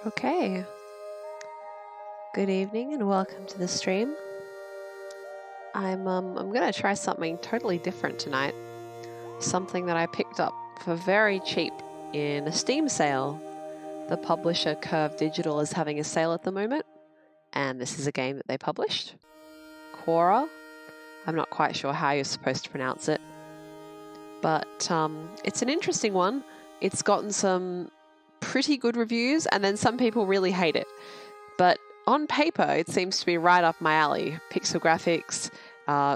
Okay. Good evening and welcome to the stream. I'm gonna try something totally different tonight. Something that I picked up for very cheap in a Steam sale. The publisher Curve Digital is having a sale at the moment, and this is a game that they published. Qora. I'm not quite sure how you're supposed to pronounce it, but it's an interesting one. It's gotten some pretty good reviews, and then some people really hate it. But on paper, it seems to be right up my alley. Pixel graphics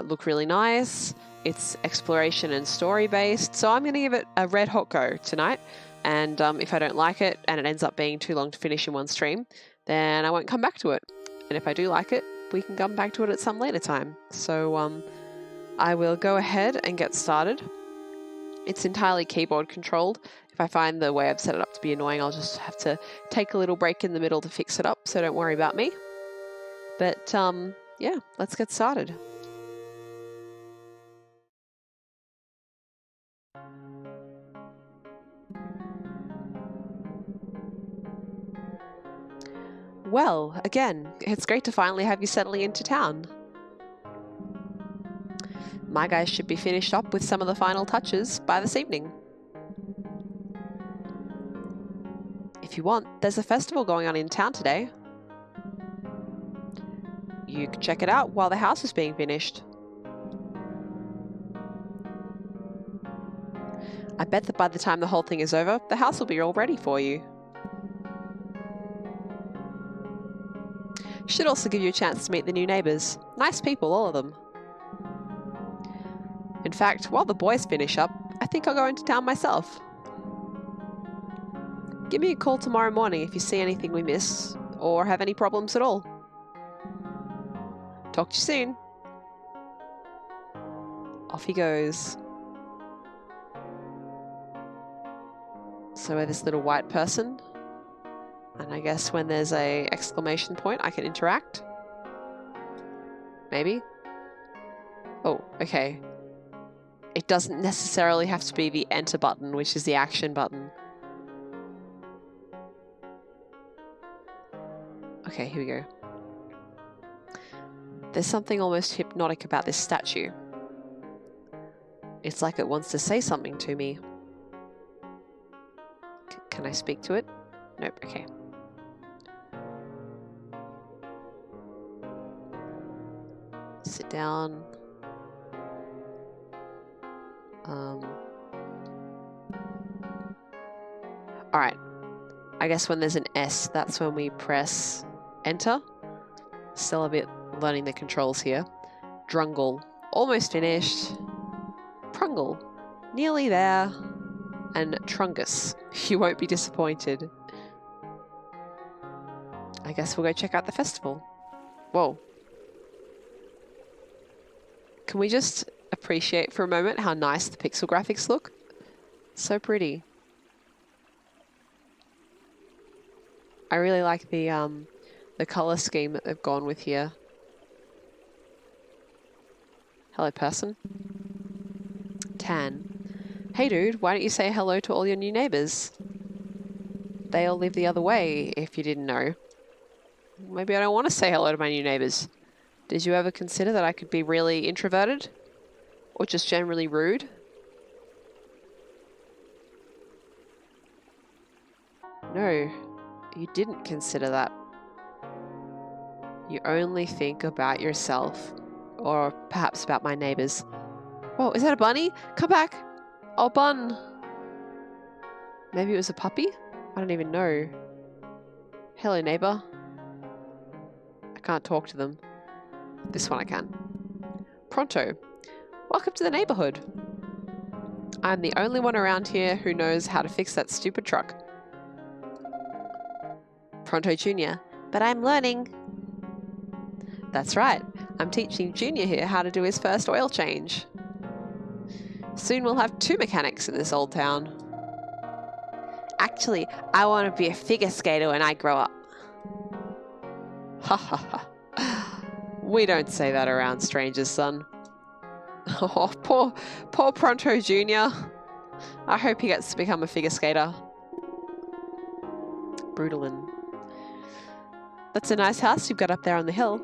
look really nice. It's exploration and story based. So I'm going to give it a red hot go tonight. And if I don't like it and it ends up being too long to finish in one stream, then I won't come back to it. And if I do like it, we can come back to it at some later time. So I will go ahead and get started. It's entirely keyboard controlled. If I find the way I've set it up to be annoying, I'll just have to take a little break in the middle to fix it up, so don't worry about me. But yeah, let's get started. Well, again, it's great to finally have you settling into town. My guys should be finished up with some of the final touches by this evening. If you want, there's a festival going on in town today. You can check it out while the house is being finished. I bet that by the time the whole thing is over, the house will be all ready for you. Should also give you a chance to meet the new neighbours. Nice people, all of them. In fact, while the boys finish up, I think I'll go into town myself. Give me a call tomorrow morning if you see anything we miss, or have any problems at all. Talk to you soon. Off he goes. So we're this little white person, and I guess when there's a exclamation point I can interact. Maybe? Oh, okay. It doesn't necessarily have to be the enter button, which is the action button. Okay, here we go. There's something almost hypnotic about this statue. It's like it wants to say something to me. Can I speak to it? Nope, okay. Sit down. Alright. I guess when there's an S, that's when we press enter. Still a bit learning the controls here. Drungle. Almost finished. Prungle. Nearly there. And Trungus. You won't be disappointed. I guess we'll go check out the festival. Whoa. Can we just appreciate for a moment how nice the pixel graphics look? So pretty. I really like the color scheme that they've gone with here. Hello, person. Tan. Hey, dude, why don't you say hello to all your new neighbors? They all live the other way, if you didn't know. Maybe I don't want to say hello to my new neighbors. Did you ever consider that I could be really introverted? Or just generally rude? No, you didn't consider that. You only think about yourself. Or perhaps about my neighbors. Whoa, is that a bunny? Come back! Oh, bun! Maybe it was a puppy? I don't even know. Hello, neighbor. I can't talk to them. This one I can. Pronto. Welcome to the neighborhood. I'm the only one around here who knows how to fix that stupid truck. Pronto Jr. But I'm learning. That's right. I'm teaching Junior here how to do his first oil change. Soon we'll have 2 mechanics in this old town. Actually, I want to be a figure skater when I grow up. Ha ha ha. We don't say that around strangers, son. Oh, poor Pronto Jr. I hope he gets to become a figure skater. Brutalin. That's a nice house you've got up there on the hill.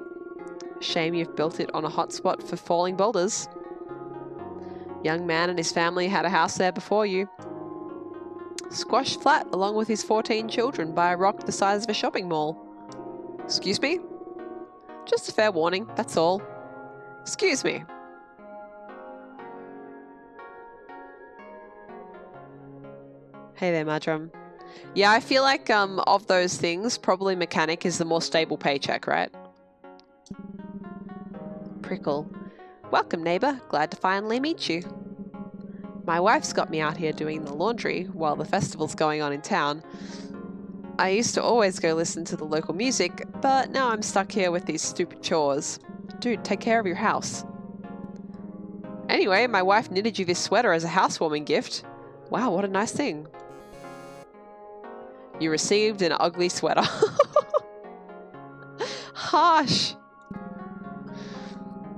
Shame you've built it on a hot spot for falling boulders. Young man and his family had a house there before you. Squashed flat along with his 14 children by a rock the size of a shopping mall. Excuse me? Just a fair warning, that's all. Excuse me. Hey there, Madram. Yeah, I feel like of those things, probably mechanic is the more stable paycheck, right? Prickle. Welcome, neighbour. Glad to finally meet you. My wife's got me out here doing the laundry while the festival's going on in town. I used to always go listen to the local music, but now I'm stuck here with these stupid chores. Dude, take care of your house. Anyway, my wife knitted you this sweater as a housewarming gift. Wow, what a nice thing. You received an ugly sweater. Harsh.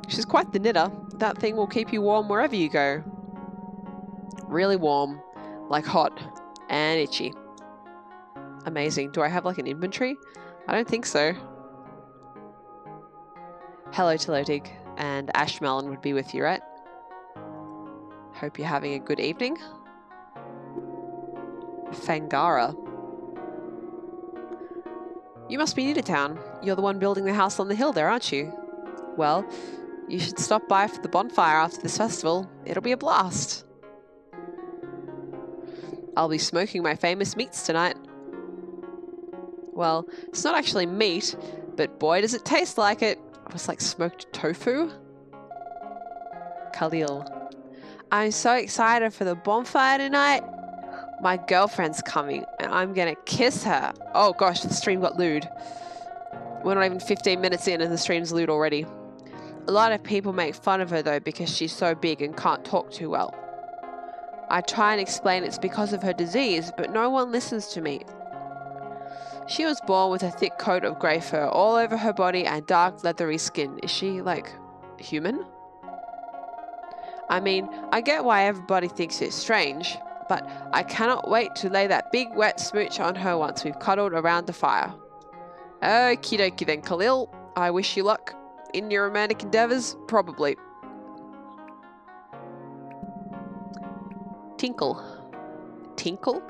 She's quite the knitter. That thing will keep you warm wherever you go. Really warm, like hot and itchy. Amazing. Do I have like an inventory? I don't think so. Hello, Telotig. And Ashmelon would be with you, right? Hope you're having a good evening. Fangara. You must be new to town. You're the one building the house on the hill there, aren't you? Well, you should stop by for the bonfire after this festival. It'll be a blast. I'll be smoking my famous meats tonight. Well, it's not actually meat, but boy does it taste like it. It was like smoked tofu. Khalil. I'm so excited for the bonfire tonight. My girlfriend's coming and I'm gonna kiss her. Oh gosh, the stream got lewd. We're not even 15 minutes in and the stream's lewd already. A lot of people make fun of her though because she's so big and can't talk too well. I try and explain it's because of her disease, but no one listens to me. She was born with a thick coat of grey fur all over her body and dark leathery skin. Is she, like, human? I mean, I get why everybody thinks it's strange, but I cannot wait to lay that big wet smooch on her once we've cuddled around the fire. Okie dokie then, Khalil. I wish you luck in your romantic endeavours, probably. Tinkle. Tinkle?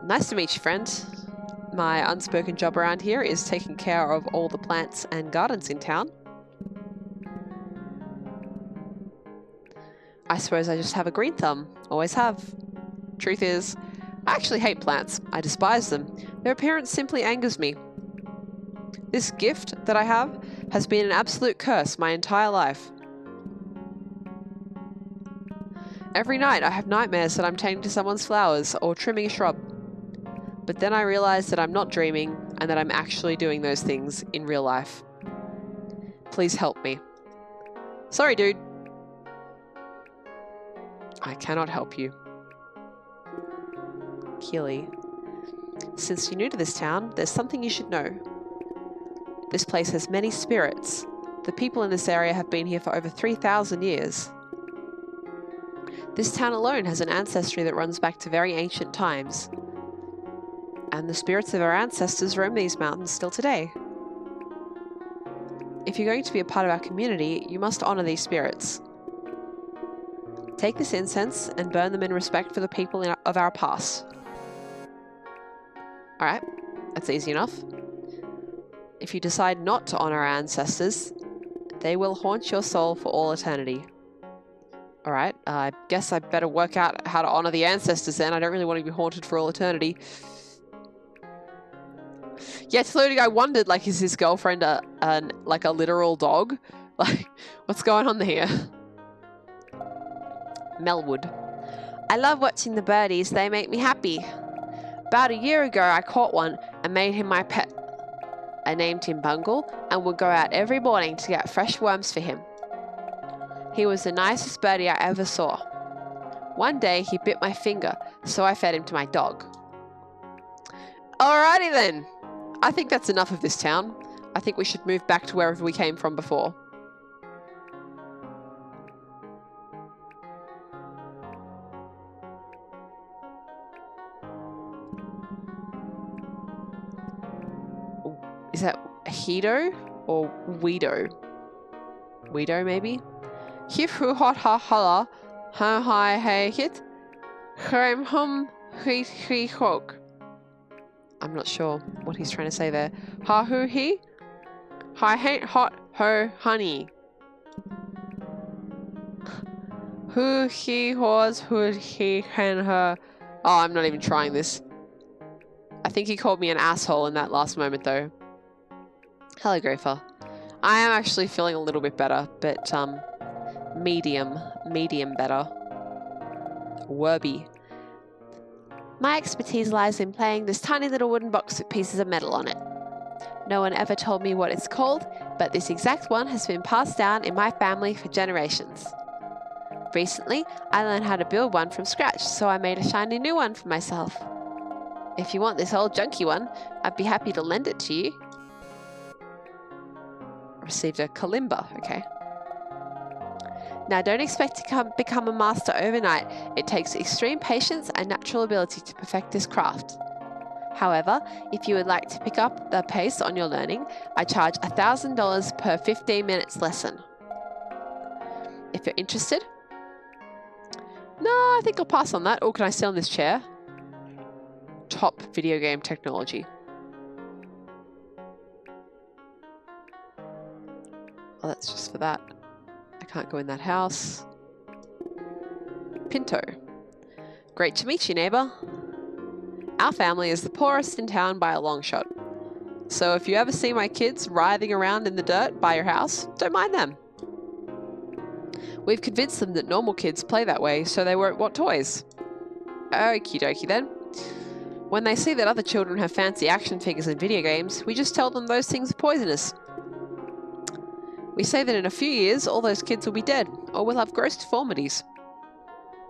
Nice to meet you, friend. My unspoken job around here is taking care of all the plants and gardens in town. I suppose I just have a green thumb. Always have. Truth is, I actually hate plants. I despise them. Their appearance simply angers me. This gift that I have has been an absolute curse my entire life. Every night I have nightmares that I'm tending to someone's flowers or trimming a shrub. But then I realize that I'm not dreaming and that I'm actually doing those things in real life. Please help me. Sorry, dude. I cannot help you. Keely. Since you're new to this town, there's something you should know. This place has many spirits. The people in this area have been here for over 3,000 years. This town alone has an ancestry that runs back to very ancient times. And the spirits of our ancestors roam these mountains still today. If you're going to be a part of our community, you must honor these spirits. Take this incense and burn them in respect for the people of our past. Alright, that's easy enough. If you decide not to honor our ancestors, they will haunt your soul for all eternity. Alright, I guess I better work out how to honor the ancestors then. I don't really want to be haunted for all eternity. Yeah, Telodig, I wondered, like, is his girlfriend like a literal dog? Like, what's going on here? Melwood. I love watching the birdies. They make me happy. About a year ago, I caught one and made him my pet. I named him Bungle and would go out every morning to get fresh worms for him. He was the nicest birdie I ever saw. One day, he bit my finger, so I fed him to my dog. Alrighty then. I think that's enough of this town. I think we should move back to wherever we came from before. Is that Hedo or Weedo? Weedo, maybe? Hif hu hot ha hala. Ha hi hey hit. Hrem hum he hog. I'm not sure what he's trying to say there. Ha hu he. Hi hate hot ho honey. Who he was, who he can her. Oh, I'm not even trying this. I think he called me an asshole in that last moment though. Hello, Grayfer. I am actually feeling a little bit better, but medium better. Werby. My expertise lies in playing this tiny little wooden box with pieces of metal on it. No one ever told me what it's called, but this exact one has been passed down in my family for generations. Recently, I learned how to build one from scratch, so I made a shiny new one for myself. If you want this old junky one, I'd be happy to lend it to you. Received a kalimba, okay. Now don't expect to become a master overnight. It takes extreme patience and natural ability to perfect this craft. However, if you would like to pick up the pace on your learning, I charge $1,000 per 15 minutes lesson. If you're interested. No, I think I'll pass on that. Oh, can I sit on this chair? Top video game technology. Oh, that's just for that. I can't go in that house. Pinto. Great to meet you, neighbor. Our family is the poorest in town by a long shot. So if you ever see my kids writhing around in the dirt by your house, don't mind them. We've convinced them that normal kids play that way, so they won't want toys. Okie dokie then. When they see that other children have fancy action figures and video games, we just tell them those things are poisonous. We say that in a few years, all those kids will be dead, or will have gross deformities.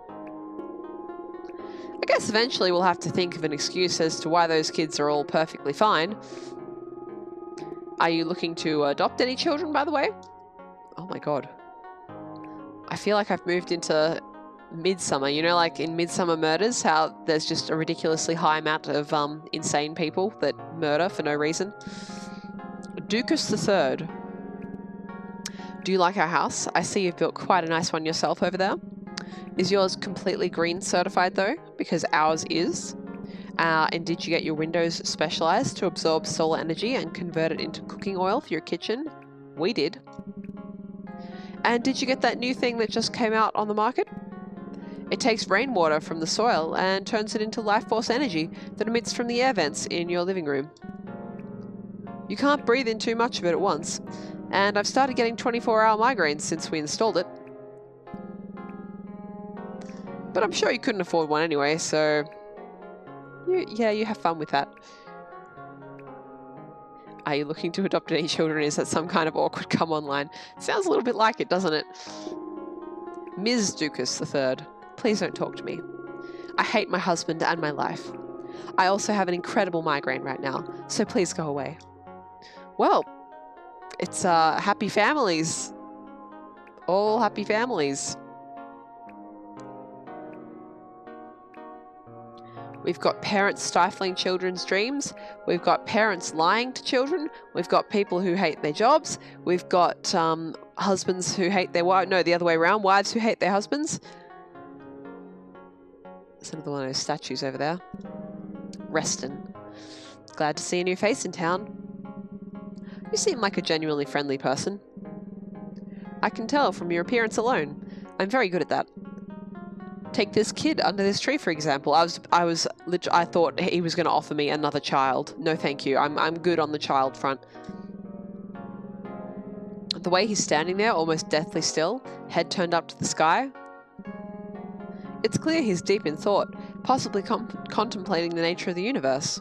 I guess eventually we'll have to think of an excuse as to why those kids are all perfectly fine. Are you looking to adopt any children, by the way? Oh my god. I feel like I've moved into Midsummer. You know, like in Midsummer Murders, how there's just a ridiculously high amount of insane people that murder for no reason. Ducas III. Do you like our house? I see you've built quite a nice one yourself over there. Is yours completely green certified though? Because ours is. And did you get your windows specialized to absorb solar energy and convert it into cooking oil for your kitchen? We did. And did you get that new thing that just came out on the market? It takes rainwater from the soil and turns it into life force energy that emits from the air vents in your living room. You can't breathe in too much of it at once, and I've started getting 24-hour migraines since we installed it. But I'm sure you couldn't afford one anyway, so you have fun with that. Are you looking to adopt any children? Is that some kind of awkward come online? Sounds a little bit like it, doesn't it? Ms. Ducas III, please don't talk to me. I hate my husband and my life. I also have an incredible migraine right now, so please go away. Well, it's happy families. All happy families. We've got parents stifling children's dreams. We've got parents lying to children. We've got people who hate their jobs. We've got husbands who hate their wives. No, the other way around. Wives who hate their husbands. There's another one of those statues over there. Reston. Glad to see a new face in town. You seem like a genuinely friendly person. I can tell from your appearance alone. I'm very good at that. Take this kid under this tree, for example. I thought he was going to offer me another child. No, thank you. I'm good on the child front. The way he's standing there, almost deathly still, head turned up to the sky. It's clear he's deep in thought, possibly contemplating the nature of the universe.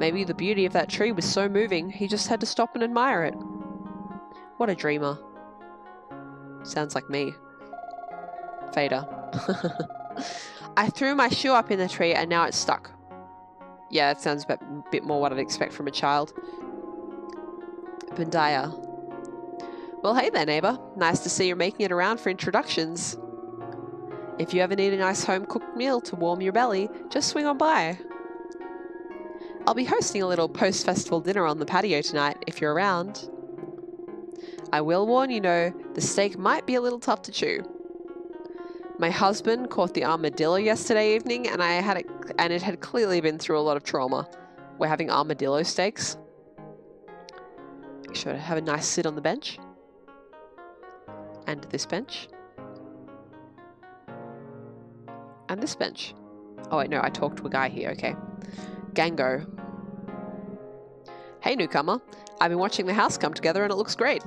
Maybe the beauty of that tree was so moving, he just had to stop and admire it. What a dreamer. Sounds like me. Fader. I threw my shoe up in the tree and now it's stuck. Yeah, that sounds a bit more what I'd expect from a child. Bandaya. Well, hey there, neighbor. Nice to see you're making it around for introductions. If you ever need a nice home-cooked meal to warm your belly, just swing on by. I'll be hosting a little post-festival dinner on the patio tonight if you're around. I will warn you though, the steak might be a little tough to chew. My husband caught the armadillo yesterday evening and it had clearly been through a lot of trauma. We're having armadillo steaks. Make sure to have a nice sit on the bench. And this bench. And this bench. Oh wait, no, I talked to a guy here, okay. Gango. Hey newcomer, I've been watching the house come together and it looks great.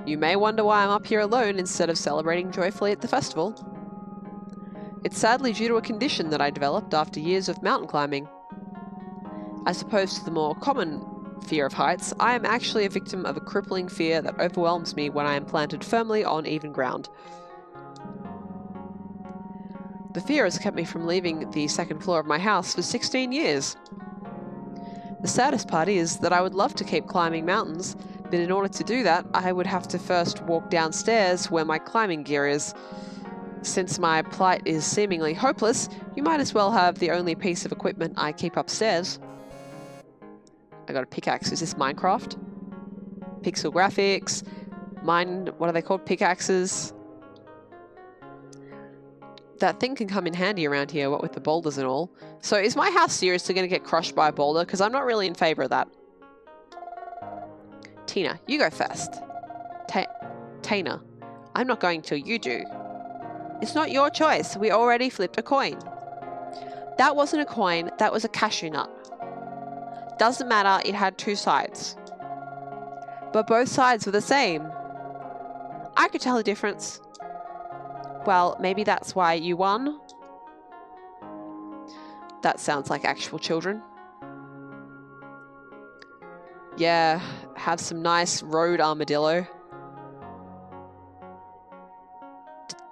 You may wonder why I'm up here alone instead of celebrating joyfully at the festival. It's sadly due to a condition that I developed after years of mountain climbing. As opposed to the more common fear of heights, I am actually a victim of a crippling fear that overwhelms me when I am planted firmly on even ground. The fear has kept me from leaving the second floor of my house for 16 years. The saddest part is that I would love to keep climbing mountains, but in order to do that, I would have to first walk downstairs where my climbing gear is. Since my plight is seemingly hopeless, you might as well have the only piece of equipment I keep upstairs. I got a pickaxe. Is this Minecraft? Pixel graphics. What are they called? Pickaxes. That thing can come in handy around here, what with the boulders and all. So is my house seriously going to get crushed by a boulder? Because I'm not really in favor of that. Tina, you go first. Tina, I'm not going till you do. It's not your choice. We already flipped a coin. That wasn't a coin. That was a cashew nut. Doesn't matter. It had two sides. But both sides were the same. I could tell the difference. Well, maybe that's why you won. That sounds like actual children. Yeah, have some nice road armadillo.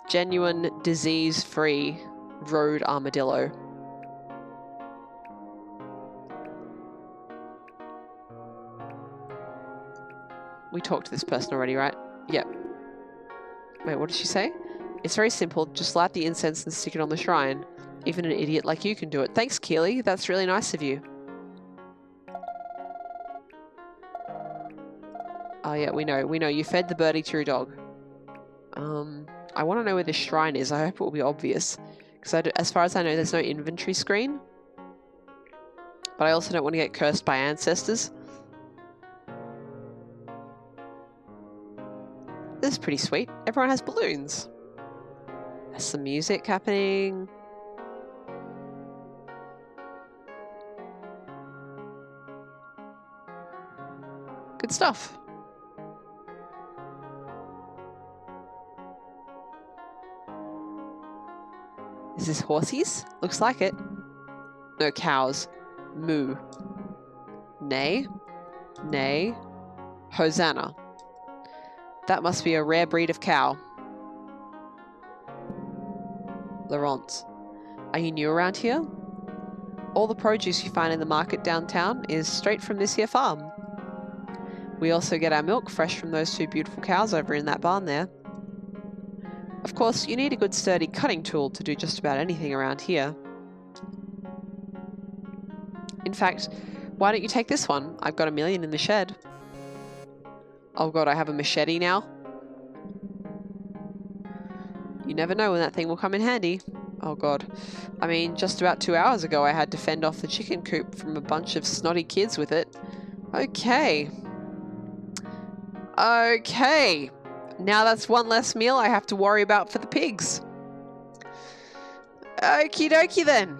Genuine disease-free road armadillo. We talked to this person already, right? Yep. Wait, what did she say? It's very simple. Just light the incense and stick it on the shrine. Even an idiot like you can do it. Thanks, Keely. That's really nice of you. Oh yeah, we know. You fed the birdie to your dog. I want to know where this shrine is. I hope it will be obvious. Because as far as I know, there's no inventory screen. But I also don't want to get cursed by ancestors. This is pretty sweet. Everyone has balloons. There's some music happening. Good stuff. Is this horsies? Looks like it. No, cows. Moo. Neigh. Neigh. Hosanna. That must be a rare breed of cow. Laurent. Are you new around here? All the produce you find in the market downtown is straight from this here farm. We also get our milk fresh from those two beautiful cows over in that barn there. Of course, you need a good sturdy cutting tool to do just about anything around here. In fact, why don't you take this one? I've got 1,000,000 in the shed. Oh god, I have a machete now? You never know when that thing will come in handy. Oh god. I mean, just about 2 hours ago I had to fend off the chicken coop from a bunch of snotty kids with it. Okay. Okay. Now that's one less meal I have to worry about for the pigs. Okie dokie then.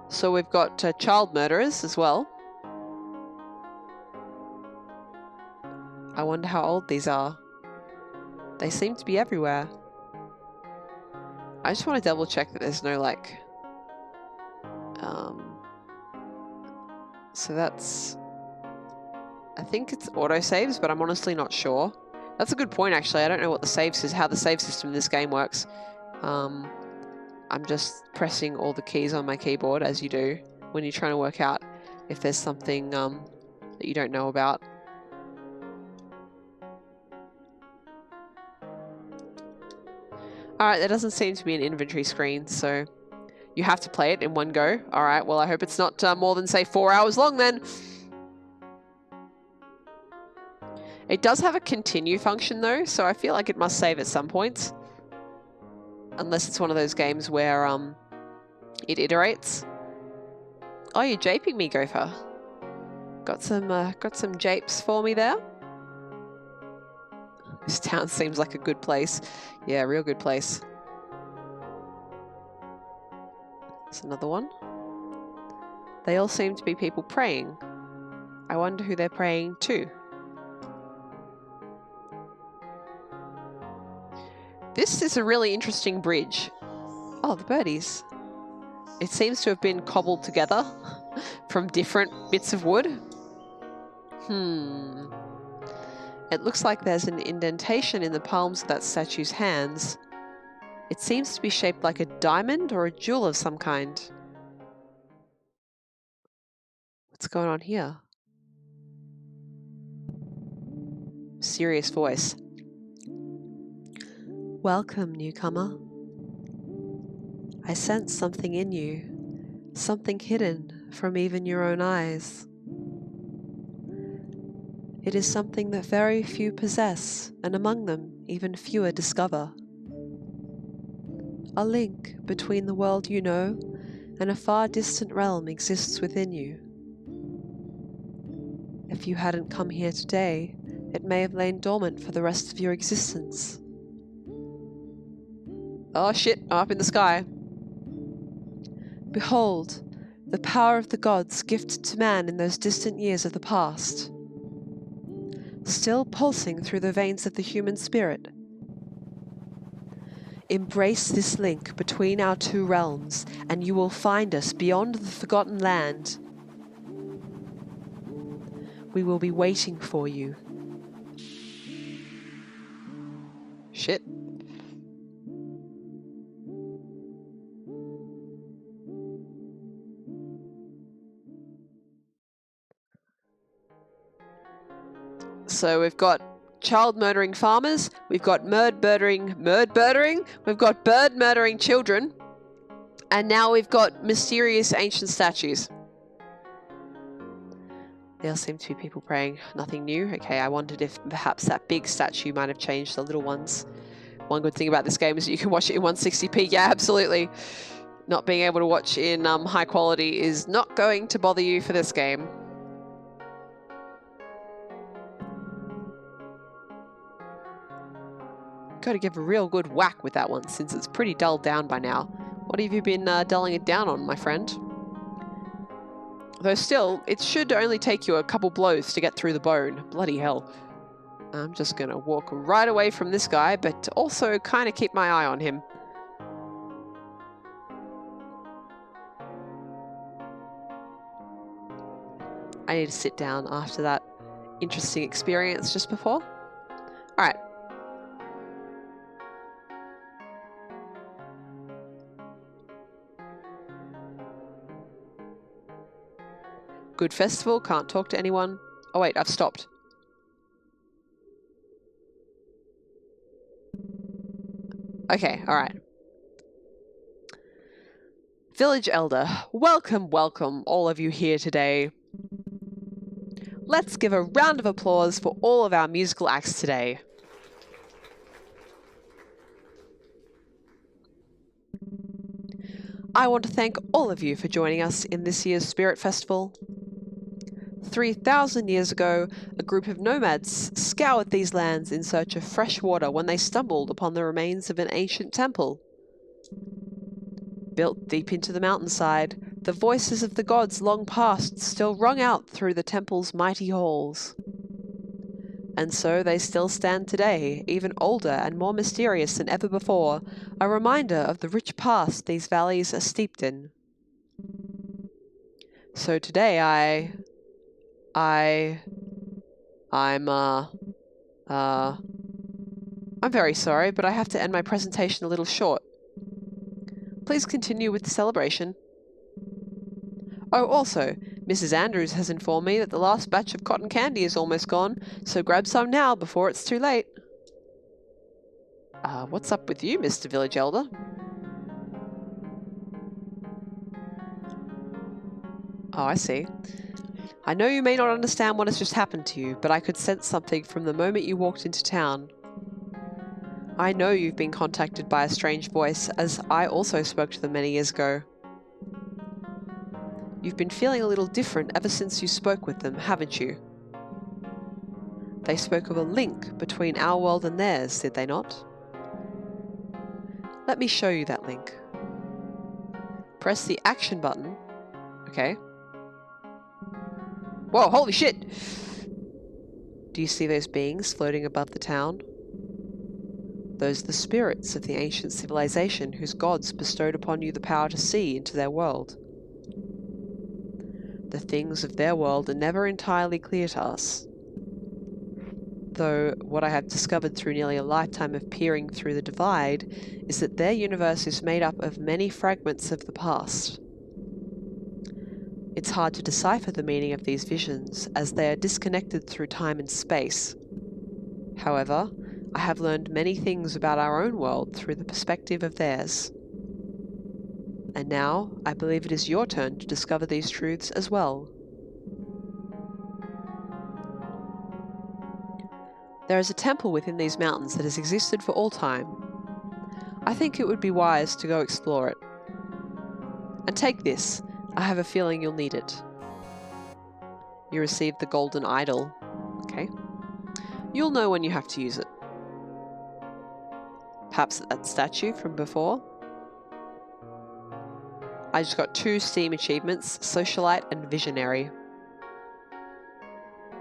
So we've got child murderers as well. I wonder how old these are. They seem to be everywhere. I just want to double check that there's no like... So that's... I think it's autosaves, but I'm honestly not sure. That's a good point actually. I don't know what the save is, how the save system in this game works. I'm just pressing all the keys on my keyboard, as you do, when you're trying to work out if there's something that you don't know about. Alright, there doesn't seem to be an inventory screen, so you have to play it in one go. Alright, well I hope it's not more than, say, 4 hours long then. It does have a continue function though, so I feel like it must save at some points. Unless it's one of those games where it iterates. Oh, you're japing me, Gopher. Got some japes for me there. This town seems like a good place. Yeah, real good place. There's another one. They all seem to be people praying. I wonder who they're praying to. This is a really interesting bridge. Oh, the birdies. It seems to have been cobbled together from different bits of wood. It looks like there's an indentation in the palms of that statue's hands. It seems to be shaped like a diamond or a jewel of some kind. What's going on here? Serious voice. Welcome, newcomer. I sense something in you, something hidden from even your own eyes. It is something that very few possess, and among them, even fewer discover. A link between the world you know and a far distant realm exists within you. If you hadn't come here today, it may have lain dormant for the rest of your existence. Oh shit, I'm up in the sky. Behold, the power of the gods gifted to man in those distant years of the past. Still pulsing through the veins of the human spirit. Embrace this link between our two realms, and you will find us beyond the forgotten land. We will be waiting for you. Shit. So we've got child murdering farmers, we've got bird murdering, we've got bird murdering children, and now we've got mysterious ancient statues. There seem to be people praying. Nothing new. Okay, I wondered if perhaps that big statue might have changed the little ones. One good thing about this game is you can watch it in 160p. Yeah, absolutely. Not being able to watch in high quality is not going to bother you for this game. Got to give a real good whack with that one since it's pretty dulled down by now. What have you been dulling it down on, my friend? Though still, it should only take you a couple blows to get through the bone. Bloody hell. I'm just gonna walk right away from this guy, but also kind of keep my eye on him. I need to sit down after that interesting experience just before. Alright. Good festival, can't talk to anyone. Oh wait, I've stopped. Okay, alright. Village Elder, welcome, welcome, all of you here today. Let's give a round of applause for all of our musical acts today. I want to thank all of you for joining us in this year's Spirit Festival. 3,000 years ago, a group of nomads scoured these lands in search of fresh water when they stumbled upon the remains of an ancient temple. Built deep into the mountainside, the voices of the gods long past still rung out through the temple's mighty halls. And so they still stand today, even older and more mysterious than ever before, a reminder of the rich past these valleys are steeped in. So today I'm very sorry, but I have to end my presentation a little short. Please continue with the celebration. Oh, also, Mrs. Andrews has informed me that the last batch of cotton candy is almost gone, so grab some now before it's too late. What's up with you, Mr. Village Elder? Oh, I see. I know you may not understand what has just happened to you, but I could sense something from the moment you walked into town. I know you've been contacted by a strange voice, as I also spoke to them many years ago. You've been feeling a little different ever since you spoke with them, haven't you? They spoke of a link between our world and theirs, did they not? Let me show you that link. Press the action button. Okay. Whoa, holy shit! Do you see those beings floating above the town? Those are the spirits of the ancient civilization whose gods bestowed upon you the power to see into their world. The things of their world are never entirely clear to us, though what I have discovered through nearly a lifetime of peering through the divide is that their universe is made up of many fragments of the past. It's hard to decipher the meaning of these visions, as they are disconnected through time and space. However, I have learned many things about our own world through the perspective of theirs. And now, I believe it is your turn to discover these truths as well. There is a temple within these mountains that has existed for all time. I think it would be wise to go explore it. And take this. I have a feeling you'll need it. You received the golden idol. Okay. You'll know when you have to use it. Perhaps that statue from before. I just got 2 Steam achievements, Socialite and Visionary.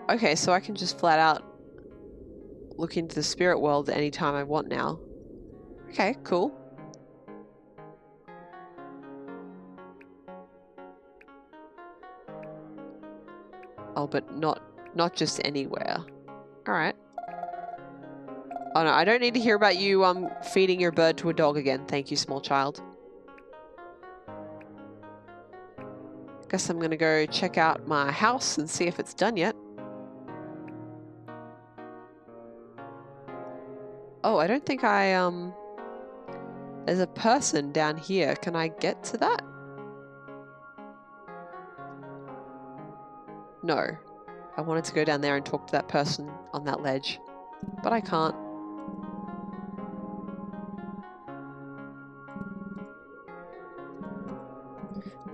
Okay, so I can just flat out look into the spirit world anytime I want now. Okay, cool. Oh, but not just anywhere. Alright. Oh no, I don't need to hear about you feeding your bird to a dog again. Thank you, small child. Guess I'm gonna go check out my house and see if it's done yet. Oh, I don't think there's a person down here. Can I get to that? No. I wanted to go down there and talk to that person on that ledge, but I can't.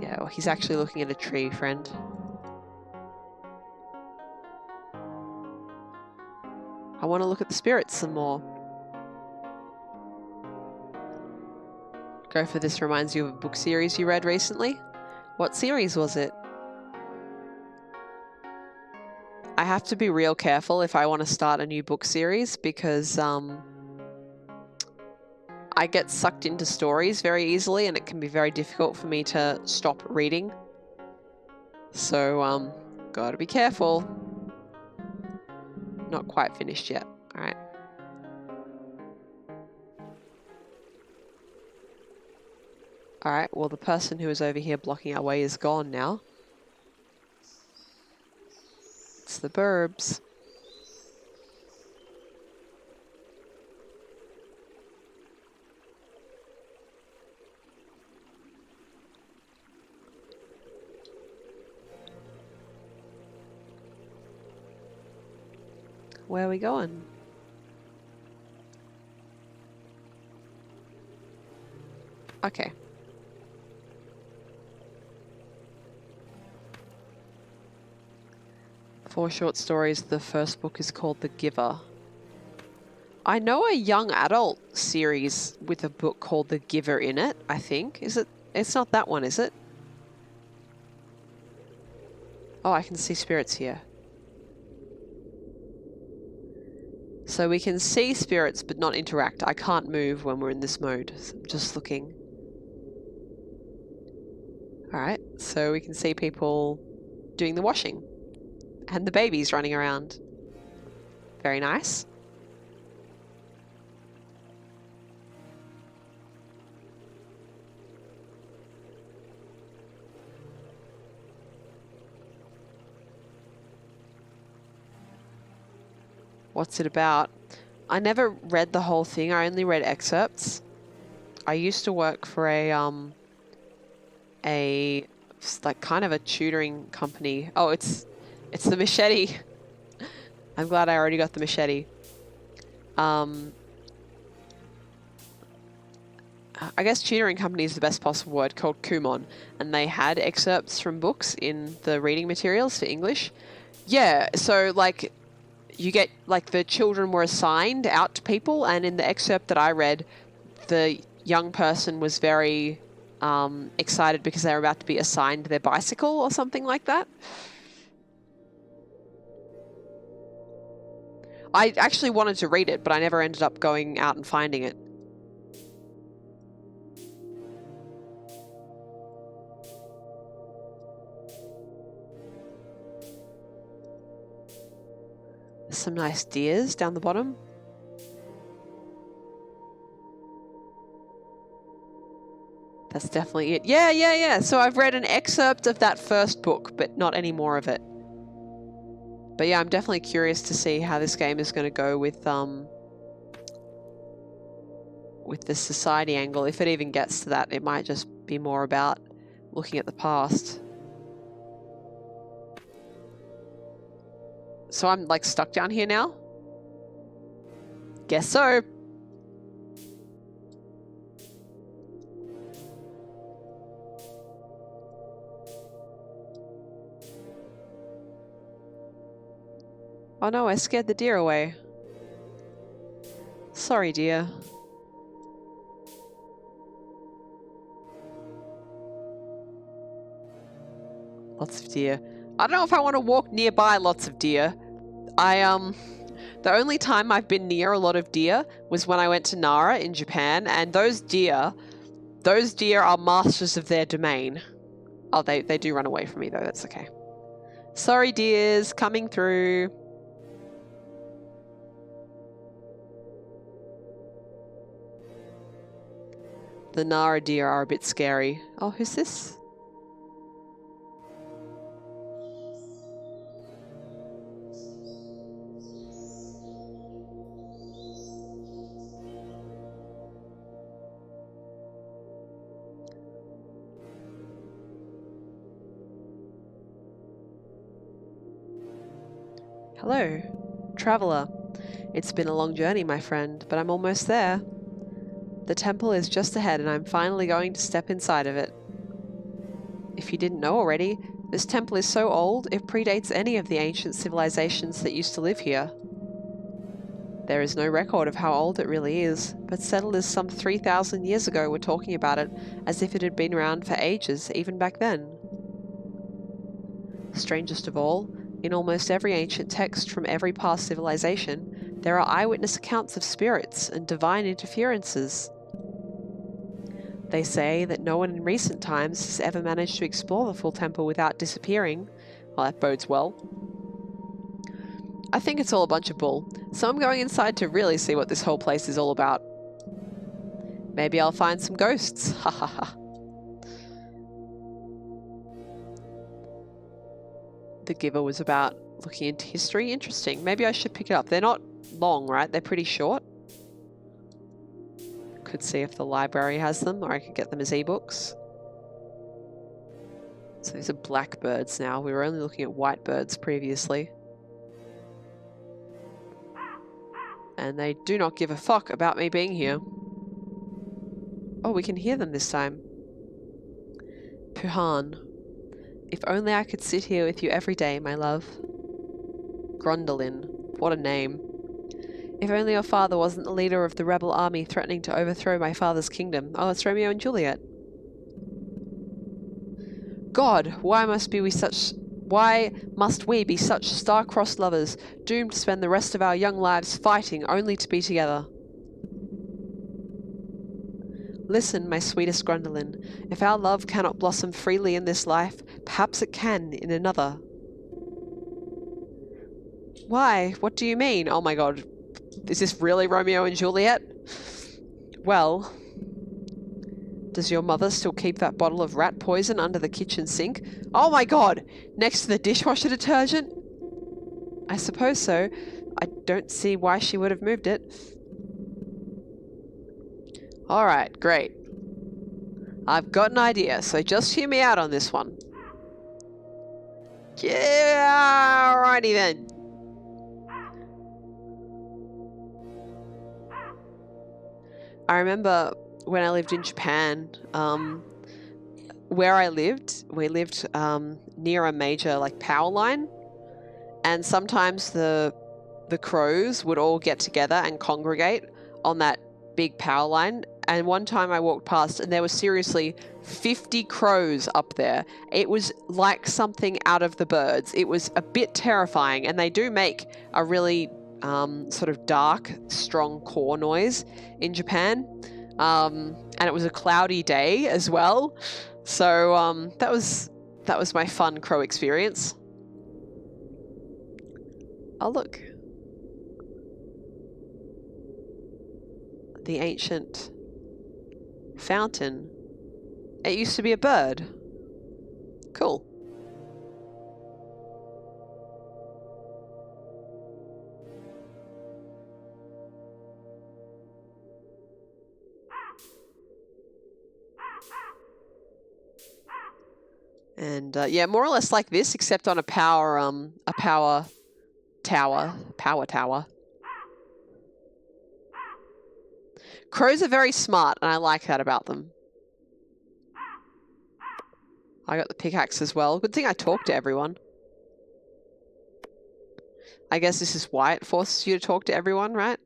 Yeah, well, he's actually looking at a tree, friend. I want to look at the spirits some more. Go for this reminds you of a book series you read recently? What series was it? I have to be real careful if I want to start a new book series because I get sucked into stories very easily and it can be very difficult for me to stop reading. So, gotta be careful. Not quite finished yet. Alright. Alright, well the person who is over here blocking our way is gone now. It's the burbs. Where are we going? Okay. Four short stories. The first book is called The Giver. I know a young adult series with a book called The Giver in it, I think. Is it? It's not that one, is it? Oh, I can see spirits here. So we can see spirits but not interact. I can't move when we're in this mode. So I'm just looking. Alright, so we can see people doing the washing. And the babies running around. Very nice. What's it about? I never read the whole thing. I only read excerpts. I used to work for a like kind of a tutoring company. Oh, it's the machete. I'm glad I already got the machete. I guess tutoring company is the best possible word, called Kumon, and they had excerpts from books in the reading materials for English. Yeah, so like you get, like, the children were assigned out to people, and in the excerpt that I read, the young person was very excited because they were about to be assigned their bicycle or something like that. I actually wanted to read it, but I never ended up going out and finding it. Some nice deers down the bottom. That's definitely it. Yeah. So I've read an excerpt of that first book, but not any more of it. But yeah, I'm definitely curious to see how this game is going to go with the society angle. If it even gets to that, it might just be more about looking at the past. So I'm like stuck down here now? Guess so. Oh no, I scared the deer away. Sorry, dear. Lots of deer. I don't know if I want to walk nearby lots of deer. The only time I've been near a lot of deer was when I went to Nara in Japan, and those deer are masters of their domain. Oh, they do run away from me though, that's okay. Sorry, deers, coming through. The Nara deer are a bit scary. Oh, who's this? Hello, traveler. It's been a long journey, my friend, but I'm almost there. The temple is just ahead, and I'm finally going to step inside of it. If you didn't know already, this temple is so old it predates any of the ancient civilizations that used to live here. There is no record of how old it really is, but settlers some 3,000 years ago were talking about it as if it had been around for ages, even back then. Strangest of all, in almost every ancient text from every past civilization, there are eyewitness accounts of spirits and divine interferences. They say that no one in recent times has ever managed to explore the full temple without disappearing. Well, that bodes well. I think it's all a bunch of bull, so I'm going inside to really see what this whole place is all about. Maybe I'll find some ghosts, ha ha ha. The Giver was about looking into history. Interesting. Maybe I should pick it up. They're not long, right? They're pretty short. Could see if the library has them, or I could get them as ebooks. So these are black birds now. We were only looking at white birds previously. And they do not give a fuck about me being here. Oh, we can hear them this time. Puhan. If only I could sit here with you every day, my love. Grundalin. What a name. If only your father wasn't the leader of the rebel army threatening to overthrow my father's kingdom. Oh, it's Romeo and Juliet. God, why must we be such star-crossed lovers, doomed to spend the rest of our young lives fighting only to be together? Listen, my sweetest Grundalin, if our love cannot blossom freely in this life, perhaps it can in another. Why? What do you mean? Oh my god. Is this really Romeo and Juliet? Well, does your mother still keep that bottle of rat poison under the kitchen sink? Oh my god! Next to the dishwasher detergent? I suppose so. I don't see why she would have moved it. Alright, great. I've got an idea, so just hear me out on this one. Yeah, alrighty then. I remember when I lived in Japan, where I lived, we lived near a major like power line, and sometimes the crows would all get together and congregate on that big power line. And one time I walked past and there was seriously 50 crows up there. It was like something out of the birds. It was a bit terrifying, and they do make a really sort of dark, strong caw noise in Japan. And it was a cloudy day as well. So that was my fun crow experience. Oh, look. The ancient fountain. It used to be a bird. Cool. And yeah, more or less like this, except on a power tower. Crows are very smart, and I like that about them. I got the pickaxe as well. Good thing I talk to everyone. I guess this is why it forces you to talk to everyone, right?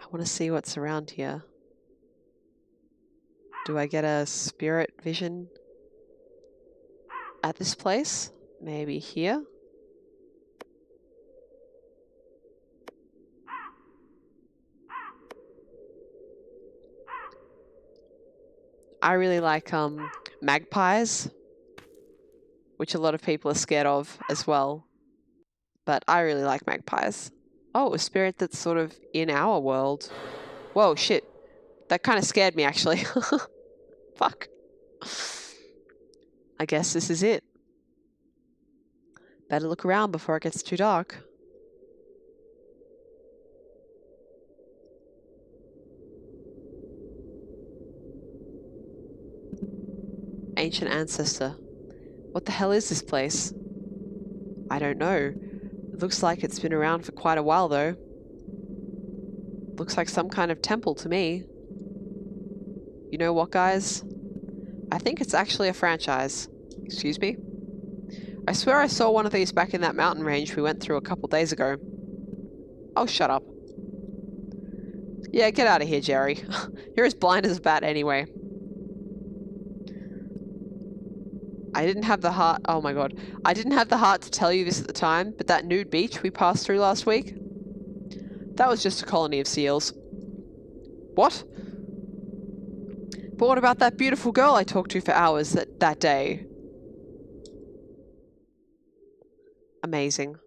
I want to see what's around here. Do I get a spirit vision at this place? Maybe here? I really like magpies, which a lot of people are scared of as well. But I really like magpies. Oh, a spirit that's sort of in our world. Whoa, shit. That kind of scared me, actually. Fuck. I guess this is it. Better look around before it gets too dark. Ancient ancestor. What the hell is this place? I don't know. It looks like it's been around for quite a while, though. Looks like some kind of temple to me. You know what, guys? I think it's actually a franchise. Excuse me? I swear I saw one of these back in that mountain range we went through a couple days ago. Oh, shut up. Yeah, get out of here, Jerry. You're as blind as a bat anyway. I didn't have the heart... Oh my god. I didn't have the heart to tell you this at the time, but that nude beach we passed through last week? That was just a colony of seals. What? But what about that beautiful girl I talked to for hours that day? Amazing.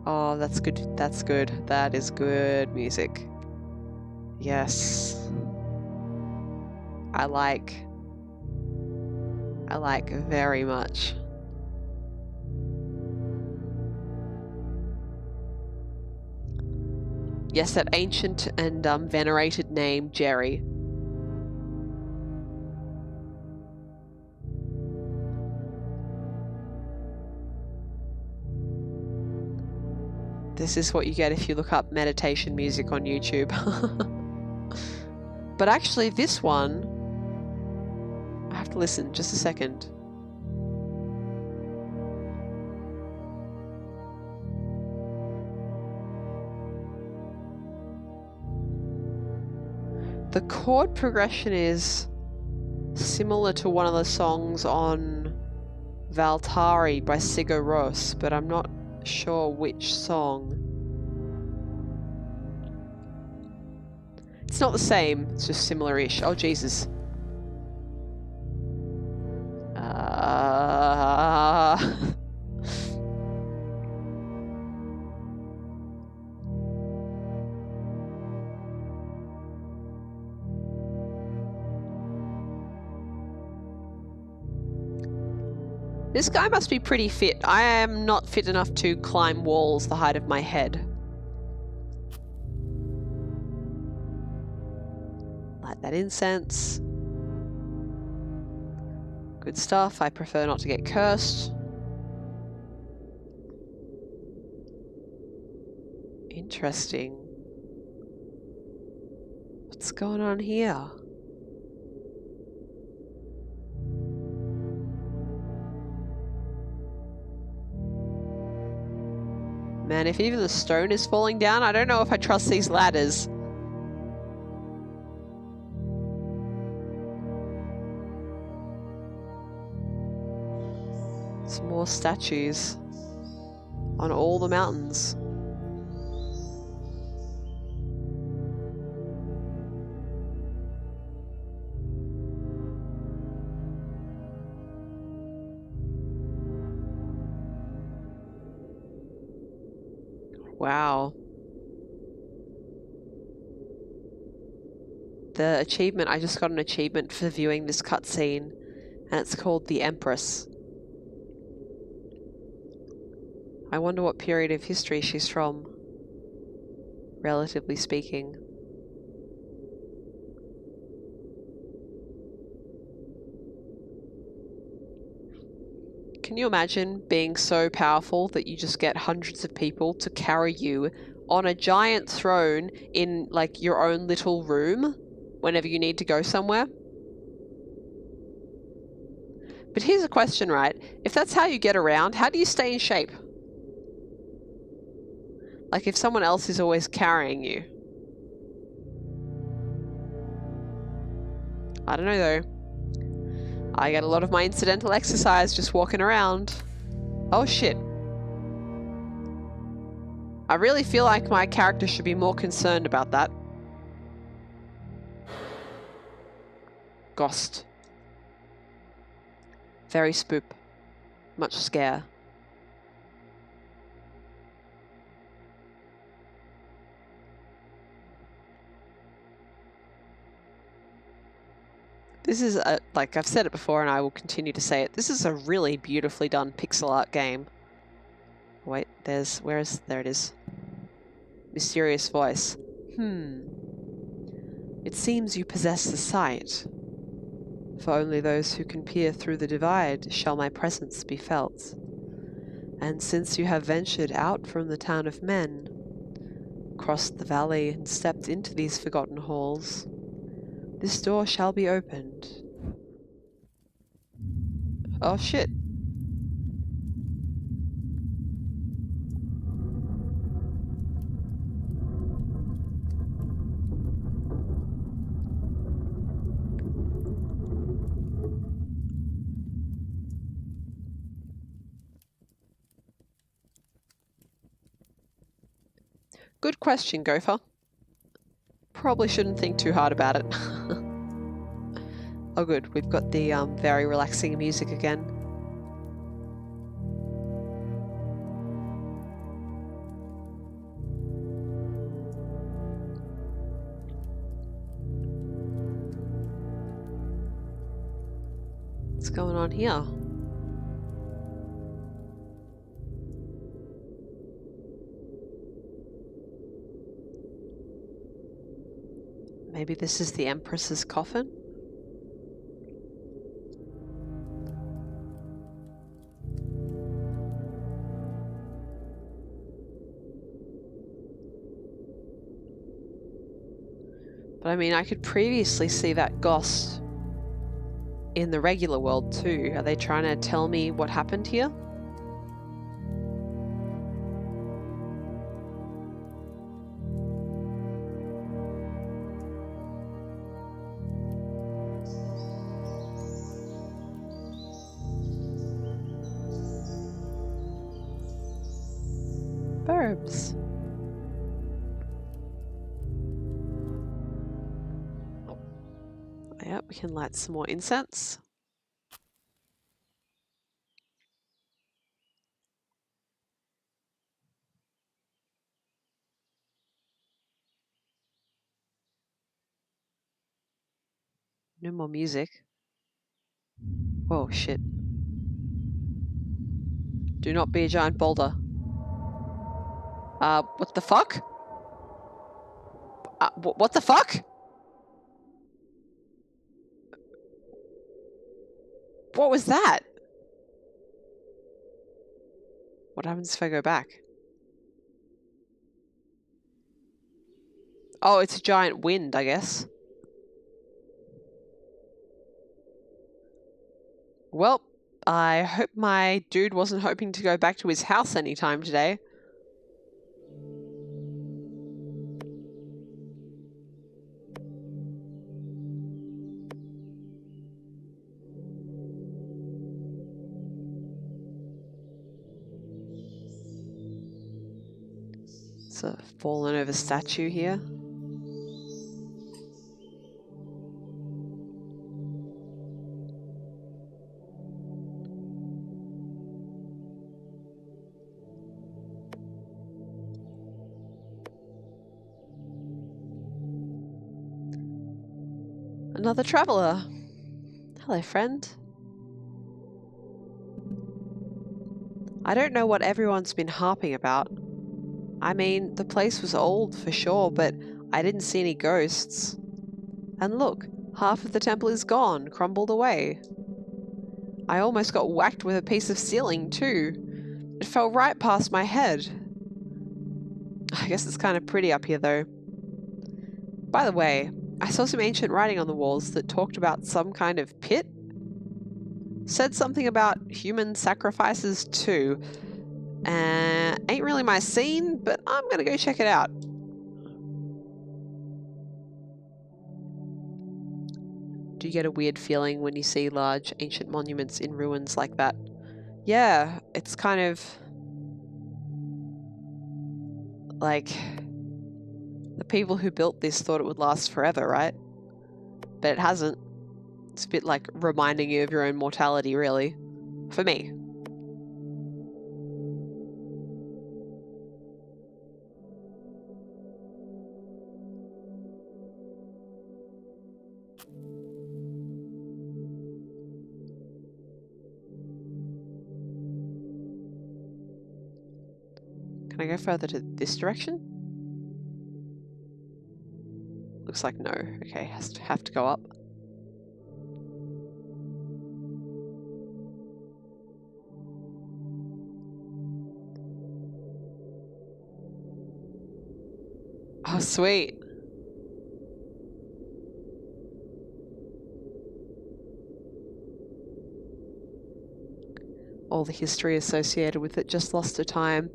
Oh, that's good. That's good. That is good music. Yes. I like very much. Yes, that ancient and venerated name, Jerry. This is what you get if you look up meditation music on YouTube. But actually, this one... I have to listen, just a second. The chord progression is similar to one of the songs on Valtari by Sigur Rós, but I'm not sure which song. It's not the same, it's just similar-ish. Oh, Jesus. This guy must be pretty fit. I am not fit enough to climb walls the height of my head. Light that incense. Good stuff. I prefer not to get cursed. Interesting. What's going on here? Man, if even the stone is falling down, I don't know if I trust these ladders. Some more statues on all the mountains. Wow. The achievement, I just got an achievement for viewing this cutscene, and it's called The Empress. I wonder what period of history she's from, relatively speaking. Can you imagine being so powerful that you just get hundreds of people to carry you on a giant throne in like your own little room whenever you need to go somewhere? But here's a question, right? If that's how you get around, how do you stay in shape? Like if someone else is always carrying you. I don't know though. I get a lot of my incidental exercise just walking around. Oh shit. I really feel like my character should be more concerned about that. Ghost. Very spoop. Much scare. This is a, like I've said it before and I will continue to say it, this is a really beautifully done pixel art game. Wait, there it is. Mysterious voice. It seems you possess the sight. For only those who can peer through the divide shall my presence be felt. And since you have ventured out from the town of men, crossed the valley and stepped into these forgotten halls, this door shall be opened. Oh shit. Good question, Gopher. Probably shouldn't think too hard about it. Oh good, we've got the very relaxing music again. What's going on here? Maybe this is the Empress's coffin? But I mean, I could previously see that ghost in the regular world too. Are they trying to tell me what happened here? Verbs. Yep, we can light some more incense. No more music. Whoa, shit. Do not be a giant boulder. What the fuck? What the fuck? What was that? What happens if I go back? Oh, it's a giant wind, I guess. Well, I hope my dude wasn't hoping to go back to his house anytime today. It's a fallen over statue here. Another traveler. Hello, friend. I don't know what everyone's been harping about. I mean, the place was old for sure, but I didn't see any ghosts. And look, half of the temple is gone, crumbled away. I almost got whacked with a piece of ceiling too. It fell right past my head. I guess it's kind of pretty up here though. By the way, I saw some ancient writing on the walls that talked about some kind of pit. Said something about human sacrifices too. Ain't really my scene, but I'm gonna go check it out. Do you get a weird feeling when you see large ancient monuments in ruins like that? Yeah, it's kind of like the people who built this thought it would last forever, right? But it hasn't. It's a bit like reminding you of your own mortality, really. For me. Can I go further to this direction? Looks like no. Okay, have to go up. Oh, sweet. All the history associated with it, just lost to time.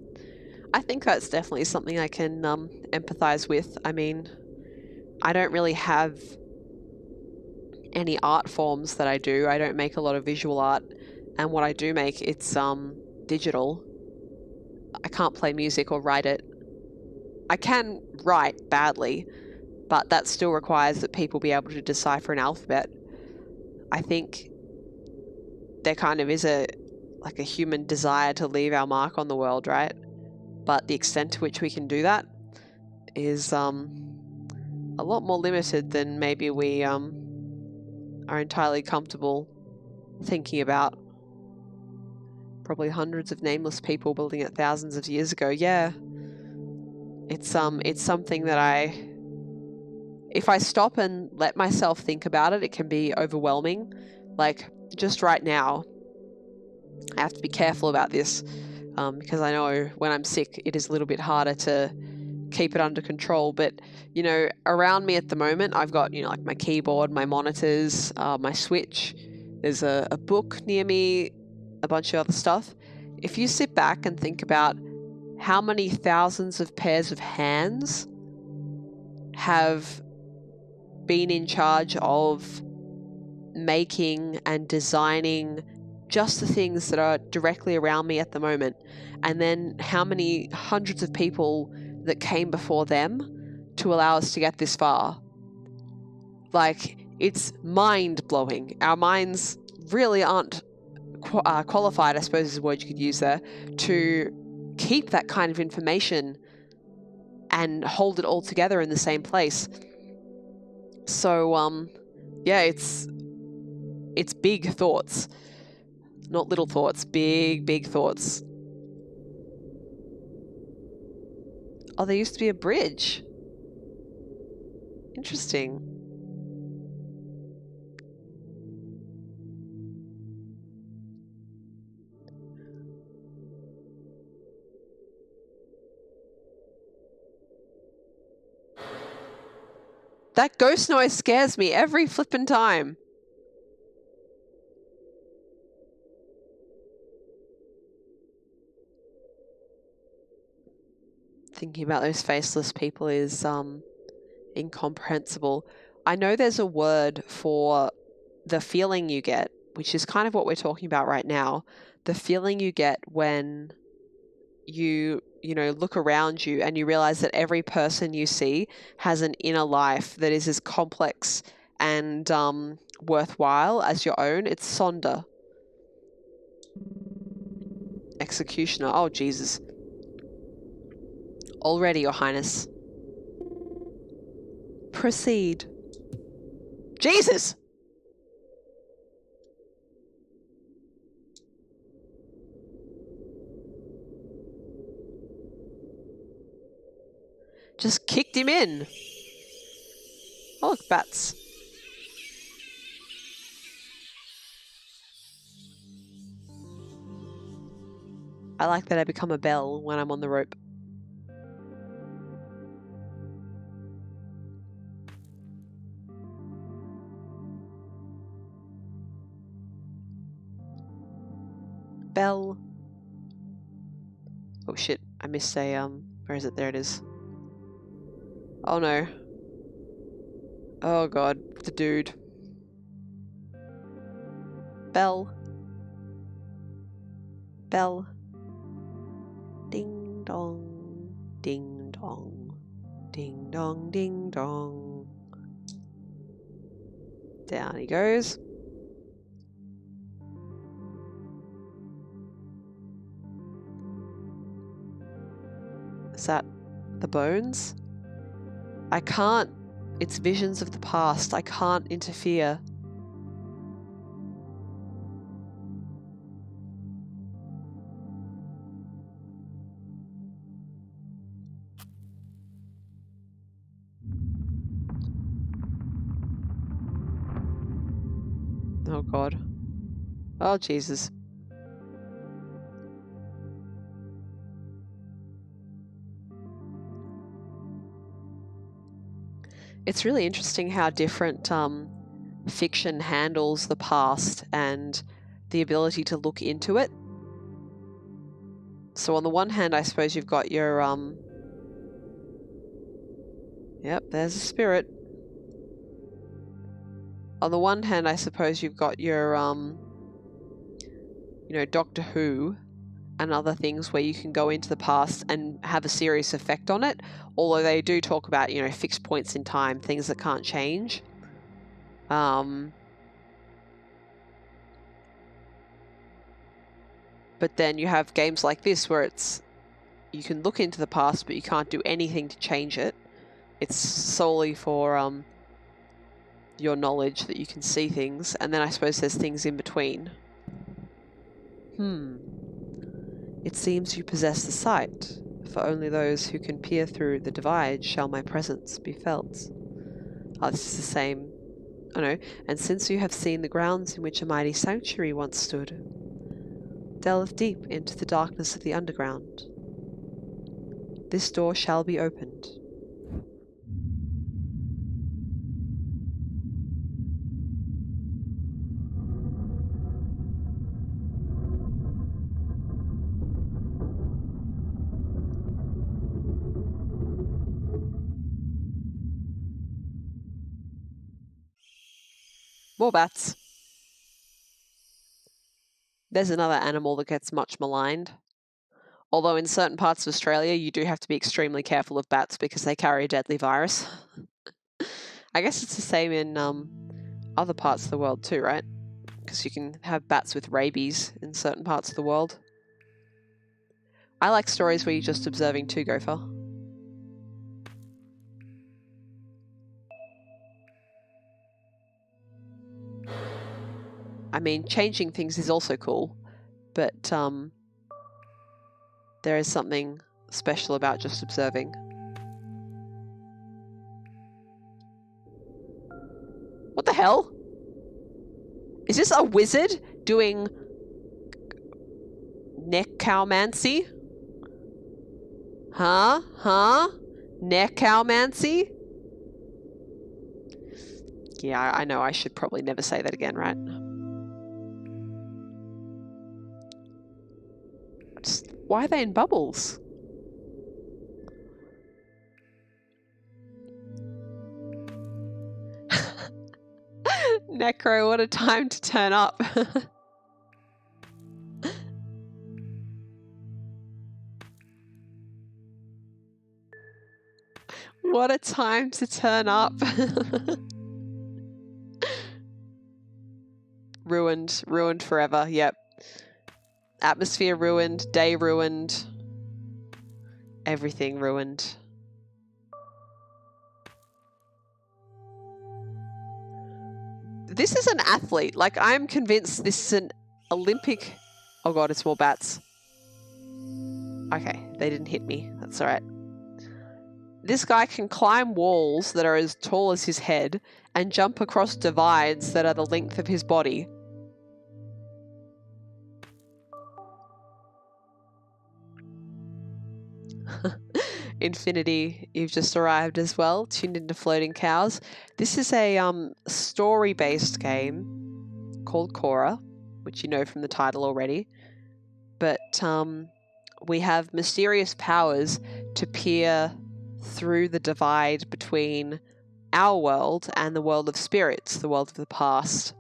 I think that's definitely something I can empathize with. I mean, I don't really have any art forms that I do. I don't make a lot of visual art, and what I do make, it's digital. I can't play music or write it. I can write badly, but that still requires that people be able to decipher an alphabet. I think there kind of is a human desire to leave our mark on the world, right? But the extent to which we can do that is a lot more limited than maybe we are entirely comfortable thinking about. Probably hundreds of nameless people building it thousands of years ago. Yeah, it's something that if I stop and let myself think about it, it can be overwhelming. Like just right now, I have to be careful about this because I know when I'm sick, it is a little bit harder to keep it under control. But, you know, around me at the moment, I've got, you know, like my keyboard, my monitors, my Switch. There's a book near me, a bunch of other stuff. If you sit back and think about how many thousands of pairs of hands have been in charge of making and designing just the things that are directly around me at the moment, and then how many hundreds of people that came before them to allow us to get this far. Like, it's mind-blowing. Our minds really aren't qualified, I suppose is a word you could use there, to keep that kind of information and hold it all together in the same place. So, yeah, it's big thoughts. Not little thoughts, big thoughts. Oh, there used to be a bridge. Interesting. That ghost noise scares me every flippin' time. Thinking about those faceless people is incomprehensible. I know there's a word for the feeling you get, which is kind of what we're talking about right now. The feeling you get when you know, look around you and you realize that every person you see has an inner life that is as complex and worthwhile as your own. It's Sonder. Executioner. Oh, Jesus. Already, Your Highness. Proceed. Jesus! Just kicked him in. Oh, look, bats. I like that I become a bell when I'm on the rope. Bell. Oh shit, I missed a, where is it? There it is. Oh no. Oh god, the dude. Bell. Bell. Ding dong. Ding dong. Ding dong, ding dong. Down he goes. Is that the bones? I can't. It's visions of the past. I can't interfere. Oh god. Oh Jesus. It's really interesting how different fiction handles the past and the ability to look into it. So on the one hand, I suppose you've got your yep, there's a spirit. On the one hand, I suppose you've got your you know, Doctor Who and other things where you can go into the past and have a serious effect on it, although they do talk about, you know, fixed points in time, things that can't change. But then you have games like this where it's, you can look into the past, but you can't do anything to change it. It's solely for your knowledge that you can see things, and then I suppose there's things in between. It seems you possess the sight, for only those who can peer through the divide shall my presence be felt. Oh, this is the same. Oh no. And since you have seen the grounds in which a mighty sanctuary once stood, delve deep into the darkness of the underground. This door shall be opened. More bats. There's another animal that gets much maligned. Although in certain parts of Australia, you do have to be extremely careful of bats because they carry a deadly virus. I guess it's the same in other parts of the world too, right? Because you can have bats with rabies in certain parts of the world. I like stories where you're just observing too, Gopher. I mean, changing things is also cool, but there is something special about just observing. What the hell? Is this a wizard doing necromancy? Huh? Necromancy? Yeah, I know I should probably never say that again, right? Why are they in bubbles? Necro, what a time to turn up. What a time to turn up. Ruined. Ruined forever. Yep. Atmosphere ruined. Day ruined. Everything ruined. This is an athlete. Like, I'm convinced this is an Olympic... Oh god, it's more bats. Okay, they didn't hit me. That's alright. This guy can climb walls that are as tall as his head and jump across divides that are the length of his body. Infinity, you've just arrived as well, tuned into Floating Cows. This is a story-based game called Qora, which you know from the title already. But we have mysterious powers to peer through the divide between our world and the world of spirits, the world of the past.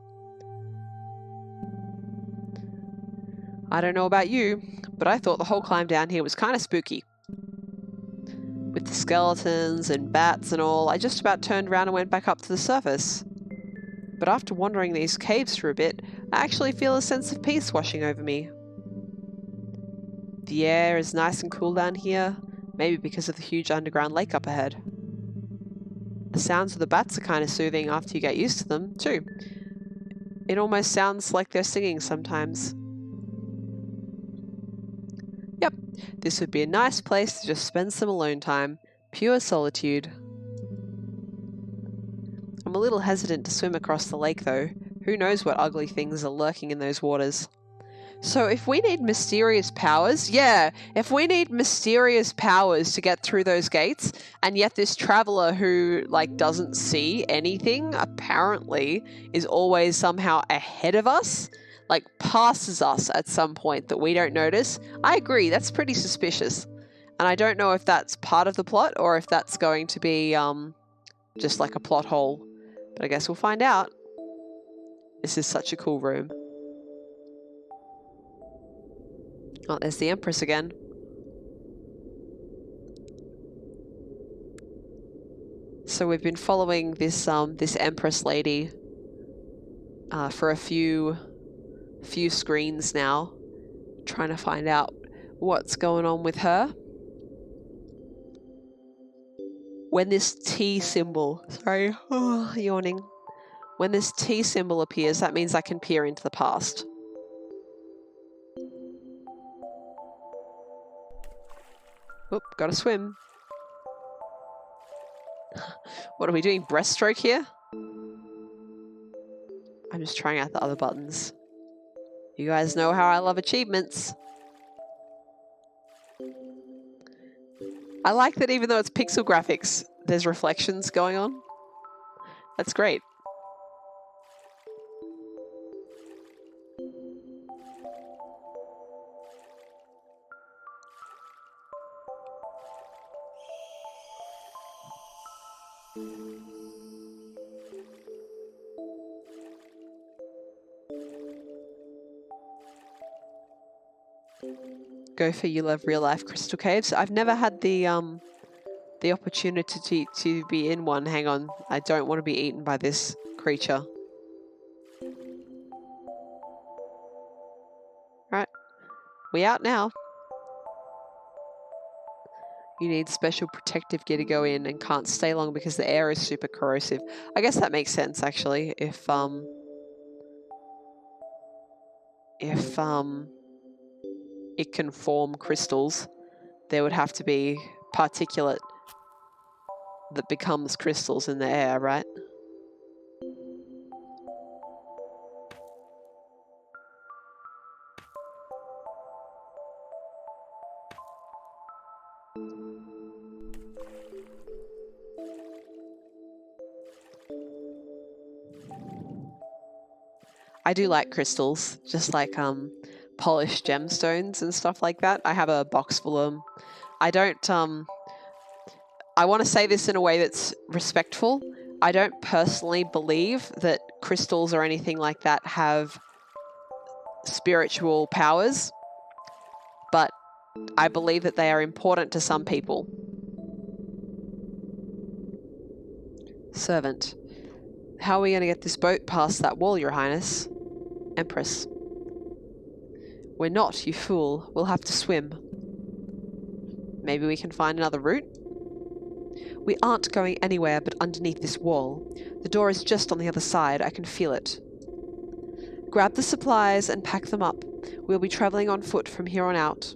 I don't know about you, but I thought the whole climb down here was kind of spooky. With the skeletons and bats and all, I just about turned around and went back up to the surface. But after wandering these caves for a bit, I actually feel a sense of peace washing over me. The air is nice and cool down here, maybe because of the huge underground lake up ahead. The sounds of the bats are kind of soothing after you get used to them, too. It almost sounds like they're singing sometimes. Yep, this would be a nice place to just spend some alone time. Pure solitude. I'm a little hesitant to swim across the lake though. Who knows what ugly things are lurking in those waters. So if we need mysterious powers, if we need mysterious powers to get through those gates, and yet this traveler who, like, doesn't see anything, apparently, is always somehow ahead of us, like, passes us at some point that we don't notice, I agree, that's pretty suspicious. And I don't know if that's part of the plot, or if that's going to be, just like a plot hole. But I guess we'll find out. This is such a cool room. Oh, there's the Empress again. So we've been following this this Empress lady for a few screens now, trying to find out what's going on with her. When this T symbol, yawning. When this T symbol appears, that means I can peer into the past. Oop, gotta swim. What are we doing? Breaststroke here? I'm just trying out the other buttons. You guys know how I love achievements. I like that even though it's pixel graphics, there's reflections going on. That's great. Go for you love real life crystal caves. I've never had the opportunity to be in one. Hang on, I don't want to be eaten by this creature. Right, we out now. You need special protective gear to go in and can't stay long because the air is super corrosive. I guess that makes sense actually. If it can form crystals, there would have to be particulate that becomes crystals in the air, right? I do like crystals, just like polished gemstones and stuff like that. I have a box full of them. I don't, I want to say this in a way that's respectful. I don't personally believe that crystals or anything like that have spiritual powers, but I believe that they are important to some people. Servant. How are we going to get this boat past that wall, Your Highness? Empress. We're not, you fool. We'll have to swim. Maybe we can find another route? We aren't going anywhere but underneath this wall. The door is just on the other side. I can feel it. Grab the supplies and pack them up. We'll be traveling on foot from here on out.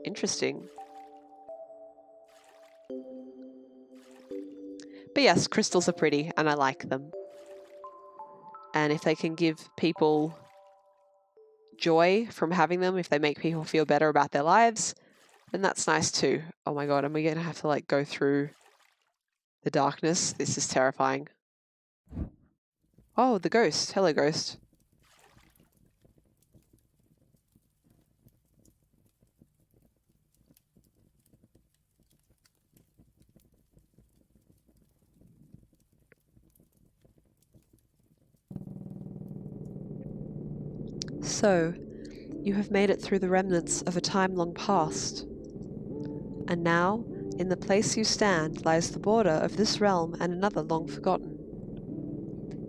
Interesting. But yes, crystals are pretty and I like them. And if they can give people joy from having them, if they make people feel better about their lives, then that's nice too. Oh my god, am we going to have to like go through the darkness? This is terrifying. Oh, the ghost. Hello, ghost. So, you have made it through the remnants of a time long past. And now, in the place you stand lies the border of this realm and another long forgotten.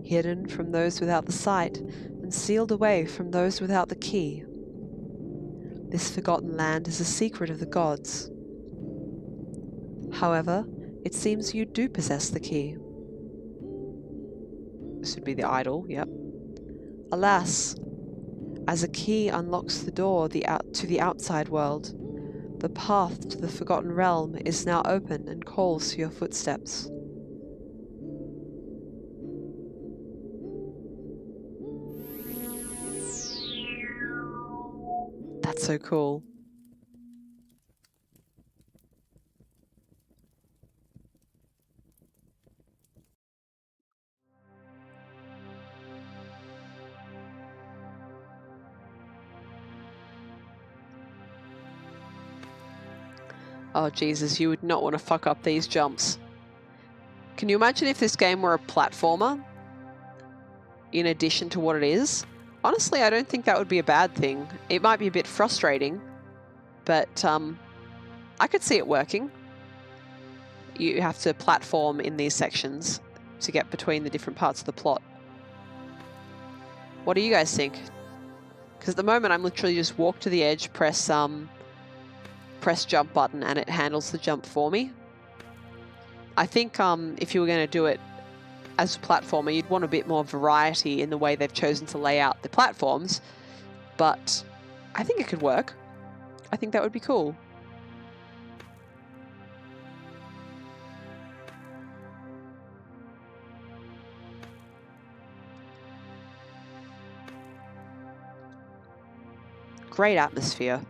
Hidden from those without the sight, and sealed away from those without the key. This forgotten land is a secret of the gods. However, it seems you do possess the key. This would be the idol, yep. Alas, as a key unlocks the door to the outside world, the path to the Forgotten Realm is now open and calls to your footsteps. That's so cool. Oh Jesus, you would not want to fuck up these jumps. Can you imagine if this game were a platformer in addition to what it is? Honestly, I don't think that would be a bad thing. It might be a bit frustrating, but I could see it working. You have to platform in these sections to get between the different parts of the plot. What do you guys think? Because at the moment I'm literally just walk to the edge, press jump button, and it handles the jump for me. I think if you were going to do it as a platformer, you'd want a bit more variety in the way they've chosen to lay out the platforms, but I think it could work. I think that would be cool. Great atmosphere.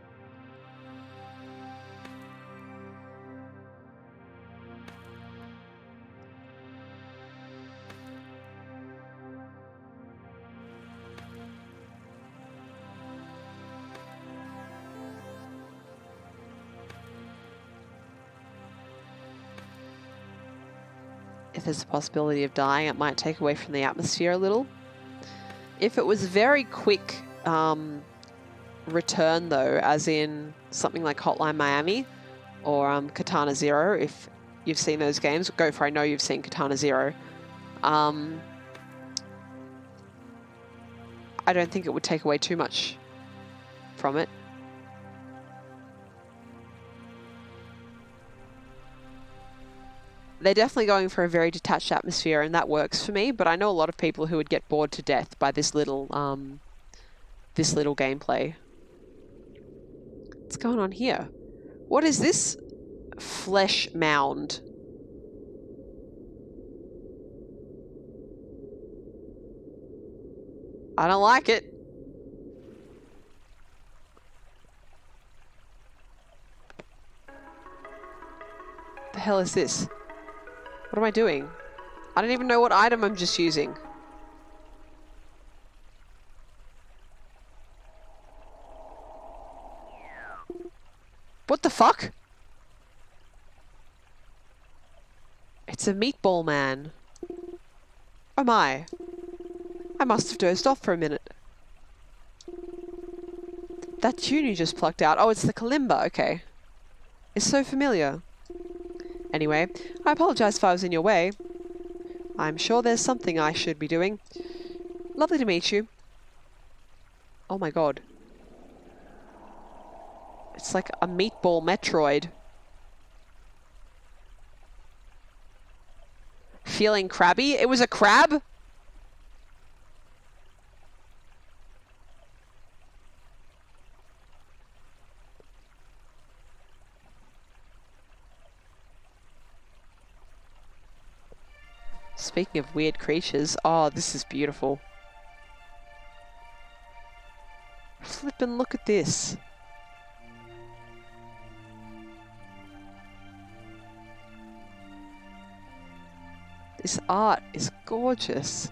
If there's a possibility of dying, it might take away from the atmosphere a little. If it was very quick return though, as in something like Hotline Miami or Katana Zero, if you've seen those games, go for I know you've seen Katana Zero. I don't think it would take away too much from it. They're definitely going for a very detached atmosphere, and that works for me, but I know a lot of people who would get bored to death by this little gameplay. What's going on here? What is this flesh mound? I don't like it. The hell is this? What am I doing? I don't even know what item I'm just using. What the fuck? It's a meatball man. Oh my. I must have dozed off for a minute. That tune you just plucked out. Oh, it's the kalimba. Okay. It's so familiar. Anyway, I apologize if I was in your way. I'm sure there's something I should be doing. Lovely to meet you. Oh my god. It's like a meatball Metroid. Feeling crabby? It was a crab? Speaking of weird creatures, oh, this is beautiful. Flippin' look at this. This art is gorgeous.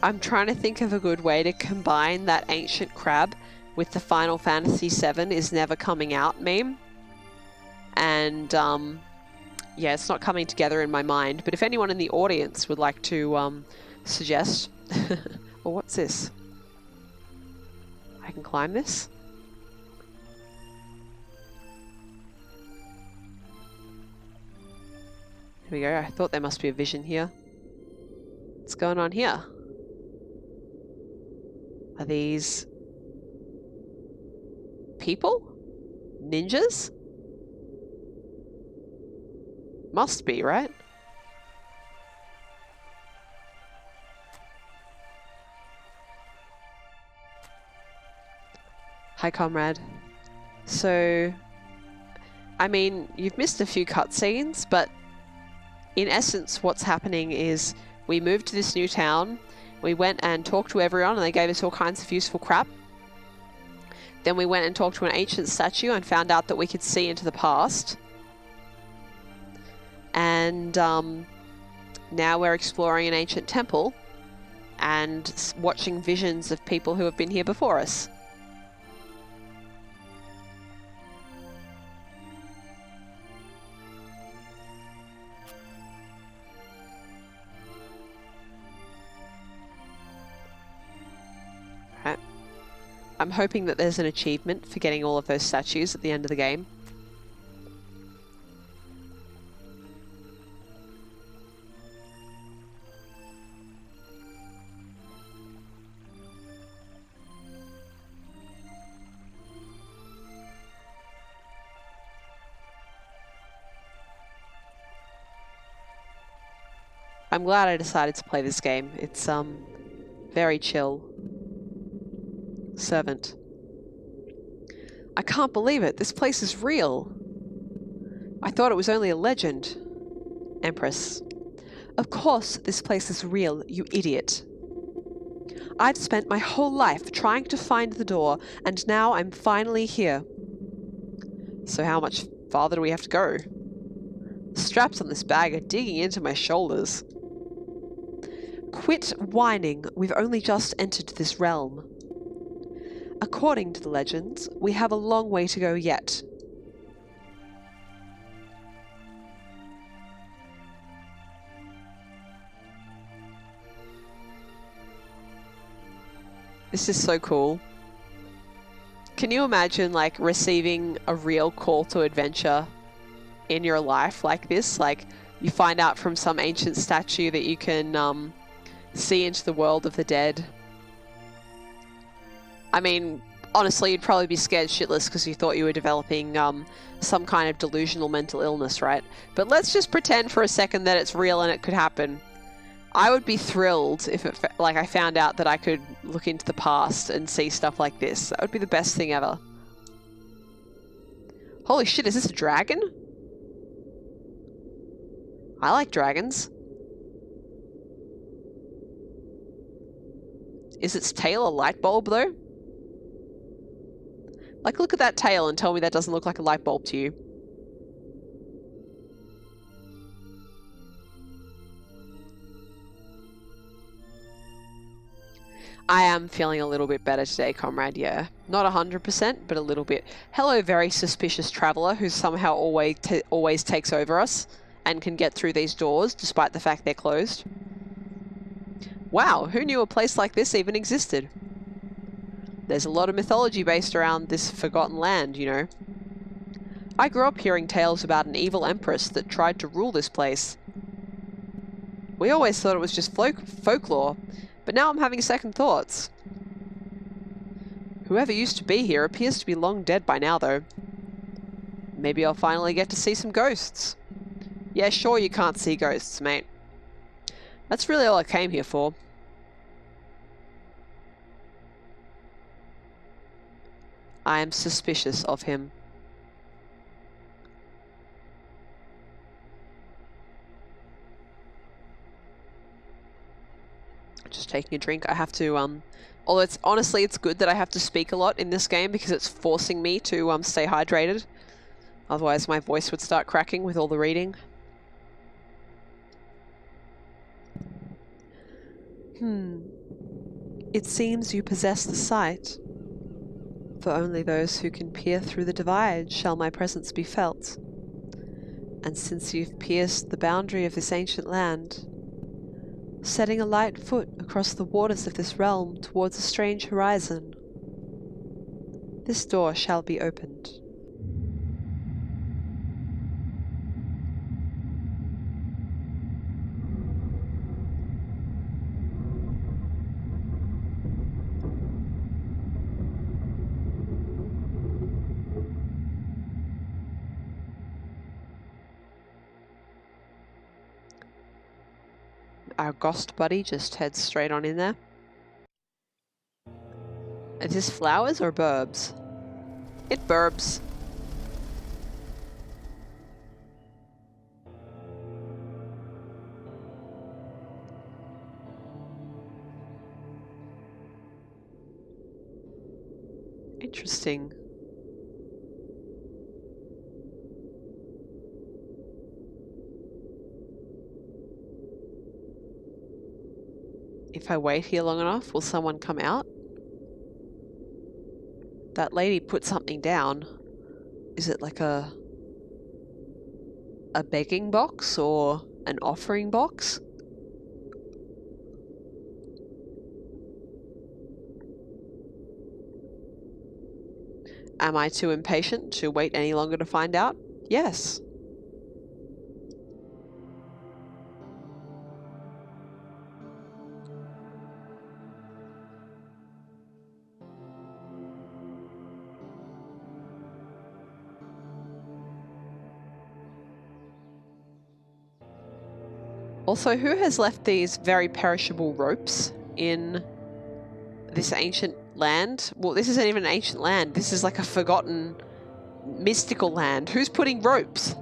I'm trying to think of a good way to combine that ancient crab with the Final Fantasy VII is never coming out meme. And, yeah, it's not coming together in my mind. But if anyone in the audience would like to, suggest... Well, what's this? I can climb this? Here we go. I thought there must be a vision here. What's going on here? Are these people? Ninjas? Must be, right? Hi, comrade. So, I mean, you've missed a few cutscenes, but in essence, what's happening is we moved to this new town. We went and talked to everyone and they gave us all kinds of useful crap. Then we went and talked to an ancient statue and found out that we could see into the past. And now we're exploring an ancient temple and watching visions of people who have been here before us. I'm hoping that there's an achievement for getting all of those statues at the end of the game. I'm glad I decided to play this game. It's very chill. Servant. I can't believe it. This place is real. I thought it was only a legend. Empress. Of course this place is real, you idiot. I've spent my whole life trying to find the door, and now I'm finally here. So how much farther do we have to go? The straps on this bag are digging into my shoulders. Quit whining. We've only just entered this realm. According to the legends, we have a long way to go yet. This is so cool. Can you imagine, like, receiving a real call to adventure in your life like this? Like, you find out from some ancient statue that you can see into the world of the dead. I mean, honestly, you'd probably be scared shitless because you thought you were developing some kind of delusional mental illness, right? But let's just pretend for a second that it's real and it could happen. I would be thrilled if I found out that I could look into the past and see stuff like this. That would be the best thing ever. Holy shit, is this a dragon? I like dragons. Is its tail a light bulb though? Like, look at that tail and tell me that doesn't look like a light bulb to you. I am feeling a little bit better today, comrade, yeah. Not 100%, but a little bit. Hello, very suspicious traveller who somehow always takes over us and can get through these doors despite the fact they're closed. Wow, who knew a place like this even existed? There's a lot of mythology based around this forgotten land, you know. I grew up hearing tales about an evil empress that tried to rule this place. We always thought it was just folklore, but now I'm having second thoughts. Whoever used to be here appears to be long dead by now, though. Maybe I'll finally get to see some ghosts. Yeah, sure you can't see ghosts, mate. That's really all I came here for. I am suspicious of him. Just taking a drink. I have to, although honestly, it's good that I have to speak a lot in this game because it's forcing me to, stay hydrated. Otherwise my voice would start cracking with all the reading. It seems you possess the sight. For only those who can peer through the divide shall my presence be felt. And since you've pierced the boundary of this ancient land, setting a light foot across the waters of this realm towards a strange horizon, this door shall be opened. Our ghost buddy just heads straight on in there. Is this flowers or burbs? It burbs. Interesting. If I wait here long enough, will someone come out? That lady put something down. Is it like a begging box or an offering box? Am I too impatient to wait any longer to find out? Yes. Also, who has left these very perishable ropes in this ancient land? Well, this isn't even an ancient land. This is like a forgotten, mystical land. Who's putting ropes?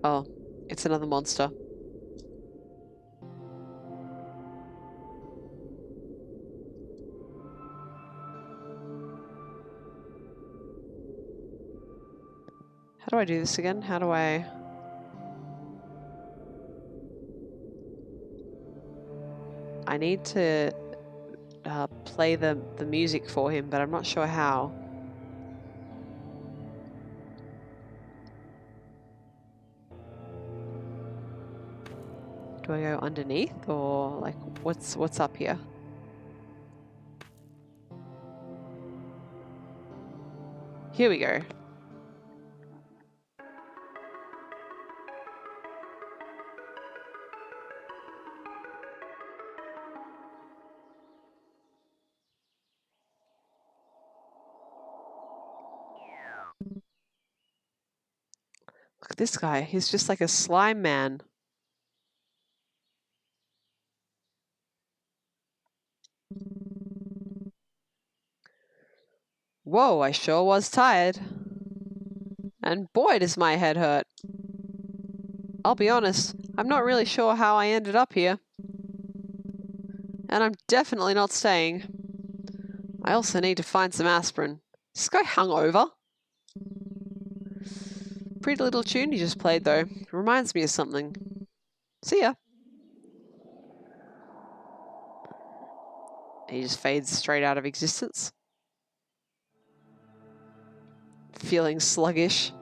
Oh, it's another monster. How do I do this again? How do I... I need to play the music for him, but I'm not sure how. Do I go underneath or like what's up here? Here we go. this guy. He's just like a slime man. Whoa, I sure was tired. And boy, does my head hurt. I'll be honest, I'm not really sure how I ended up here. And I'm definitely not staying. I also need to find some aspirin. Is this guy hungover? Pretty little tune you just played, though. Reminds me of something. See ya. He just fades straight out of existence. Feeling sluggish.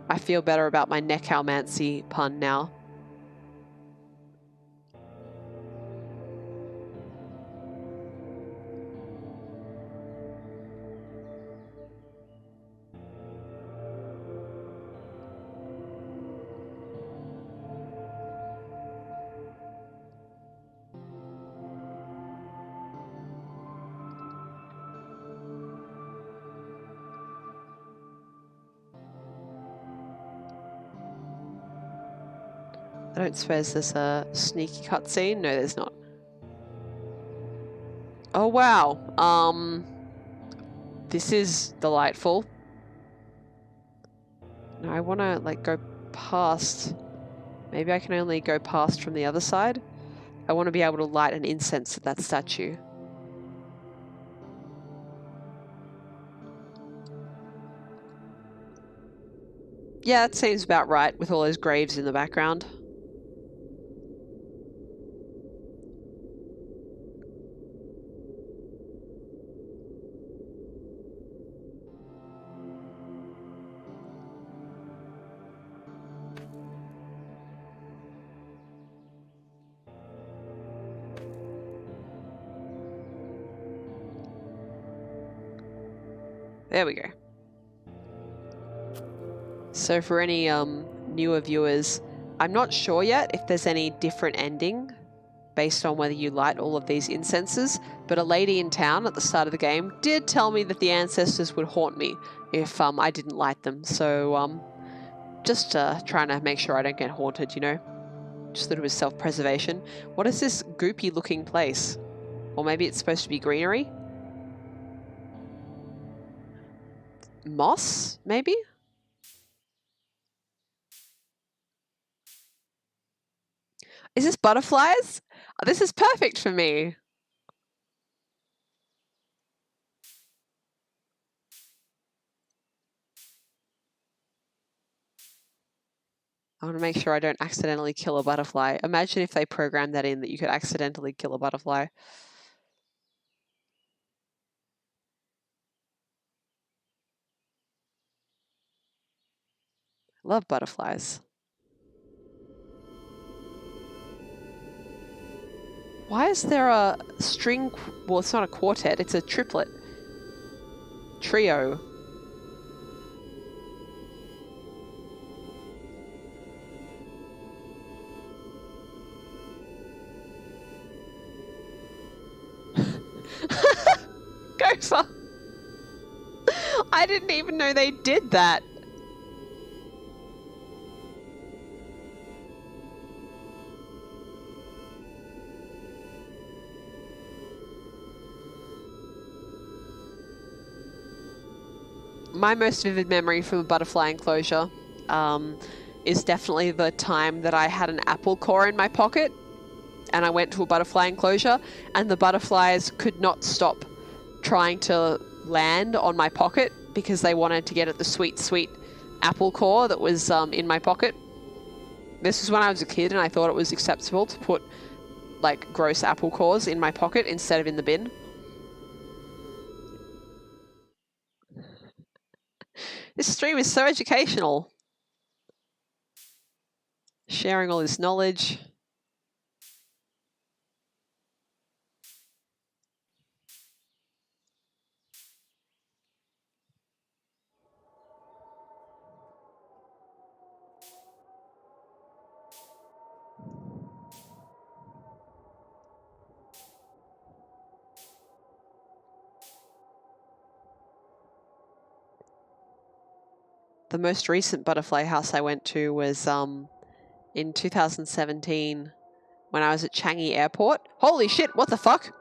I feel better about my necromancy pun now. I don't suppose there's a sneaky cutscene? No, there's not. Oh, wow. This is delightful. No, I want to, like, go past. Maybe I can only go past from the other side. I want to be able to light an incense at that statue. Yeah, that seems about right with all those graves in the background. There we go. So for any newer viewers, I'm not sure yet if there's any different ending based on whether you light all of these incenses, but a lady in town at the start of the game did tell me that the ancestors would haunt me if I didn't light them. So just trying to make sure I don't get haunted, you know? Just thought it was self-preservation. What is this goopy looking place? Or maybe it's supposed to be greenery? Moss, maybe? Is this butterflies? Oh, this is perfect for me. I want to make sure I don't accidentally kill a butterfly. Imagine if they programmed that in that you could accidentally kill a butterfly. Love butterflies. Why is there a string? Well, it's not a quartet, it's a triplet. Trio. Gopher. I didn't even know they did that. My most vivid memory from a butterfly enclosure is definitely the time that I had an apple core in my pocket and I went to a butterfly enclosure and the butterflies could not stop trying to land on my pocket because they wanted to get at the sweet, sweet apple core that was in my pocket. This was when I was a kid and I thought it was acceptable to put like gross apple cores in my pocket instead of in the bin. This stream is so educational. Sharing all this knowledge. The most recent butterfly house I went to was in 2017 when I was at Changi Airport. Holy shit, what the fuck?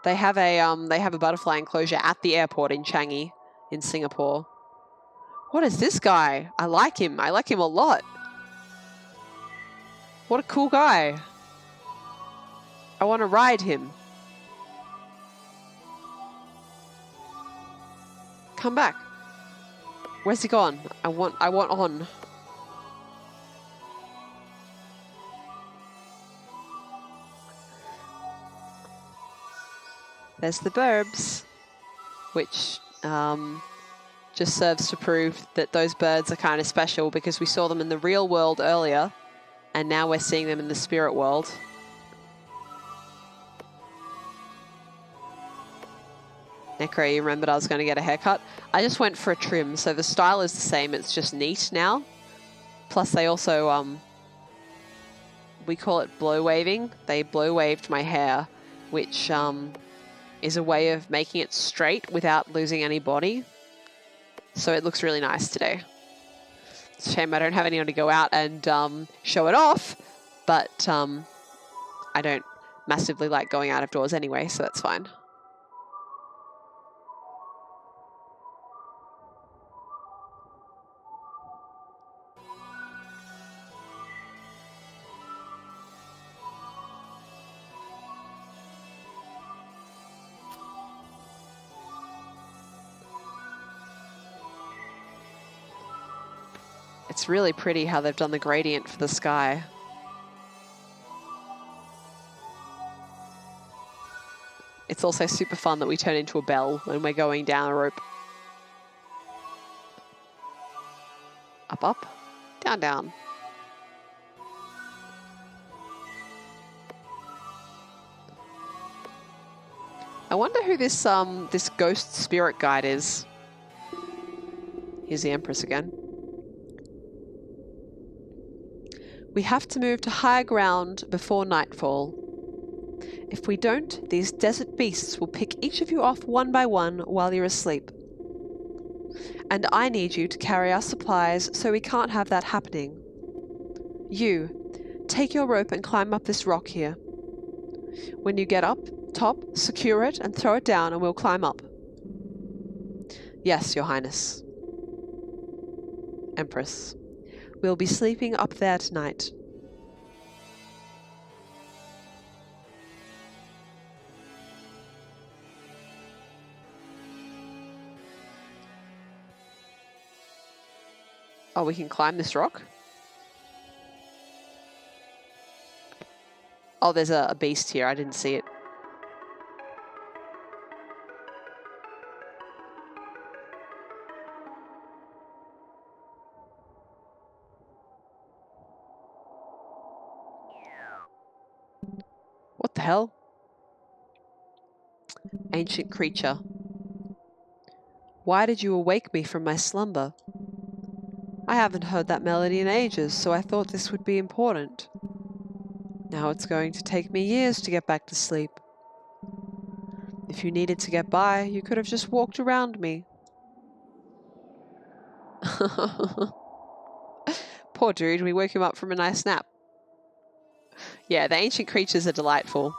They have a butterfly enclosure at the airport in Changi in Singapore. What is this guy? I like him. I like him a lot. What a cool guy. I want to ride him. Come back. Where's he gone? I want on. There's the burbs, which just serves to prove that those birds are kind of special because we saw them in the real world earlier and now we're seeing them in the spirit world. LinnieGrey, you remembered I was going to get a haircut? I just went for a trim, so the style is the same, it's just neat now. Plus they also, we call it blow waving. They blow waved my hair, which is a way of making it straight without losing any body. So it looks really nice today. It's a shame I don't have anyone to go out and show it off, but I don't massively like going out of doors anyway, so that's fine. It's really pretty how they've done the gradient for the sky. It's also super fun that we turn into a bell when we're going down a rope. Up, up, down, down. I wonder who this this ghost spirit guide is. Here's the Empress again. We have to move to higher ground before nightfall. If we don't, these desert beasts will pick each of you off one by one while you're asleep. And I need you to carry our supplies, so we can't have that happening. You, take your rope and climb up this rock here. When you get up top, secure it and throw it down and we'll climb up. Yes, Your Highness. Empress. We'll be sleeping up there tonight. Oh, we can climb this rock? Oh, there's a beast here. I didn't see it. What the hell? Ancient creature. Why did you awake me from my slumber? I haven't heard that melody in ages, so I thought this would be important. Now it's going to take me years to get back to sleep. If you needed to get by, you could have just walked around me. Poor dude, we woke him up from a nice nap. Yeah, the ancient creatures are delightful.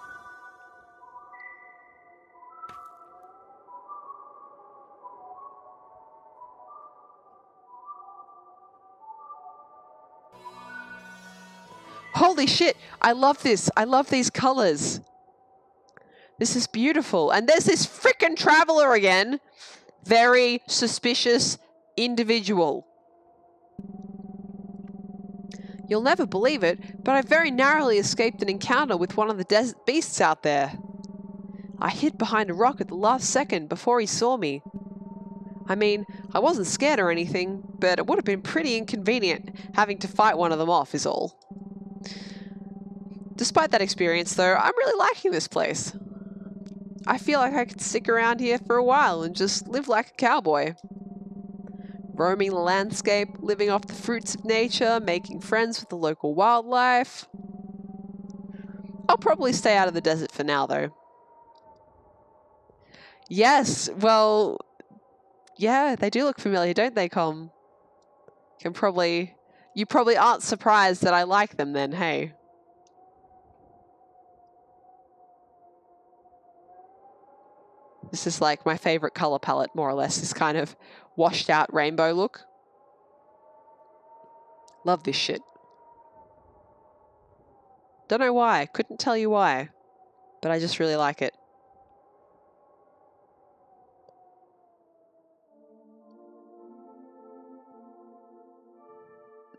Holy shit, I love this. I love these colors. This is beautiful. And there's this frickin' traveler again. Very suspicious individual. You'll never believe it, but I very narrowly escaped an encounter with one of the desert beasts out there. I hid behind a rock at the last second before he saw me. I mean, I wasn't scared or anything, but it would have been pretty inconvenient having to fight one of them off is all. Despite that experience, though, I'm really liking this place. I feel like I could stick around here for a while and just live like a cowboy. Roaming the landscape, living off the fruits of nature, making friends with the local wildlife. I'll probably stay out of the desert for now, though. Yes, well, Yeah, they do look familiar, don't they, Com? You probably aren't surprised that I like them then, hey? This is like my favorite color palette, more or less, this kind of washed out rainbow look. Love this shit. Don't know why, couldn't tell you why, but I just really like it.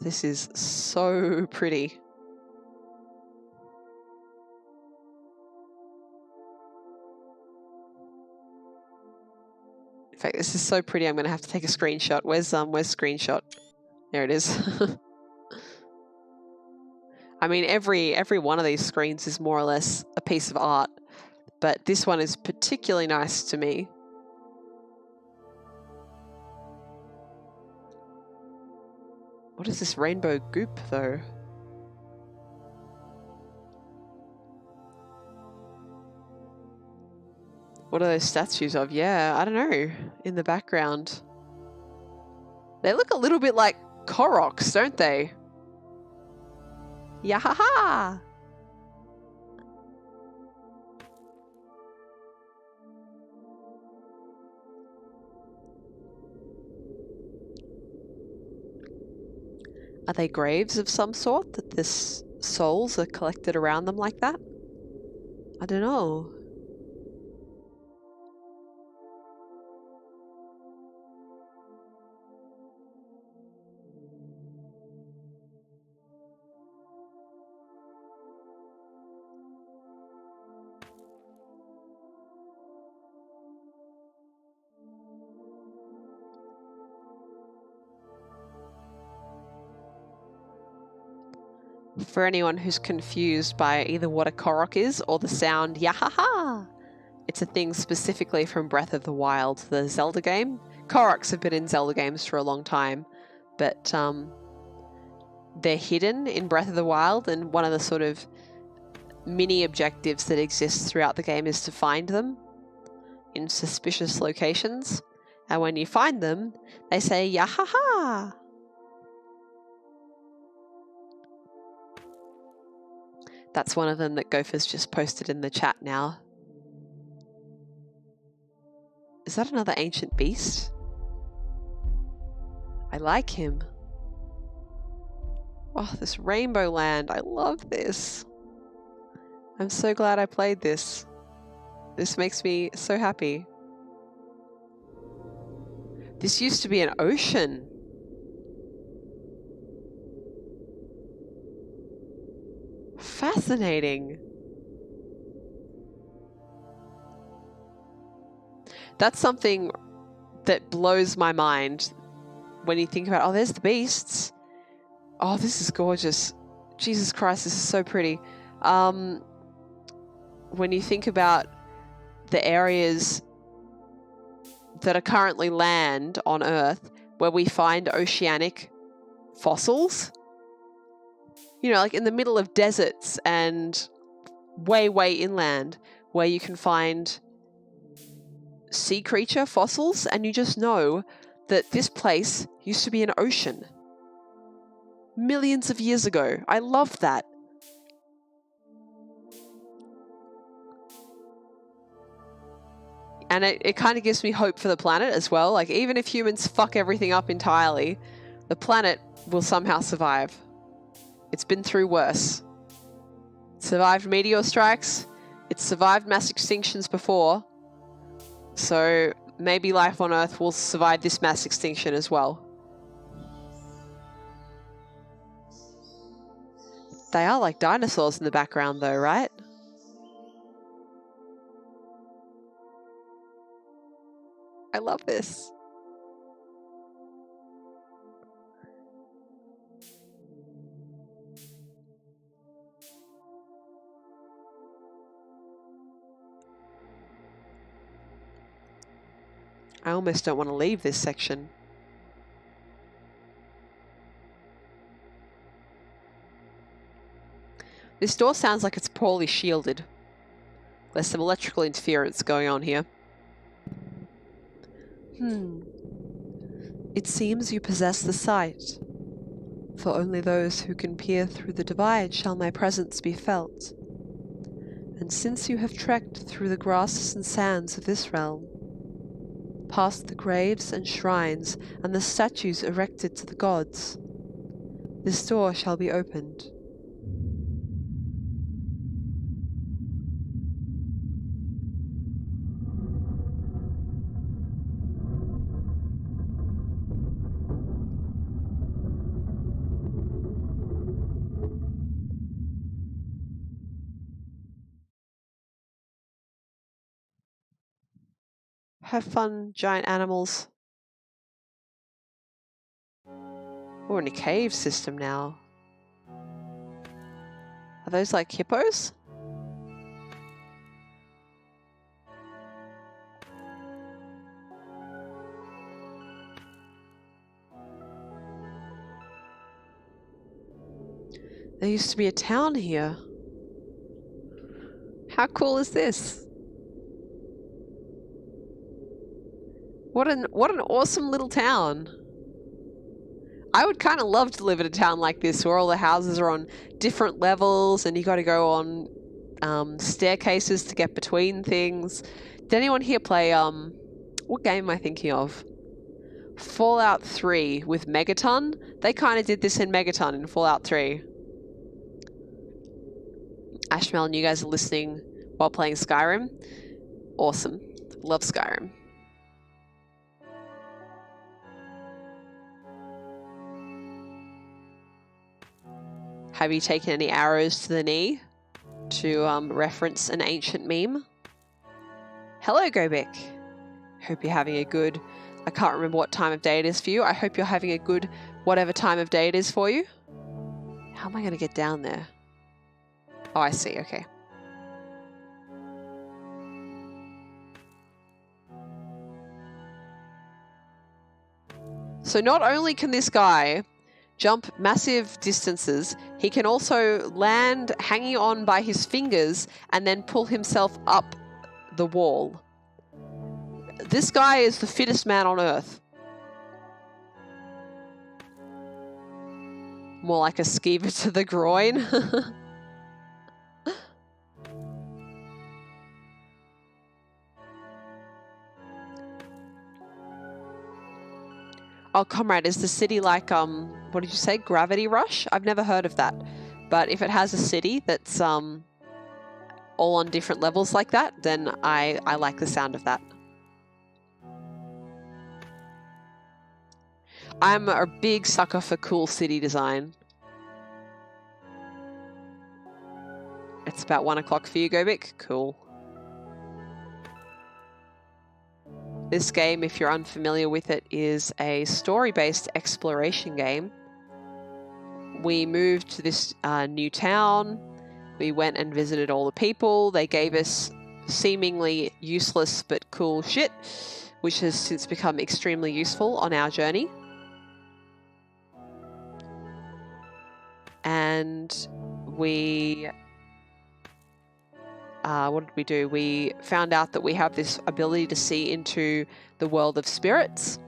This is so pretty. In fact, this is so pretty, I'm going to have to take a screenshot. Where's screenshot? There it is. I mean, every one of these screens is more or less a piece of art, but this one is particularly nice to me. What is this rainbow goop, though? What are those statues of? Yeah, I don't know. In the background. They look a little bit like Koroks, don't they? Yahaha! Are they graves of some sort that this souls are collected around them like that? I don't know. For anyone who's confused by either what a Korok is or the sound Yahaha, it's a thing specifically from Breath of the Wild, the Zelda game. Koroks have been in Zelda games for a long time, but they're hidden in Breath of the Wild, and one of the sort of mini objectives that exists throughout the game is to find them in suspicious locations. And when you find them, they say Yahaha. That's one of them that Gopher's just posted in the chat now. Is that another ancient beast? I like him. Oh, this Rainbow Land. I love this. I'm so glad I played this. This makes me so happy. This used to be an ocean. Fascinating. That's something that blows my mind when you think about, oh, there's the beasts. Oh, this is gorgeous. Jesus Christ, this is so pretty. When you think about the areas that are currently land on Earth where we find oceanic fossils, you know, like in the middle of deserts and way, way inland, where you can find sea creature fossils, and you just know that this place used to be an ocean millions of years ago. I love that. And it kind of gives me hope for the planet as well. Like, even if humans fuck everything up entirely, the planet will somehow survive. It's been through worse. It survived meteor strikes. It's survived mass extinctions before. So maybe life on Earth will survive this mass extinction as well. They are like dinosaurs in the background though, right? I love this. I almost don't want to leave this section. This door sounds like it's poorly shielded. There's some electrical interference going on here. It seems you possess the sight. For only those who can peer through the divide shall my presence be felt. And since you have trekked through the grasses and sands of this realm, past the graves and shrines and the statues erected to the gods, this door shall be opened. Have fun, giant animals. We're in a cave system now. Are those like hippos? There used to be a town here. How cool is this? What an awesome little town. I would kind of love to live in a town like this where all the houses are on different levels and you got to go on staircases to get between things. Did anyone here play, what game am I thinking of? Fallout 3 with Megaton? They kind of did this in Megaton in Fallout 3. Ashmel and you guys are listening while playing Skyrim. Awesome. Love Skyrim. Have you taken any arrows to the knee to reference an ancient meme? Hello, Gobik. Hope you're having a good, I can't remember what time of day it is for you. I hope you're having a good whatever time of day it is for you. How am I going to get down there? Oh, I see. Okay. So not only can this guy jump massive distances, he can also land hanging on by his fingers and then pull himself up the wall. This guy is the fittest man on earth. More like a skeever to the groin. Oh, comrade, is the city like, what did you say? Gravity Rush? I've never heard of that. But if it has a city that's all on different levels like that, then I like the sound of that. I'm a big sucker for cool city design. It's about 1 o'clock for you, Gobik? Cool. This game, if you're unfamiliar with it, is a story-based exploration game. We moved to this new town. We went and visited all the people. They gave us seemingly useless but cool shit, which has since become extremely useful on our journey. And we... what did we do? We found out that we have this ability to see into the world of spirits.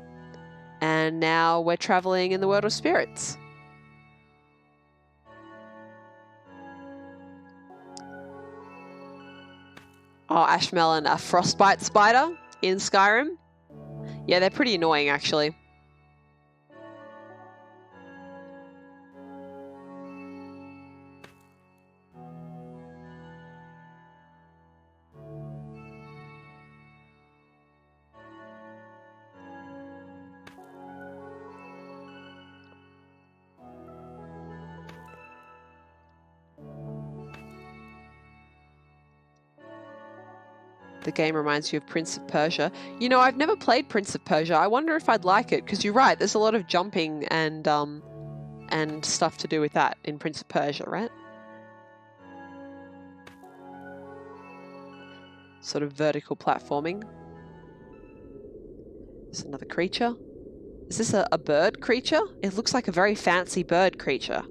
And now we're traveling in the world of spirits. Oh, Ashmel and a frostbite spider in Skyrim. Yeah, they're pretty annoying, actually. The game reminds you of Prince of Persia. You know, I've never played Prince of Persia. I wonder if I'd like it, because you're right, there's a lot of jumping and stuff to do with that in Prince of Persia, right? Sort of vertical platforming. There's another creature. Is this a bird creature? It looks like a very fancy bird creature.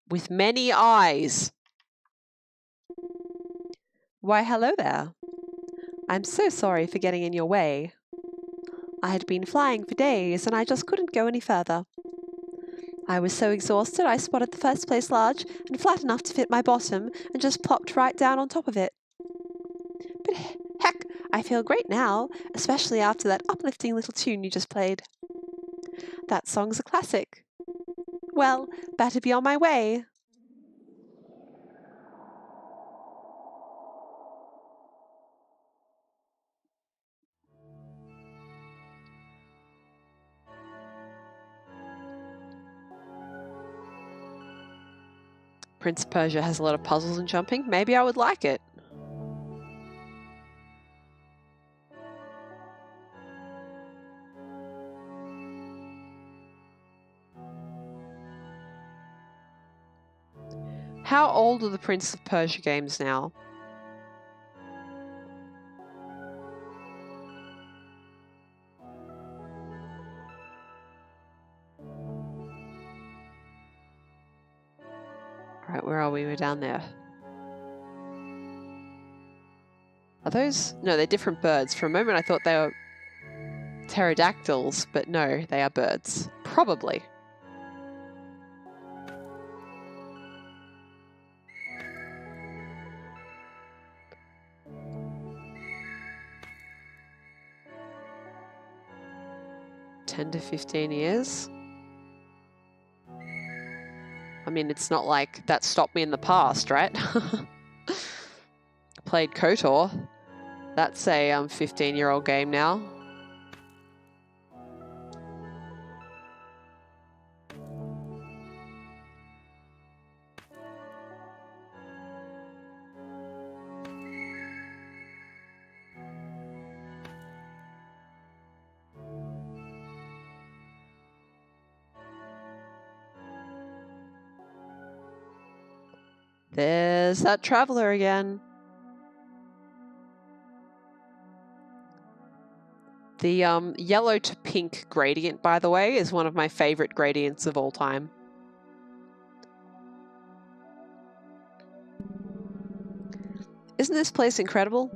with many eyes. Why, hello there. I'm so sorry for getting in your way. I had been flying for days and I just couldn't go any further. I was so exhausted I spotted the first place large and flat enough to fit my bottom and just plopped right down on top of it. But heck, I feel great now, especially after that uplifting little tune you just played. That song's a classic. Well, better be on my way. Prince of Persia has a lot of puzzles and jumping. Maybe I would like it. How old are the Prince of Persia games now? Alright, where are we? We're down there. Are those? No, they're different birds. For a moment I thought they were pterodactyls, but no, they are birds. Probably. $10 to 15 years? I mean, it's not like that stopped me in the past, right? Played KOTOR. That's a 15-year-old game now. There's that traveler again. The yellow to pink gradient, by the way, is one of my favorite gradients of all time. Isn't this place incredible?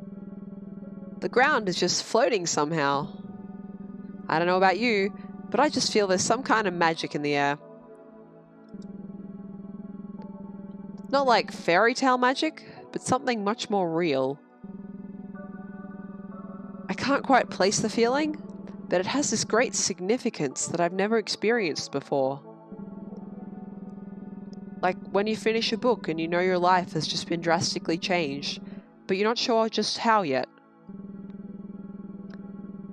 The ground is just floating somehow. I don't know about you, but I just feel there's some kind of magic in the air. Not like fairy tale magic, but something much more real. I can't quite place the feeling, but it has this great significance that I've never experienced before. Like when you finish a book and you know your life has just been drastically changed, but you're not sure just how yet.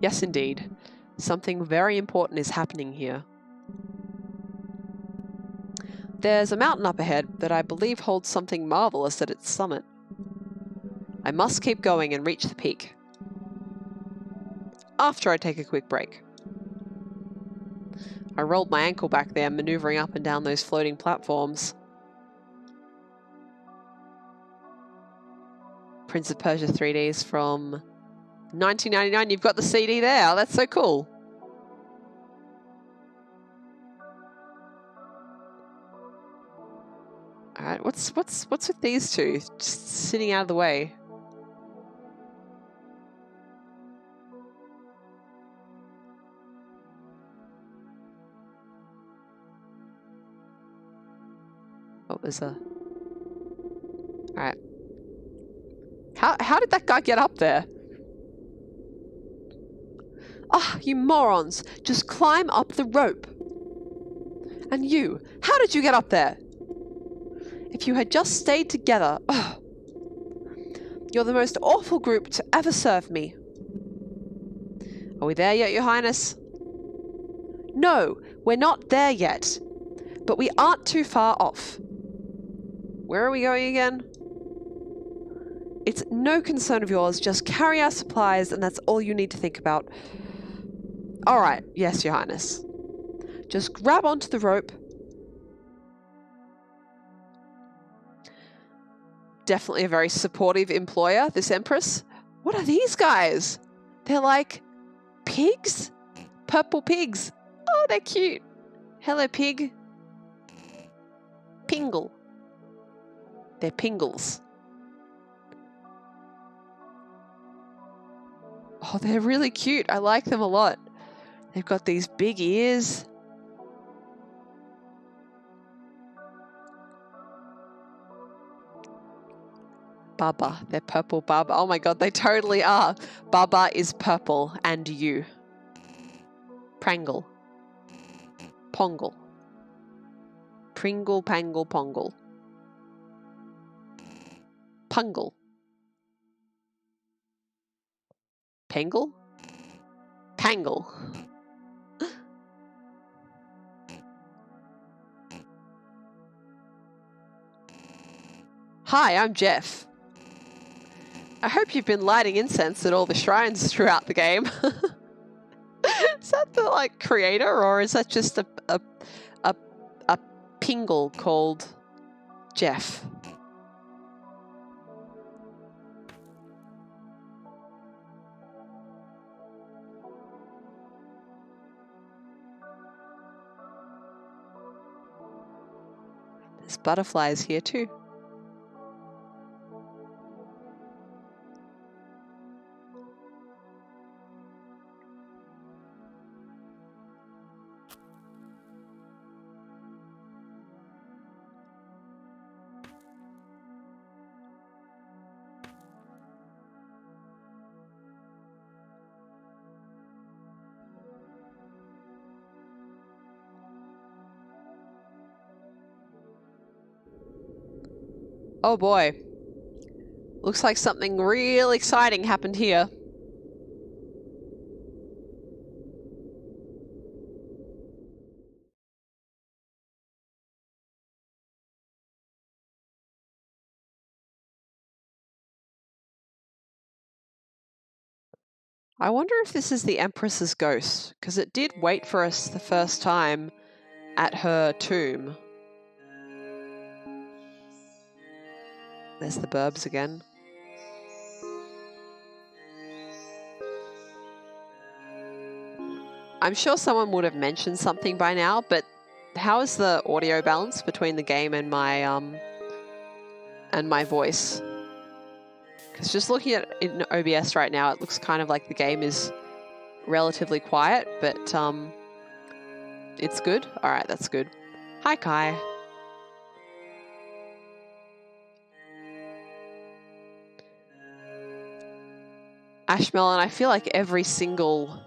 Yes, indeed. Something very important is happening here. There's a mountain up ahead that I believe holds something marvelous at its summit. I must keep going and reach the peak. After I take a quick break. I rolled my ankle back there, maneuvering up and down those floating platforms. Prince of Persia 3Ds from 1999. You've got the CD there. That's so cool. All right, what's with these two just sitting out of the way? Oh, there's a... All right. How did that guy get up there? Ah, you morons! Just climb up the rope. And you, how did you get up there? If you had just stayed together. Oh. You're the most awful group to ever serve me. Are we there yet, Your Highness? No, we're not there yet. But we aren't too far off. Where are we going again? It's no concern of yours. Just carry our supplies and that's all you need to think about. All right. Yes, Your Highness. Just grab onto the rope. Definitely a very supportive employer, this Empress. What are these guys? They're like pigs? Purple pigs. Oh, they're cute. Hello, pig. Pingle. They're pingles. Oh, they're really cute. I like them a lot. They've got these big ears. Baba. They're purple Baba. Oh my god, they totally are. Baba is purple and you. Prangle. Pongle. Pringle, pangle, pongle. Pungle. Pengle? Pangle. Hi, I'm Jeff. I hope you've been lighting incense at all the shrines throughout the game. Is that the like creator, or is that just a pingle called Jeff? There's butterflies here too. Oh boy. Looks like something real exciting happened here. I wonder if this is the Empress's ghost, because it did wait for us the first time at her tomb. There's the burbs again. I'm sure someone would have mentioned something by now, but how is the audio balance between the game and my voice? Because just looking at it in OBS right now, it looks kind of like the game is relatively quiet, but it's good. All right, that's good. Hi, Kai. Ashmelon, I feel like every single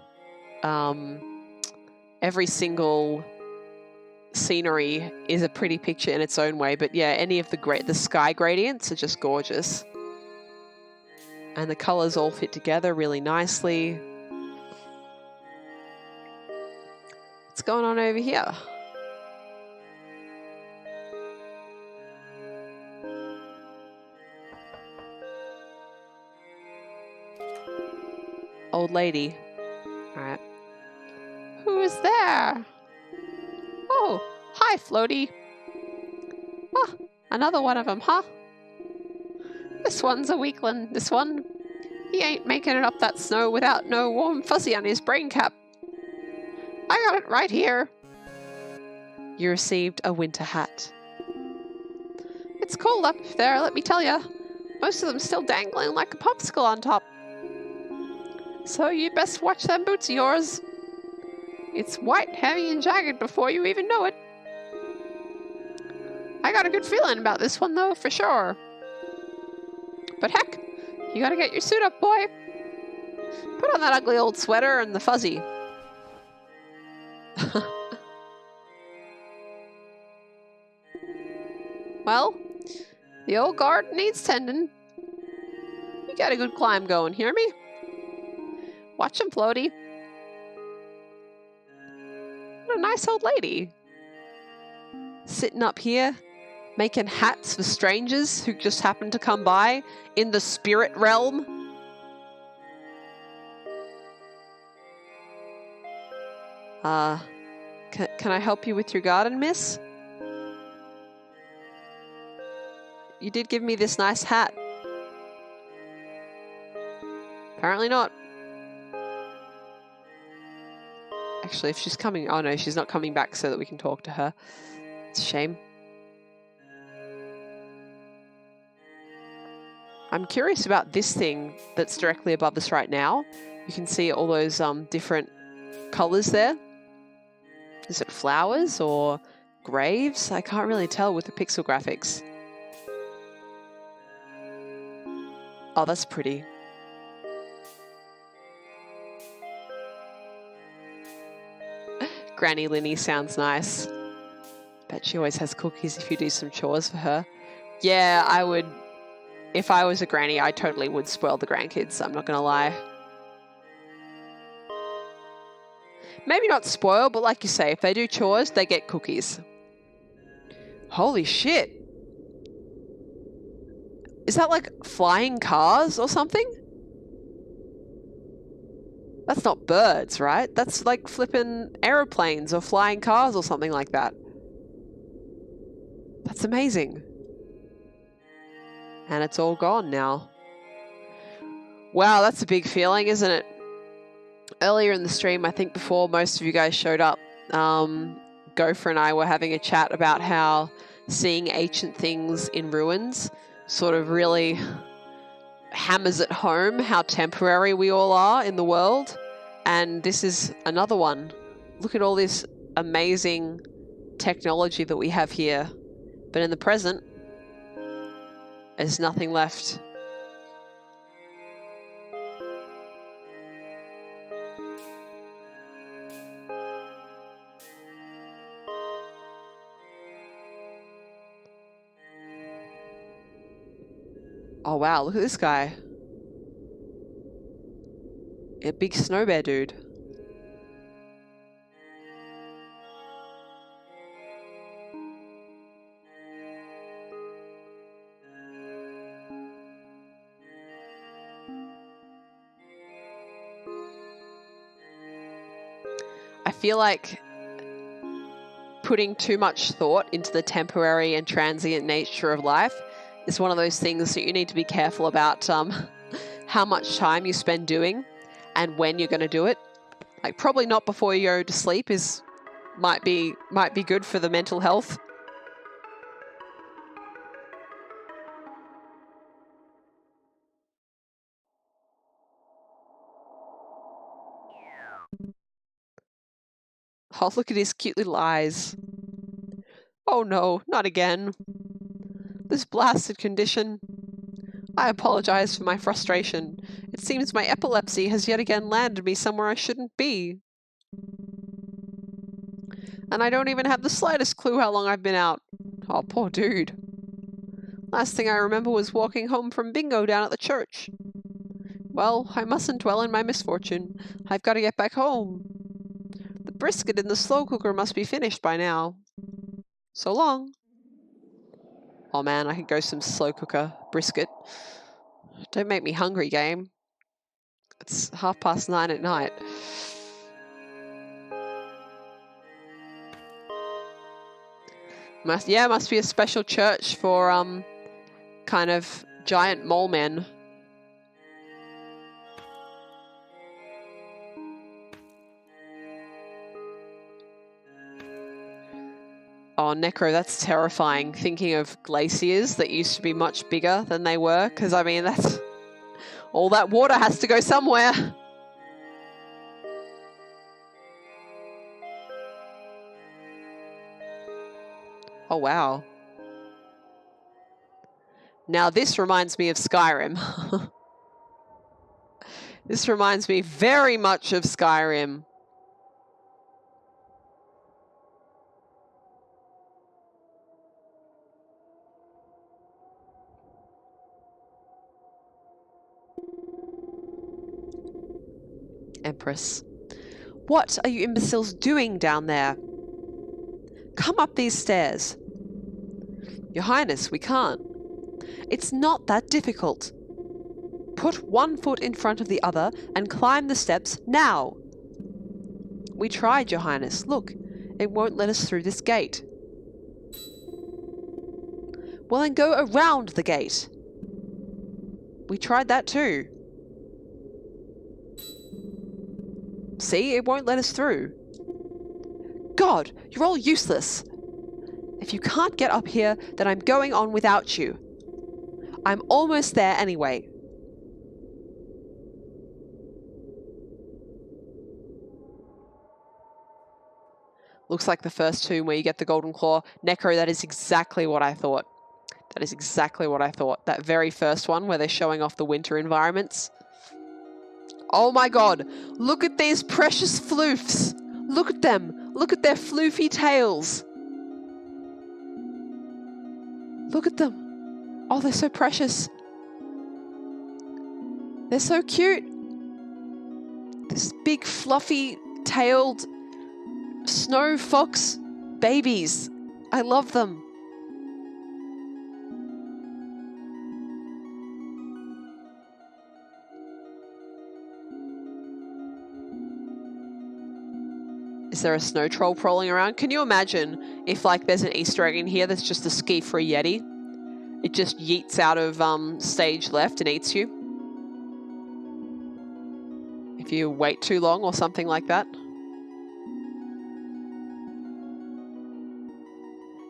scenery is a pretty picture in its own way, but yeah, any of the sky gradients are just gorgeous. And the colors all fit together really nicely. What's going on over here? Old lady. All right. Who is there? Oh, hi, Floaty. Oh, another one of them, huh? This one's a weakling, this one. He ain't making it up that snow without no warm fuzzy on his brain cap. I got it right here. You received a winter hat. It's cold up there, let me tell ya. Most of them still dangling like a popsicle on top. So you'd best watch them boots of yours. It's white, heavy, and jagged before you even know it. I got a good feeling about this one, though, for sure. But heck, you gotta get your suit up, boy. Put on that ugly old sweater and the fuzzy. Well, the old garden needs tending. You got a good climb going, hear me? Watch him, Floaty. What a nice old lady. Sitting up here, making hats for strangers who just happen to come by in the spirit realm. Can I help you with your garden, miss? You did give me this nice hat. Apparently not. Actually, if she's coming... Oh no, she's not coming back so that we can talk to her. It's a shame. I'm curious about this thing that's directly above us right now. You can see all those different colors there. Is it flowers or graves? I can't really tell with the pixel graphics. Oh, that's pretty. Granny Linnie sounds nice. Bet she always has cookies if you do some chores for her. Yeah, I would. If I was a granny, I totally would spoil the grandkids. I'm not going to lie. Maybe not spoil, but like you say, if they do chores, they get cookies. Holy shit. Is that like flying cars or something? That's not birds, right? That's like flipping aeroplanes or flying cars or something like that. That's amazing. And it's all gone now. Wow, that's a big feeling, isn't it? Earlier in the stream, I think before most of you guys showed up, Gopher and I were having a chat about how seeing ancient things in ruins sort of really hammers at home how temporary we all are in the world. And this is another one. Look at all this amazing technology that we have here. But in the present, there's nothing left. Oh wow, look at this guy. A big snow bear dude. I feel like putting too much thought into the temporary and transient nature of life is one of those things that you need to be careful about how much time you spend doing and when you're going to do it. Like probably not before you go to sleep might be good for the mental health. Oh, look at his cute little eyes. Oh no, not again. This blasted condition. I apologize for my frustration. It seems my epilepsy has yet again landed me somewhere I shouldn't be. And I don't even have the slightest clue how long I've been out. Oh, poor dude. Last thing I remember was walking home from bingo down at the church. Well, I mustn't dwell in my misfortune. I've got to get back home. The brisket in the slow cooker must be finished by now. So long. Oh man, I could go some slow cooker brisket. Don't make me hungry, game. It's 9:30 at night. Must be a special church for kind of giant mole men. Oh, Necro, that's terrifying. Thinking of glaciers that used to be much bigger than they were, because I mean, that's all that water has to go somewhere. Oh, wow. Now, this reminds me of Skyrim. This reminds me very much of Skyrim. Empress. What are you imbeciles doing down there? Come up these stairs. Your Highness, we can't. It's not that difficult. Put one foot in front of the other and climb the steps now. We tried, Your Highness. Look, it won't let us through this gate. Well, then go around the gate. We tried that too. See, it won't let us through. God, you're all useless. If you can't get up here, then I'm going on without you. I'm almost there anyway. Looks like the first tomb where you get the golden claw. Necro, that is exactly what I thought. That is exactly what I thought. That very first one where they're showing off the winter environments. Oh my god, look at these precious floofs. Look at them. Look at their floofy tails. Look at them. Oh, they're so precious. They're so cute. This big fluffy tailed snow fox babies. I love them. Is there a snow troll crawling around? Can you imagine if like there's an Easter egg in here that's just a ski-free Yeti? It just yeets out of stage left and eats you. If you wait too long or something like that.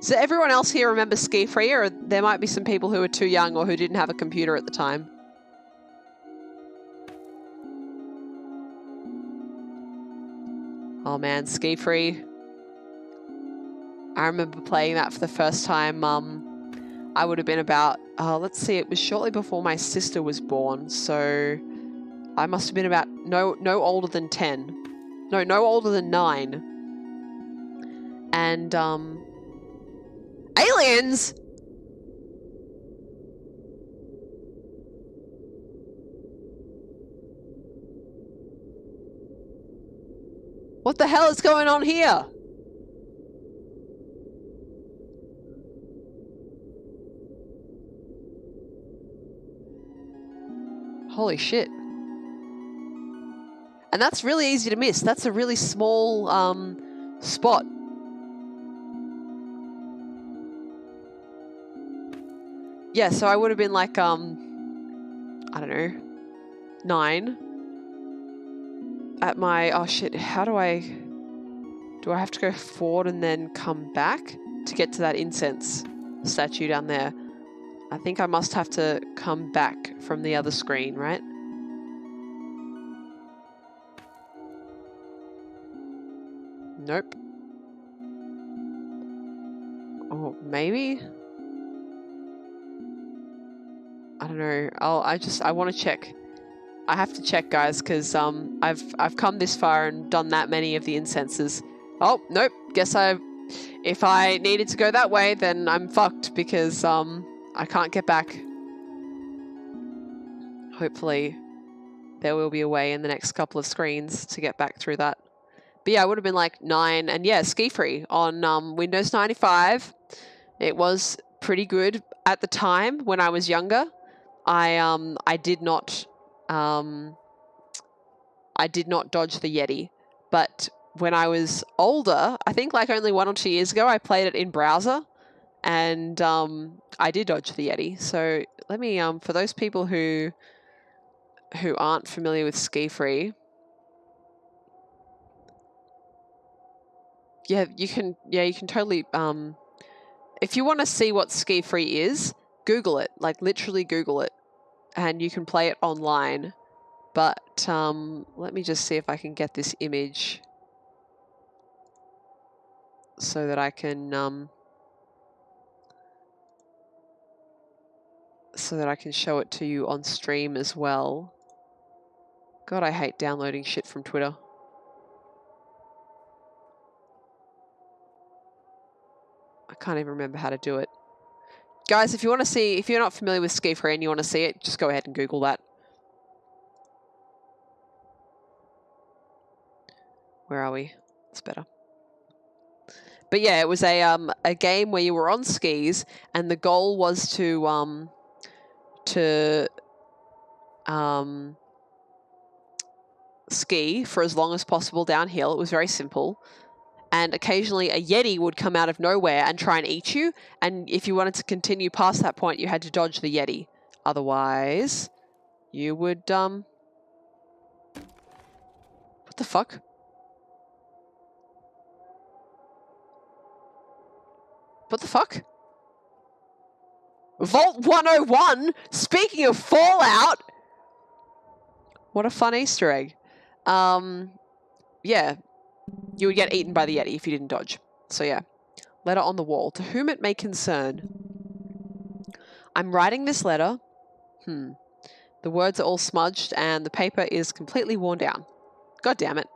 So everyone else here remembers ski-free, or there might be some people who are too young or who didn't have a computer at the time? Oh man, ski-free. I remember playing that for the first time. I would have been about, let's see, it was shortly before my sister was born, so I must have been about no older than 10. No older than 9. And aliens! What the hell is going on here? Holy shit. And that's really easy to miss. That's a really small spot. Yeah, so I would have been like, I don't know, 9. At my, oh shit, how do I have to go forward and then come back to get to that incense statue down there? I think I must have to come back from the other screen, right? Nope. Oh, maybe? I don't know. I want to check. I have to check, guys, because I've come this far and done that many of the incenses. Oh, nope. Guess if I needed to go that way, then I'm fucked because I can't get back. Hopefully there will be a way in the next couple of screens to get back through that. But yeah, I would have been like 9, and yeah, ski-free on Windows 95. It was pretty good at the time when I was younger. I did not dodge the Yeti, but when I was older, I think like only 1 or 2 years ago, I played it in browser, and I did dodge the Yeti. So let me for those people who aren't familiar with ski-free, yeah, you can totally if you want to see what ski-free is, Google it, like literally Google it, and you can play it online. But let me just see if I can get this image so that I can show it to you on stream as well. God, I hate downloading shit from Twitter. I can't even remember how to do it. Guys, if you want to see, if you're not familiar with ski-free and you want to see it, just go ahead and Google that. Where are we? It's better. But yeah, it was a game where you were on skis, and the goal was to ski for as long as possible downhill. It was very simple. And occasionally a Yeti would come out of nowhere and try and eat you. And if you wanted to continue past that point, you had to dodge the Yeti. Otherwise, you would, what the fuck? What the fuck? Vault 101? Speaking of Fallout! What a fun Easter egg. Yeah. You would get eaten by the Yeti if you didn't dodge. So yeah. Letter on the wall. To whom it may concern. I'm writing this letter. The words are all smudged and the paper is completely worn down. God damn it.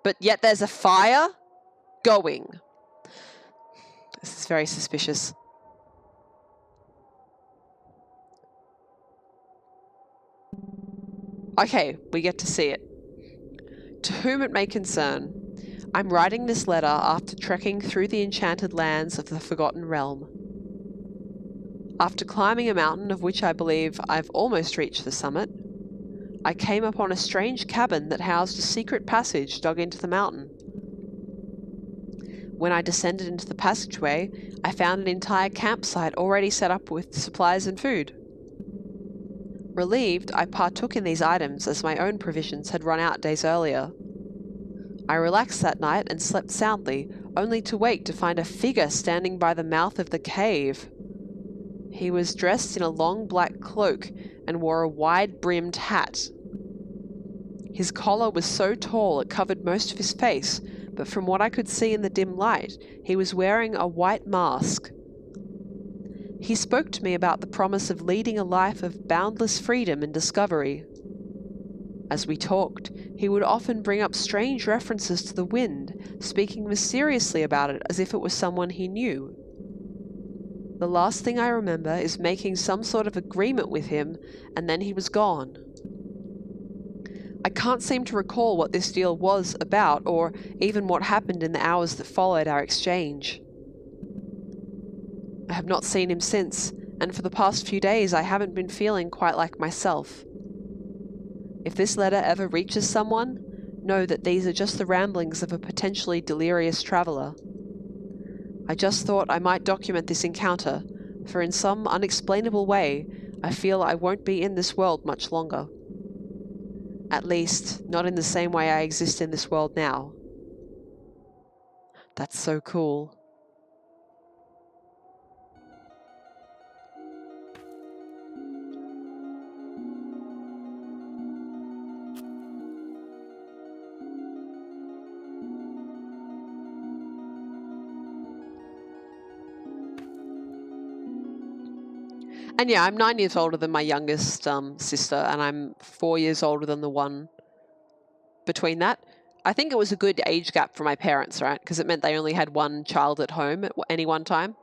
But yet there's a fire going. This is very suspicious. Okay, we get to see it. To whom it may concern. I'm writing this letter after trekking through the enchanted lands of the Forgotten Realm. After climbing a mountain of which I believe I've almost reached the summit, I came upon a strange cabin that housed a secret passage dug into the mountain. When I descended into the passageway, I found an entire campsite already set up with supplies and food. Relieved, I partook in these items as my own provisions had run out days earlier. I relaxed that night and slept soundly, only to wake to find a figure standing by the mouth of the cave. He was dressed in a long black cloak and wore a wide-brimmed hat. His collar was so tall it covered most of his face, but from what I could see in the dim light, he was wearing a white mask. He spoke to me about the promise of leading a life of boundless freedom and discovery. As we talked, he would often bring up strange references to the wind, speaking mysteriously about it as if it was someone he knew. The last thing I remember is making some sort of agreement with him, and then he was gone. I can't seem to recall what this deal was about, or even what happened in the hours that followed our exchange. I have not seen him since, and for the past few days I haven't been feeling quite like myself. If this letter ever reaches someone, know that these are just the ramblings of a potentially delirious traveller. I just thought I might document this encounter, for in some unexplainable way, I feel I won't be in this world much longer. At least, not in the same way I exist in this world now. That's so cool. And yeah, I'm 9 years older than my youngest sister, and I'm 4 years older than the one between that. I think it was a good age gap for my parents, right? Because it meant they only had one child at home at any one time.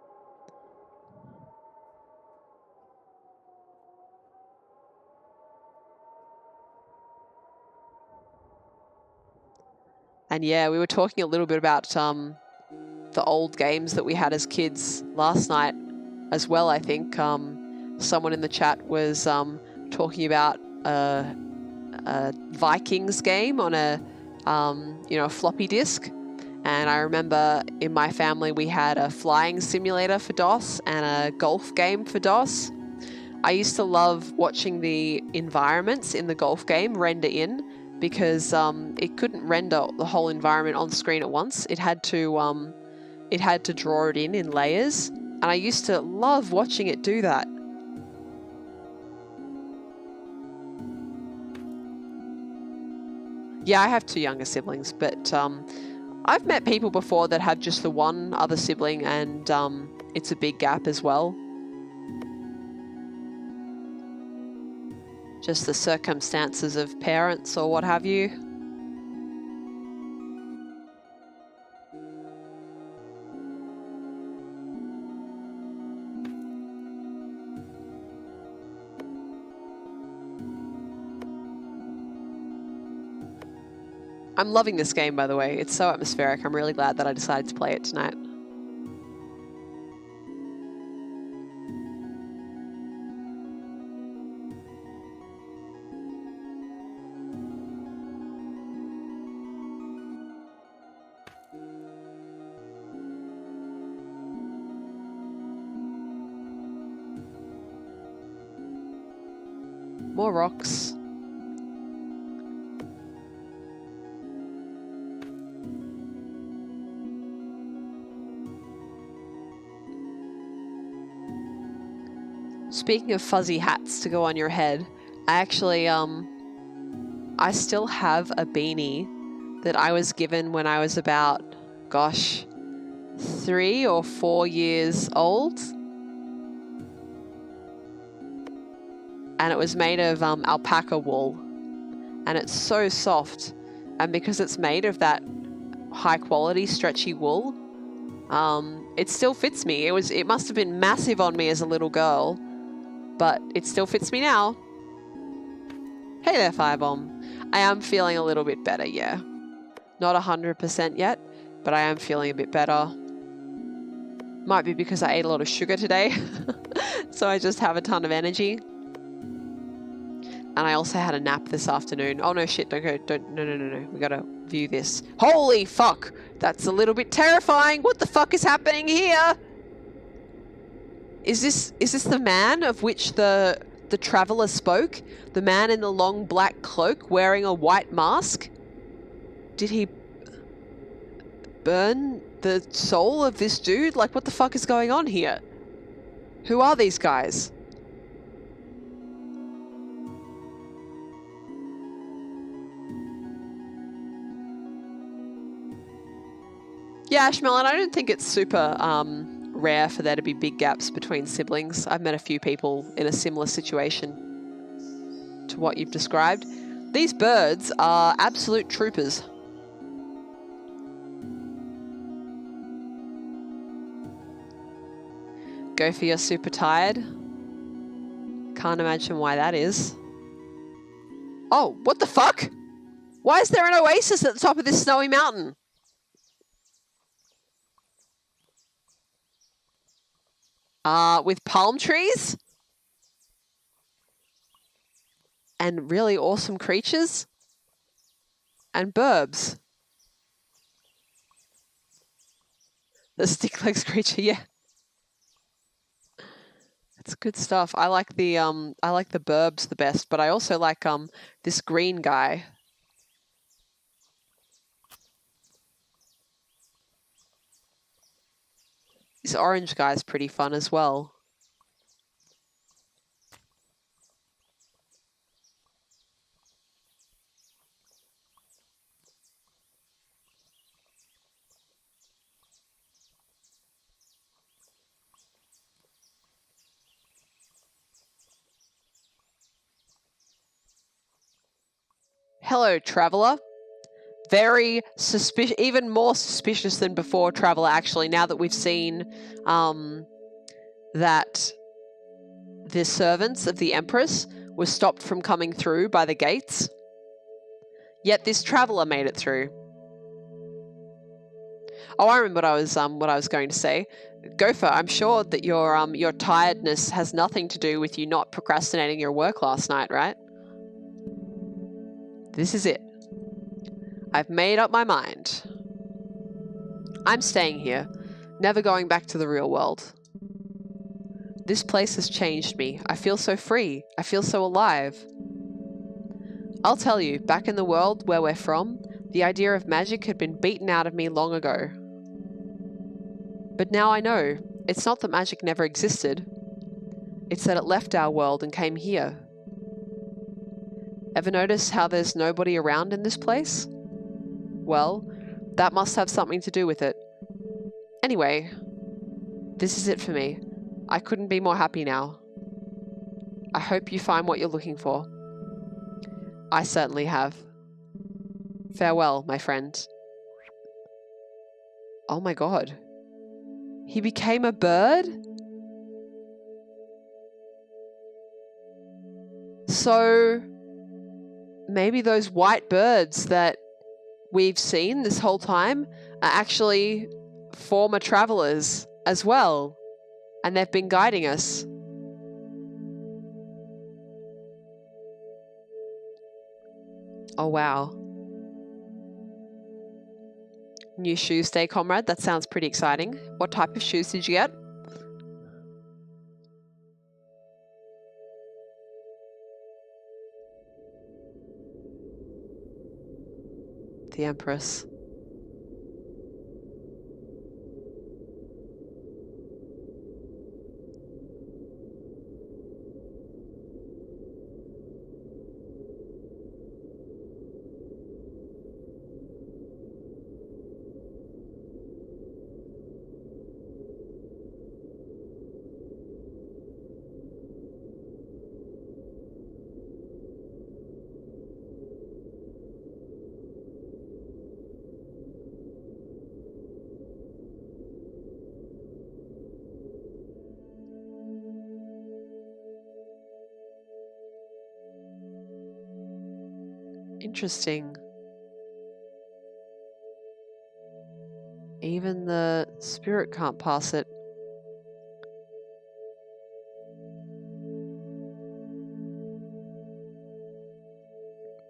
And yeah, we were talking a little bit about the old games that we had as kids last night as well, I think. Someone in the chat was talking about a Vikings game on a floppy disk. And I remember in my family we had a flying simulator for DOS and a golf game for DOS. I used to love watching the environments in the golf game render in because it couldn't render the whole environment on screen at once. It had to draw it in layers, and I used to love watching it do that. Yeah, I have two younger siblings, but I've met people before that have just the one other sibling, and it's a big gap as well. Just the circumstances of parents or what have you. I'm loving this game, by the way. It's so atmospheric. I'm really glad that I decided to play it tonight. More rocks. Speaking of fuzzy hats to go on your head, I actually, I still have a beanie that I was given when I was about, gosh, 3 or 4 years old. And it was made of alpaca wool. And it's so soft. And because it's made of that high quality stretchy wool, it still fits me. It must have been massive on me as a little girl, but it still fits me now. Hey there, Firebomb. I am feeling a little bit better, yeah. Not 100% yet, but I am feeling a bit better. Might be because I ate a lot of sugar today, so I just have a ton of energy. And I also had a nap this afternoon. Oh no, shit, no. We gotta view this. Holy fuck! That's a little bit terrifying. What the fuck is happening here? Is this the man of which the traveler spoke? The man in the long black cloak wearing a white mask? Did he burn the soul of this dude? Like, what the fuck is going on here? Who are these guys? Yeah, Ashmelon, I don't think it's super rare for there to be big gaps between siblings. I've met a few people in a similar situation to what you've described. These birds are absolute troopers. Go for your super tired. Can't imagine why that is. Oh, what the fuck? Why is there an oasis at the top of this snowy mountain? With palm trees? And really awesome creatures? And burbs. The stick legs creature, yeah. It's good stuff. I like the burbs the best, but I also like this green guy. This orange guy is pretty fun as well. Hello, traveler. Very suspicious, even more suspicious than before, traveler, actually, now that we've seen that the servants of the Empress were stopped from coming through by the gates. Yet this traveler made it through. Oh, I remember what I was going to say. Gopher, I'm sure that your tiredness has nothing to do with you not procrastinating your work last night, right? This is it. I've made up my mind. I'm staying here, never going back to the real world. This place has changed me. I feel so free. I feel so alive. I'll tell you, back in the world where we're from, the idea of magic had been beaten out of me long ago. But now I know, it's not that magic never existed. It's that it left our world and came here. Ever notice how there's nobody around in this place? Well, that must have something to do with it. Anyway, this is it for me. I couldn't be more happy now. I hope you find what you're looking for. I certainly have. Farewell, my friend. Oh my god. He became a bird? So, maybe those white birds that we've seen this whole time are actually former travelers as well, and they've been guiding us. Oh wow. New shoes day, comrade. That sounds pretty exciting. What type of shoes did you get? The Empress. interesting. Even the spirit can't pass it.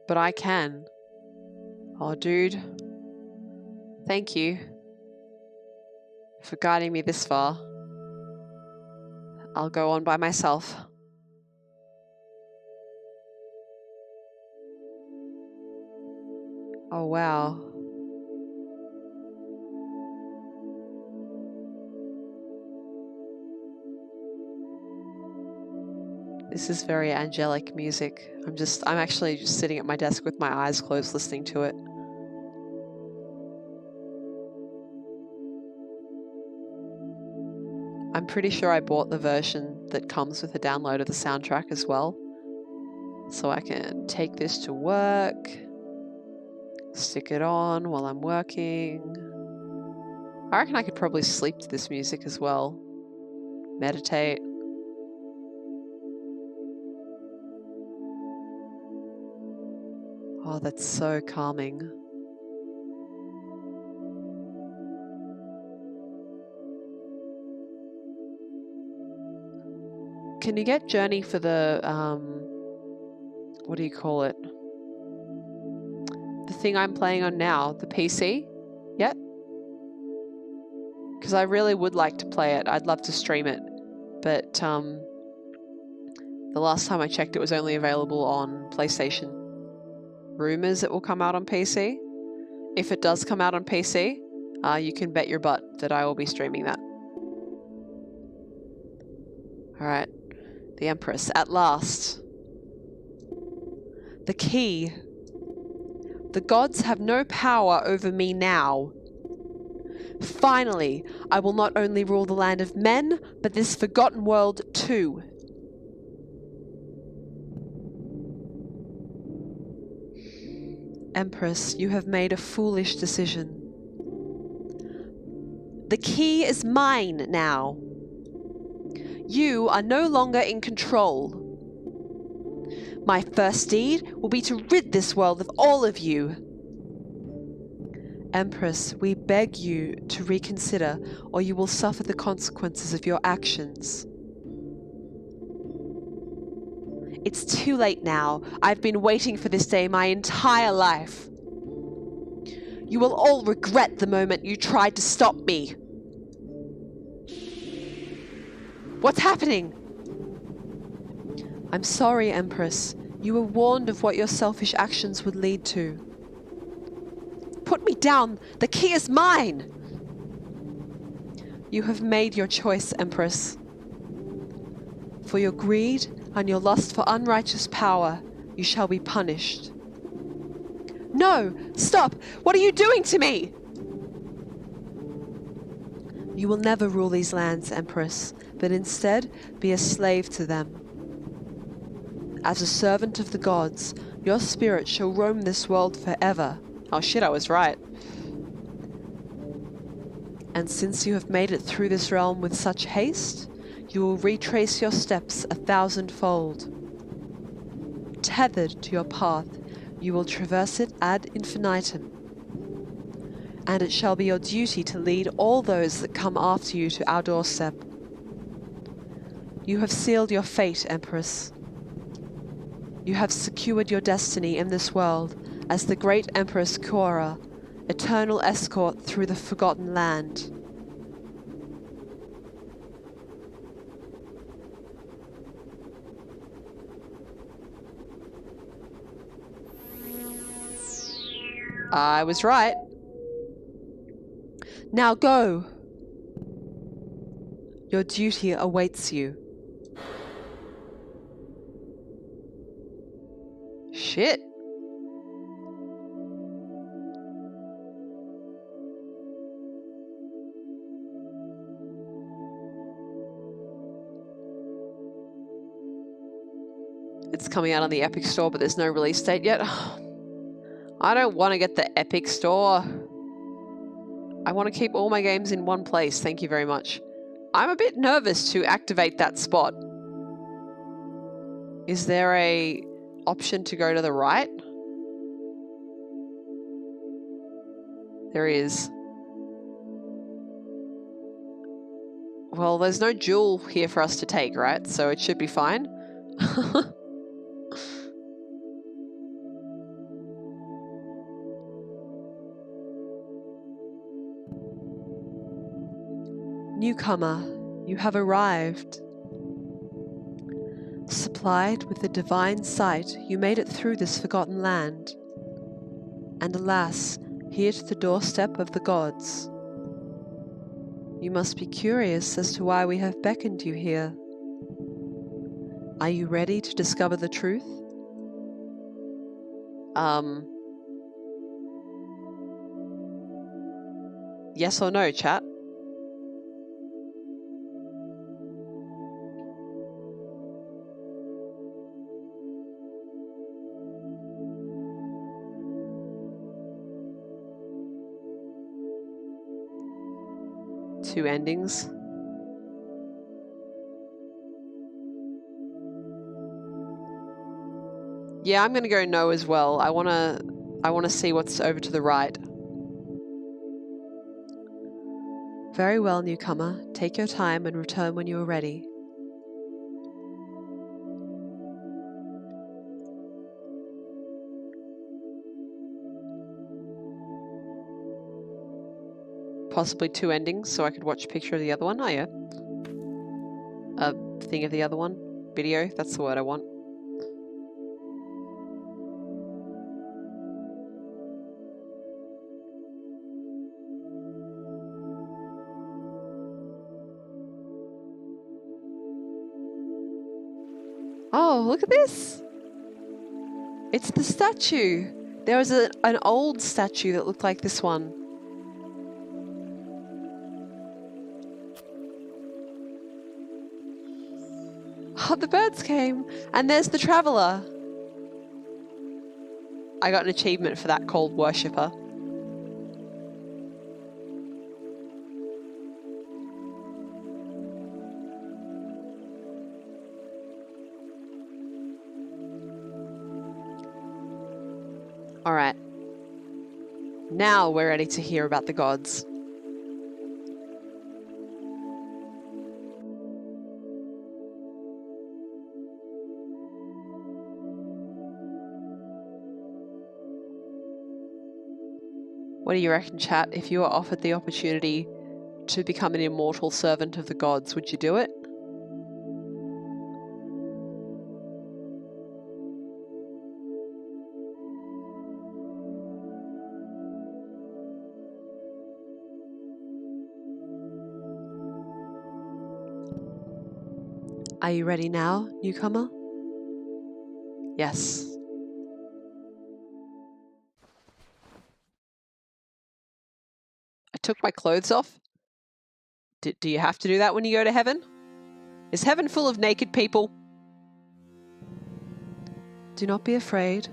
But I can. Oh, dude. Thank you for guiding me this far. I'll go on by myself. Oh, wow. This is very angelic music. I'm actually just sitting at my desk with my eyes closed listening to it. I'm pretty sure I bought the version that comes with a download of the soundtrack as well. So I can take this to work, stick it on while I'm working. I reckon I could probably sleep to this music as well. Meditate. Oh, that's so calming. Can you get Journey for the, what do you call it? The thing I'm playing on now, the PC? Yet? Because I really would like to play it. I'd love to stream it. But the last time I checked, it was only available on PlayStation. Rumors it will come out on PC. If it does come out on PC, you can bet your butt that I will be streaming that. Alright. The Empress, at last. The key. The gods have no power over me now. Finally, I will not only rule the land of men, but this forgotten world too. Empress, you have made a foolish decision. The key is mine now. You are no longer in control. My first deed will be to rid this world of all of you. Empress, we beg you to reconsider, or you will suffer the consequences of your actions. It's too late now. I've been waiting for this day my entire life. You will all regret the moment you tried to stop me. What's happening? I'm sorry, Empress. You were warned of what your selfish actions would lead to. Put me down! The key is mine! You have made your choice, Empress. For your greed and your lust for unrighteous power, you shall be punished. No! Stop! What are you doing to me? You will never rule these lands, Empress, but instead be a slave to them. As a servant of the gods, your spirit shall roam this world forever. Oh shit, I was right. And since you have made it through this realm with such haste, you will retrace your steps 1,000-fold. Tethered to your path, you will traverse it ad infinitum. And it shall be your duty to lead all those that come after you to our doorstep. You have sealed your fate, Empress. You have secured your destiny in this world as the great Empress Qora, eternal escort through the forgotten land. I was right. Now go. Your duty awaits you. Shit. It's coming out on the Epic Store, but there's no release date yet. I don't want to get the Epic Store. I want to keep all my games in one place. Thank you very much. I'm a bit nervous to activate that spot. Is there a option to go to the right? There is. Well, there's no jewel here for us to take, right? So it should be fine. Newcomer, you have arrived. Supplied with the divine sight, you made it through this forgotten land. And alas, here to the doorstep of the gods. You must be curious as to why we have beckoned you here. Are you ready to discover the truth? Yes or no, chat? Two endings. Yeah, I'm gonna go no as well. I wanna see what's over to the right. Very well, newcomer. Take your time and return when you are ready. Possibly two endings, so I could watch a picture of the other one. Oh yeah. A thing of the other one. Video, that's the word I want. Oh, look at this! It's the statue! There was an old statue that looked like this one. Oh, the birds came! And there's the traveller! I got an achievement for that called Worshipper. Alright. Now we're ready to hear about the gods. What do you reckon, chat? If you were offered the opportunity to become an immortal servant of the gods, would you do it? Are you ready now, newcomer? Yes. I took my clothes off. Do you have to do that when you go to heaven? Is heaven full of naked people? Do not be afraid.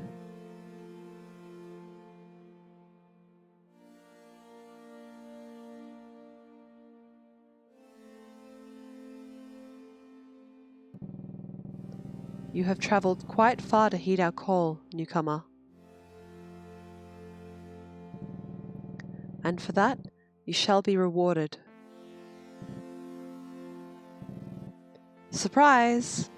You have traveled quite far to heed our call, newcomer. And for that, you shall be rewarded. Surprise!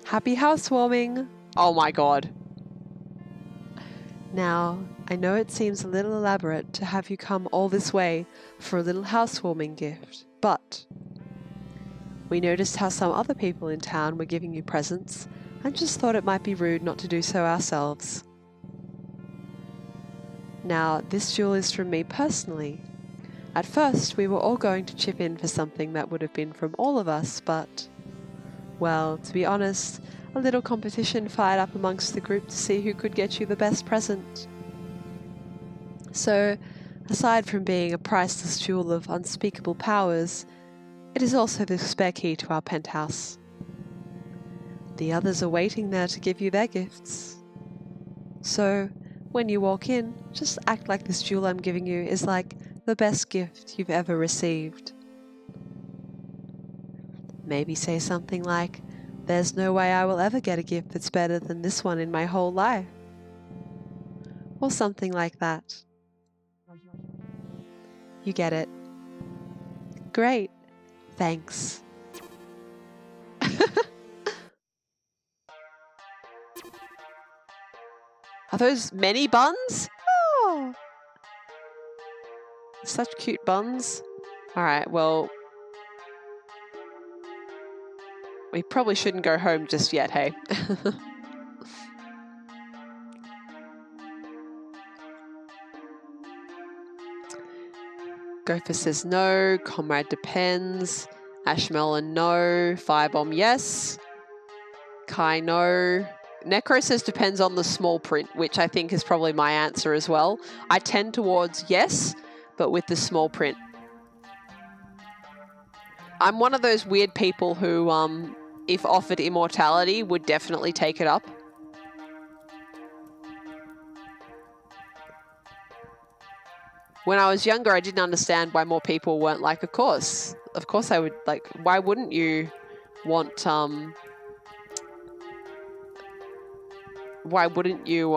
Happy housewarming! Oh my god. Now, I know it seems a little elaborate to have you come all this way for a little housewarming gift, but we noticed how some other people in town were giving you presents and just thought it might be rude not to do so ourselves. Now, this jewel is from me personally. At first, we were all going to chip in for something that would have been from all of us, but, well, to be honest, a little competition fired up amongst the group to see who could get you the best present. So, aside from being a priceless jewel of unspeakable powers, it is also the spare key to our penthouse. The others are waiting there to give you their gifts. So, when you walk in, just act like this jewel I'm giving you is like the best gift you've ever received. Maybe say something like, "There's no way I will ever get a gift that's better than this one in my whole life." Or something like that. You get it. Great. Thanks. Are those many buns? Oh, such cute buns. All right, well, we probably shouldn't go home just yet, hey? Gopher says no. Comrade depends. Ashmelon no. Firebomb yes. Kai no. Necro says depends on the small print, which I think is probably my answer as well. I tend towards yes, but with the small print. I'm one of those weird people who, if offered immortality, would definitely take it up. When I was younger, I didn't understand why more people weren't like, of course I would, like, why wouldn't you want, why wouldn't you,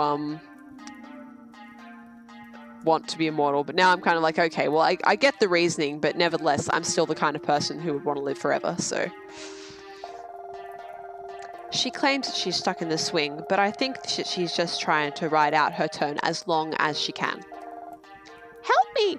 want to be immortal? But now I'm kind of like, okay, well, I get the reasoning, but nevertheless, I'm still the kind of person who would want to live forever, so. She claims that she's stuck in the swing, but I think that she's just trying to ride out her turn as long as she can. Help me!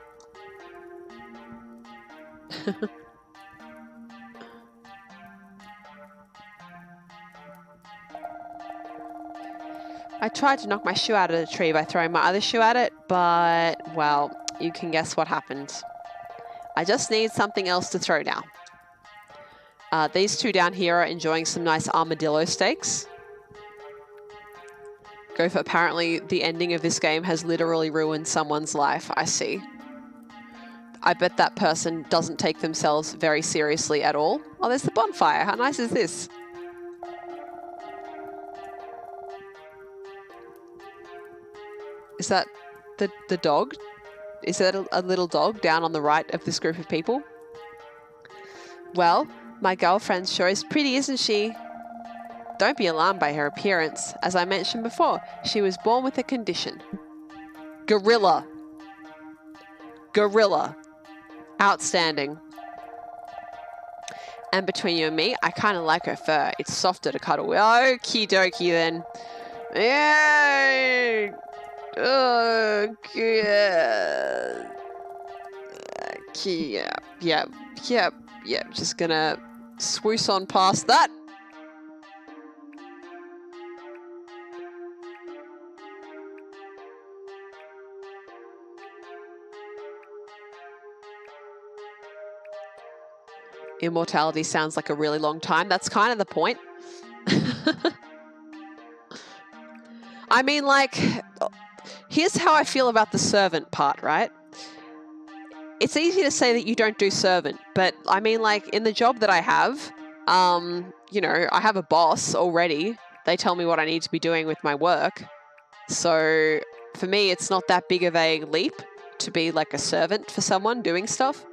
I tried to knock my shoe out of the tree by throwing my other shoe at it, but, well, you can guess what happened. I just need something else to throw now. These two down here are enjoying some nice armadillo steaks. Gopher, apparently the ending of this game has literally ruined someone's life. I see. I bet that person doesn't take themselves very seriously at all. Oh, there's the bonfire. How nice is this? Is that the dog? Is that a little dog down on the right of this group of people? Well, my girlfriend sure is pretty, isn't she? Don't be alarmed by her appearance. As I mentioned before, she was born with a condition. Gorilla. Gorilla. Outstanding. And between you and me, I kind of like her fur. It's softer to cuddle with. Okie dokie then. Yeah. Yep. Just gonna swoosh on past that. Immortality sounds like a really long time. That's kind of the point. I mean, like, here's how I feel about the servant part, right? It's easy to say that you don't do servant, but I mean, like, in the job that I have, you know, I have a boss already. They tell me what I need to be doing with my work. So for me, it's not that big of a leap to be like a servant for someone doing stuff.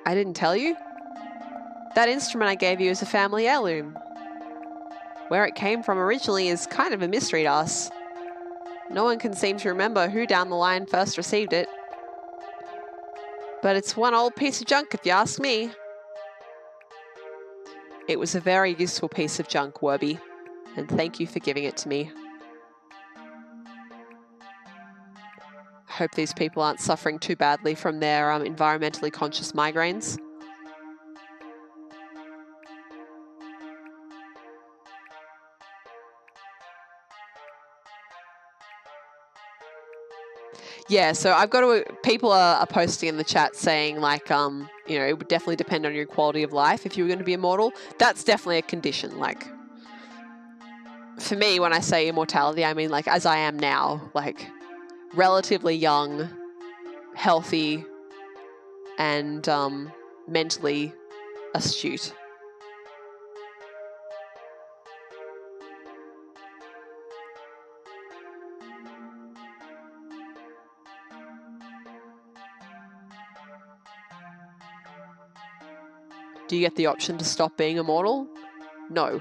I didn't tell you? That instrument I gave you is a family heirloom. Where it came from originally is kind of a mystery to us. No one can seem to remember who down the line first received it. But it's one old piece of junk if you ask me. It was a very useful piece of junk, Werby, and thank you for giving it to me. I hope these people aren't suffering too badly from their environmentally conscious migraines. Yeah, so I've got to, people are posting in the chat saying like, you know, it would definitely depend on your quality of life if you were going to be immortal. That's definitely a condition. Like, for me, when I say immortality, I mean like as I am now, like relatively young, healthy, and mentally astute. Do you get the option to stop being immortal? No.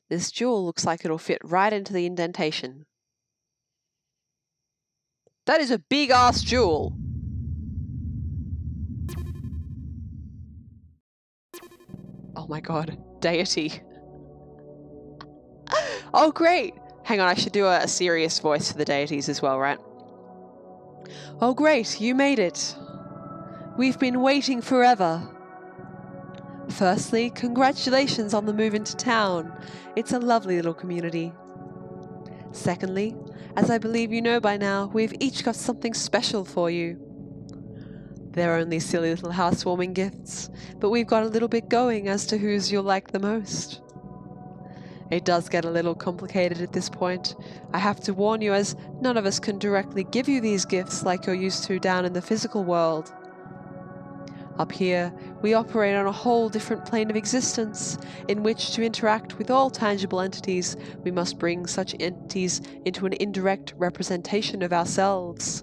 This jewel looks like it'll fit right into the indentation. That is a big-ass jewel. Oh my god, deity. Oh great! Hang on, I should do a serious voice for the deities as well, right? Oh great, you made it. We've been waiting forever. Firstly, congratulations on the move into town. It's a lovely little community. Secondly, as I believe you know by now, we've each got something special for you. They're only silly little housewarming gifts, but we've got a little bit going as to whose you'll like the most. It does get a little complicated at this point. I have to warn you, as none of us can directly give you these gifts like you're used to down in the physical world. Up here, we operate on a whole different plane of existence, in which to interact with all tangible entities, we must bring such entities into an indirect representation of ourselves.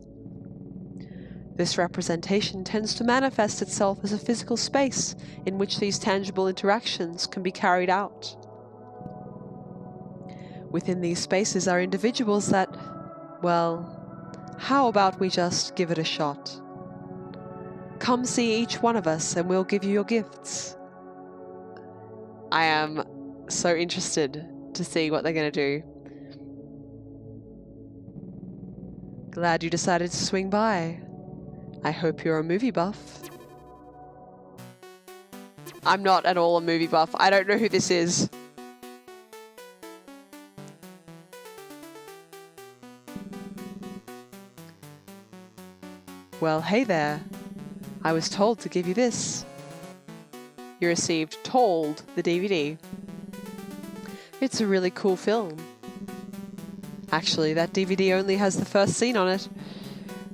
This representation tends to manifest itself as a physical space in which these tangible interactions can be carried out. Within these spaces are individuals that, well, how about we just give it a shot? Come see each one of us and we'll give you your gifts. I am so interested to see what they're going to do. Glad you decided to swing by. I hope you're a movie buff. I'm not at all a movie buff. I don't know who this is. Well, hey there. I was told to give you this. You received Told, the DVD. It's a really cool film. Actually, that DVD only has the first scene on it.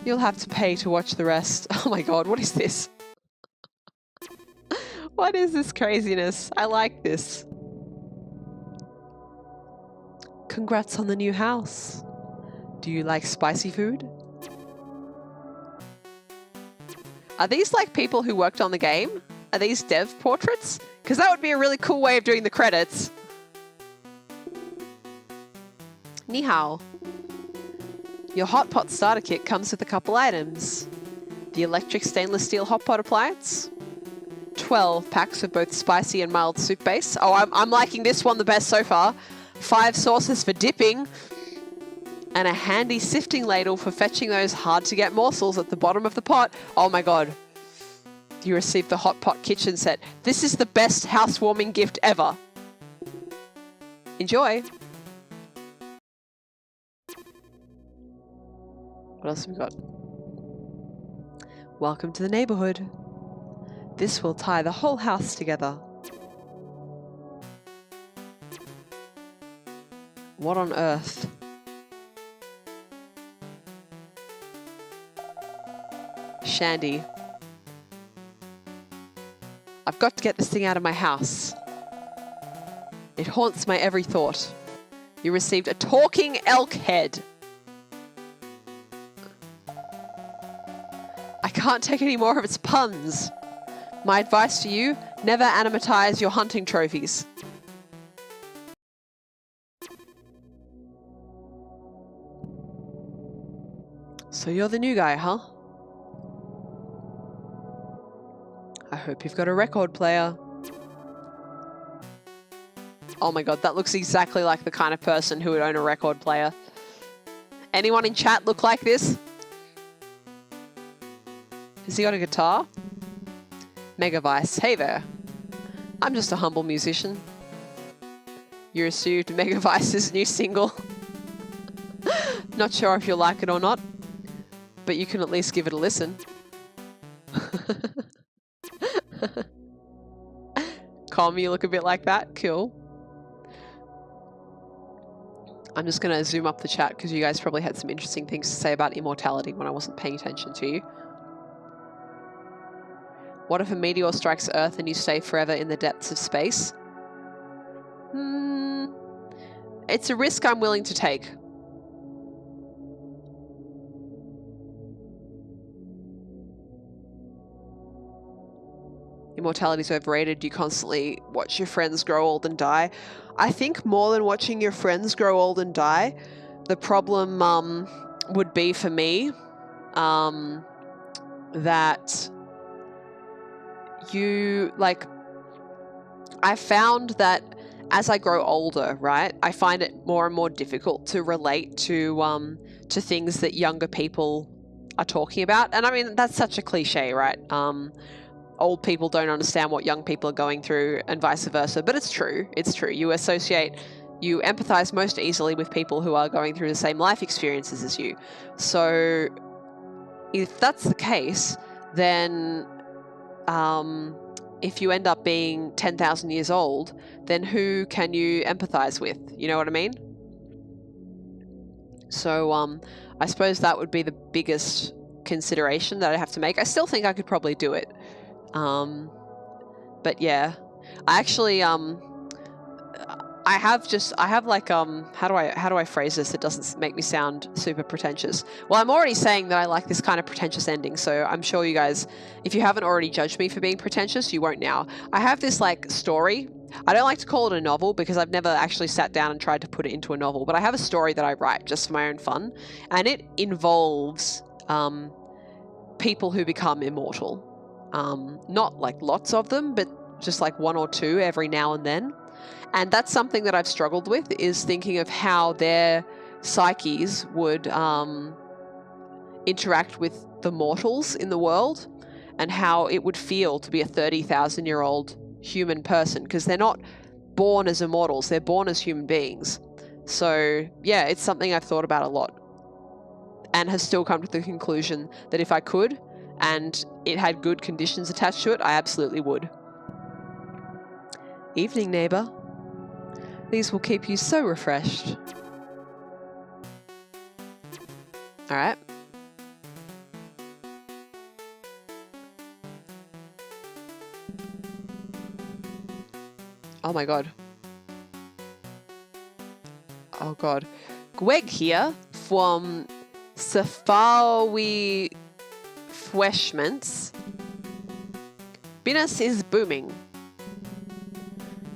You'll have to pay to watch the rest. Oh my god, what is this? What is this craziness? I like this. Congrats on the new house. Do you like spicy food? Are these like people who worked on the game? Are these dev portraits? Because that would be a really cool way of doing the credits. Ni hao. Your hot pot starter kit comes with a couple items. The electric stainless steel hot pot appliance. 12 packs of both spicy and mild soup base. Oh, I'm liking this one the best so far. 5 sauces for dipping. And a handy sifting ladle for fetching those hard-to-get morsels at the bottom of the pot. Oh my god. You received the hot pot kitchen set. This is the best housewarming gift ever. Enjoy. What else have we got? Welcome to the neighborhood. This will tie the whole house together. What on earth? Shandy. I've got to get this thing out of my house. It haunts my every thought. You received a talking elk head. I can't take any more of its puns. My advice to you, never animatize your hunting trophies. So you're the new guy, huh? I hope you've got a record player. Oh my god, that looks exactly like the kind of person who would own a record player. Anyone in chat look like this? Has he got a guitar? Megavice, hey there. I'm just a humble musician. You received Megavice's new single. Not sure if you'll like it or not, but you can at least give it a listen. Com, you look a bit like that. Cool. I'm just going to zoom up the chat because you guys probably had some interesting things to say about immortality when I wasn't paying attention to you. What if a meteor strikes Earth and you stay forever in the depths of space? It's a risk I'm willing to take. immortality is overrated. You constantly watch your friends grow old and die. I think more than watching your friends grow old and die, the problem would be for me that you, like, I found that as I grow older, right, I find it more and more difficult to relate to things that younger people are talking about. And I mean, that's such a cliche, right? Old people don't understand what young people are going through and vice versa, but it's true. It's true. You empathize most easily with people who are going through the same life experiences as you. So if that's the case, then if you end up being 10,000 years old, then who can you empathize with? You know what I mean? So I suppose that would be the biggest consideration that I have to make. I still think I could probably do it. But yeah, I actually, I have like, how do I phrase this? It doesn't make me sound super pretentious. Well, I'm already saying that I like this kind of pretentious ending. So I'm sure you guys, if you haven't already judged me for being pretentious, you won't now. I have this like story. I don't like to call it a novel because I've never actually sat down and tried to put it into a novel, but I have a story that I write just for my own fun. And it involves, people who become immortal. Not like lots of them, but just like one or two every now and then. And that's something that I've struggled with, is thinking of how their psyches would interact with the mortals in the world, and how it would feel to be a 30,000-year-old human person, because they're not born as immortals, they're born as human beings. So yeah, it's something I've thought about a lot, and has still come to the conclusion that if I could, and it had good conditions attached to it, I absolutely would. Evening, neighbor. These will keep you so refreshed. All right. Oh my god. Oh god. Greg here from Safawi Fweshments. Business is booming.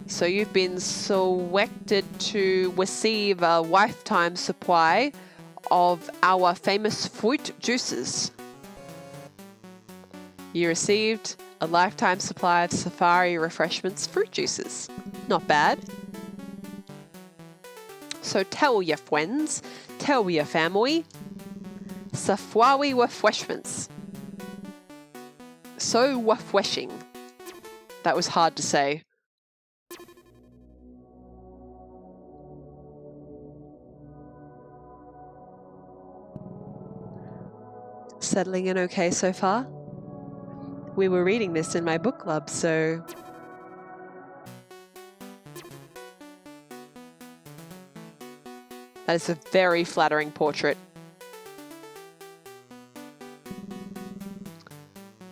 So you've been selected to receive a lifetime supply of our famous fruit juices. You received a lifetime supply of Safari Refreshments fruit juices. Not bad. So tell your friends, tell your family, Safari Refreshments. So refreshing. That was hard to say. Settling in okay so far? We were reading this in my book club, so... That is a very flattering portrait.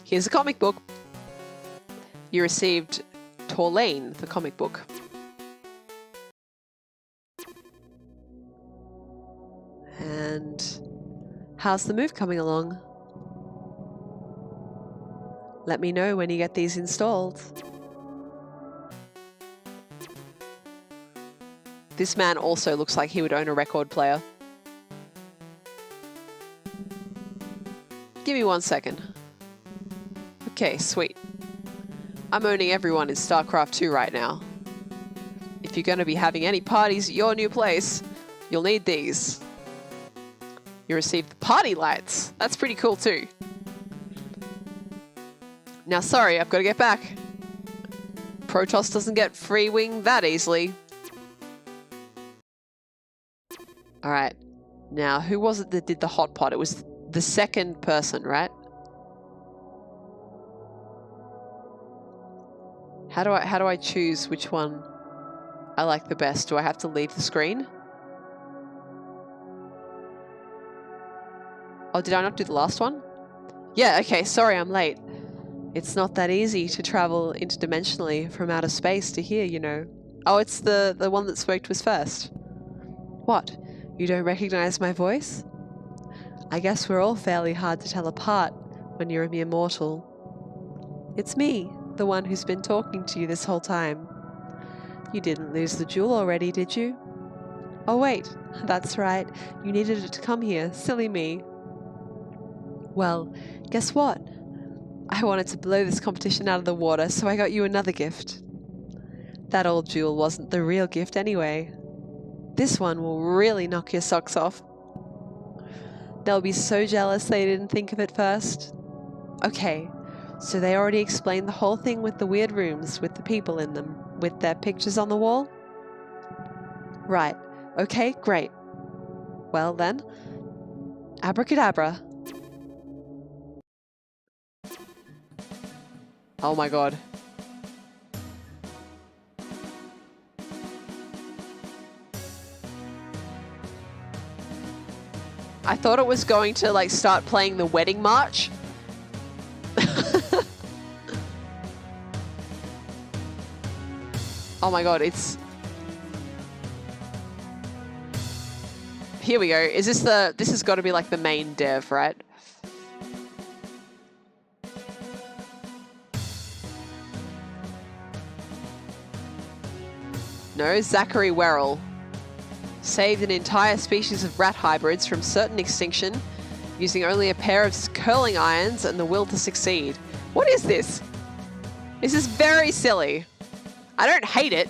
Here's a comic book. You received Torlane, the comic book. And how's the move coming along? Let me know when you get these installed. This man also looks like he would own a record player. Give me 1 second. Okay, sweet. I'm owning everyone in StarCraft 2 right now. If you're going to be having any parties at your new place, you'll need these. You received the party lights. That's pretty cool too. Now, sorry, I've got to get back. Protoss doesn't get free wing that easily. Alright. Now, who was it that did the hot pot? It was the second person, right? How do I choose which one I like the best? Do I have to leave the screen? Oh, did I not do the last one? Yeah, okay, sorry, I'm late. It's not that easy to travel interdimensionally from outer space to here, you know. Oh, it's the one that spoke to us first. What? You don't recognize my voice? I guess we're all fairly hard to tell apart when you're a mere mortal. It's me, the one who's been talking to you this whole time. You didn't lose the jewel already, did you? Oh wait, that's right. You needed it to come here. Silly me. Well, guess what? I wanted to blow this competition out of the water, so I got you another gift. That old jewel wasn't the real gift anyway. This one will really knock your socks off. They'll be so jealous they didn't think of it first. Okay, so they already explained the whole thing with the weird rooms with the people in them, with their pictures on the wall? Right, okay, great. Well then, abracadabra. Oh my god. I thought it was going to like start playing the wedding march. Oh my god, it's... Here we go. Is this the... This has got to be like the main dev, right? No, Zachary Werrell. Saved an entire species of rat hybrids from certain extinction using only a pair of curling irons and the will to succeed. What is this? This is very silly. I don't hate it,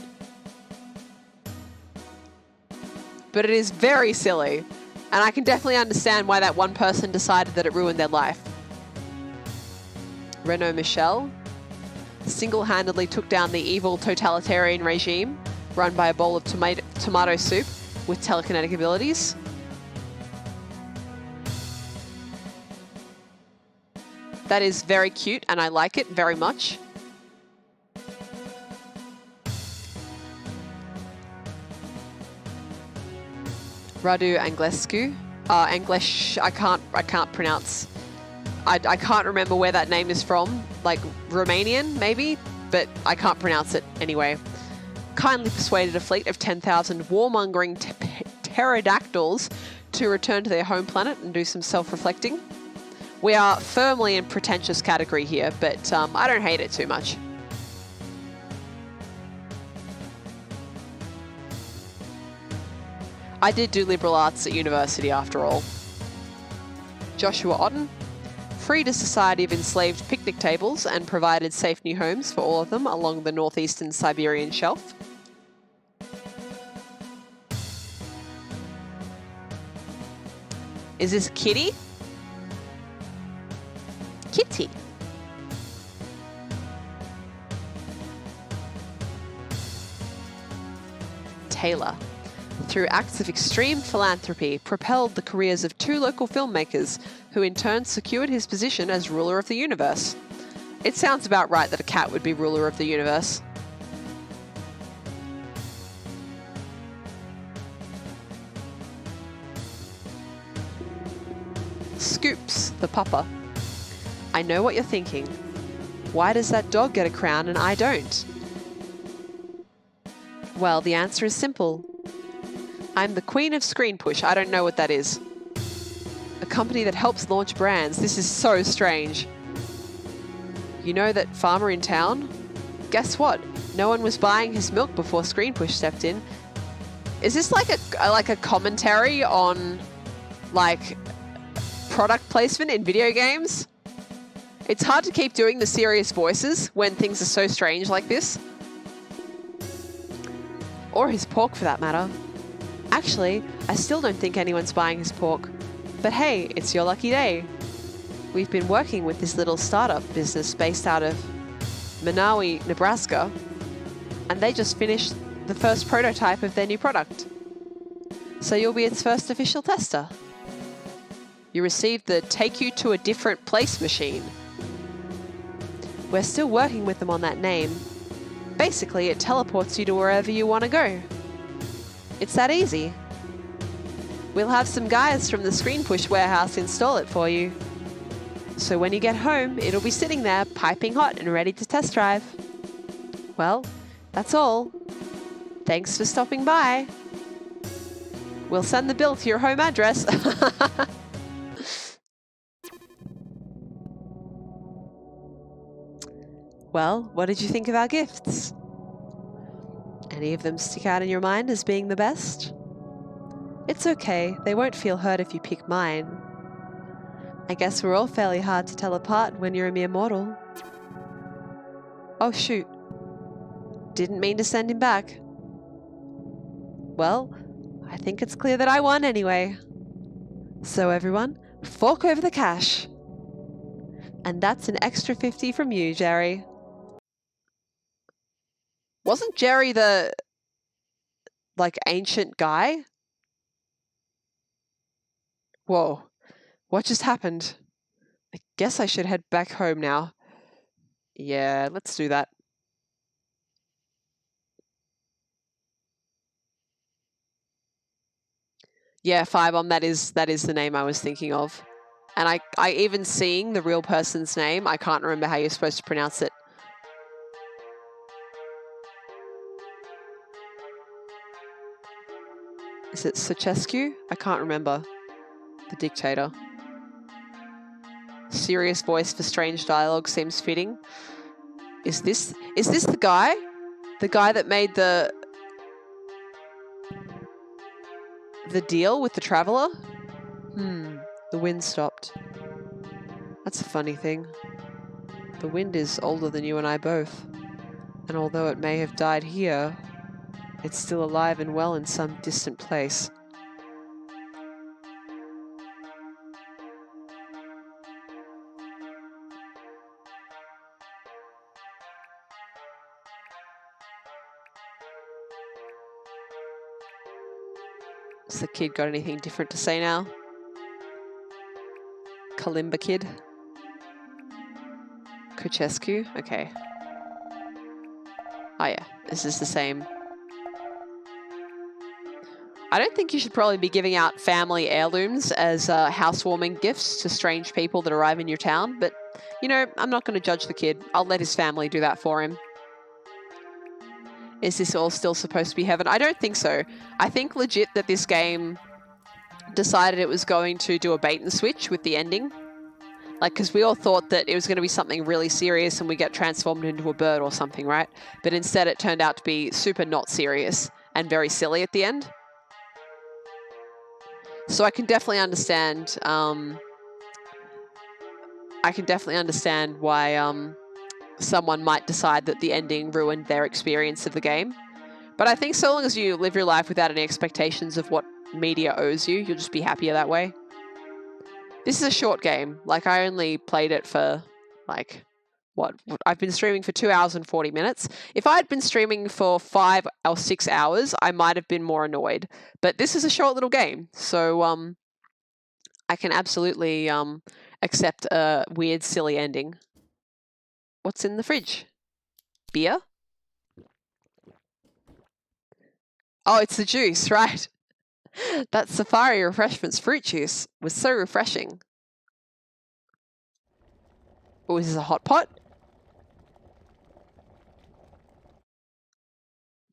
but it is very silly, and I can definitely understand why that one person decided that it ruined their life. Renaud Michel single-handedly took down the evil totalitarian regime run by a bowl of tomato soup with telekinetic abilities. That is very cute, and I like it very much. Radu Anglescu. English, I can't pronounce. I can't remember where that name is from. Like Romanian, maybe? But I can't pronounce it anyway. Kindly persuaded a fleet of 10,000 warmongering pterodactyls to return to their home planet and do some self-reflecting. We are firmly in pretentious category here, but I don't hate it too much. I did do liberal arts at university after all. Joshua Otten freed a society of enslaved picnic tables and provided safe new homes for all of them along the northeastern Siberian shelf. Is this Kitty? Kitty. Taylor, through acts of extreme philanthropy, propelled the careers of 2 local filmmakers, who in turn secured his position as ruler of the universe. It sounds about right that a cat would be ruler of the universe. Scoops, the pupper. I know what you're thinking. Why does that dog get a crown and I don't? Well, the answer is simple. I'm the queen of screen push. I don't know what that is. A company that helps launch brands. This is so strange. You know that farmer in town? Guess what? No one was buying his milk before Screen Push stepped in. Is this like a commentary on like product placement in video games? It's hard to keep doing the serious voices when things are so strange like this. Or his pork for that matter. Actually, I still don't think anyone's buying his pork. But hey, it's your lucky day. We've been working with this little startup business based out of Manawi, Nebraska, and they just finished the first prototype of their new product. So you'll be its first official tester. You received the Take You to a Different Place machine. We're still working with them on that name. Basically, it teleports you to wherever you want to go. It's that easy. We'll have some guys from the Screen Push warehouse install it for you. So when you get home, it'll be sitting there piping hot and ready to test drive. Well, that's all. Thanks for stopping by. We'll send the bill to your home address. Well, what did you think of our gifts? Any of them stick out in your mind as being the best? It's okay, they won't feel hurt if you pick mine. I guess we're all fairly hard to tell apart when you're a mere mortal. Oh shoot. Didn't mean to send him back. Well, I think it's clear that I won anyway. So everyone, fork over the cash. And that's an extra 50 from you, Jerry. Wasn't Jerry the, ancient guy? Whoa, what just happened? I guess I should head back home now. Yeah, let's do that. Yeah, Firebomb, that is the name I was thinking of. And I even seeing the real person's name, I can't remember how you're supposed to pronounce it. Is it Ceausescu? I can't remember. The dictator. Serious voice for strange dialogue seems fitting. Is this the guy? The guy that made the deal with the traveler? The wind stopped. That's a funny thing. The wind is older than you and I both. And although it may have died here, it's still alive and well in some distant place. Has the kid got anything different to say now? Kalimba kid? Ceausescu? Okay. Oh yeah, this is the same. I don't think you should probably be giving out family heirlooms as housewarming gifts to strange people that arrive in your town, but, you know, I'm not going to judge the kid. I'll let his family do that for him. Is this all still supposed to be heaven? I don't think so. I think legit that this game decided it was going to do a bait and switch with the ending. Like, because we all thought that it was going to be something really serious and we get transformed into a bird or something, right? But instead it turned out to be super not serious and very silly at the end. So I can definitely understand. Why someone might decide that the ending ruined their experience of the game. But I think so long as you live your life without any expectations of what media owes you, you'll just be happier that way. This is a short game. Like, I only played it for, I've been streaming for 2 hours and 40 minutes. If I had been streaming for 5 or 6 hours, I might have been more annoyed. But this is a short little game, so I can absolutely accept a weird, silly ending. What's in the fridge? Beer? Oh, it's the juice, right? That Safari Refreshments fruit juice was so refreshing. Oh, is this a hot pot?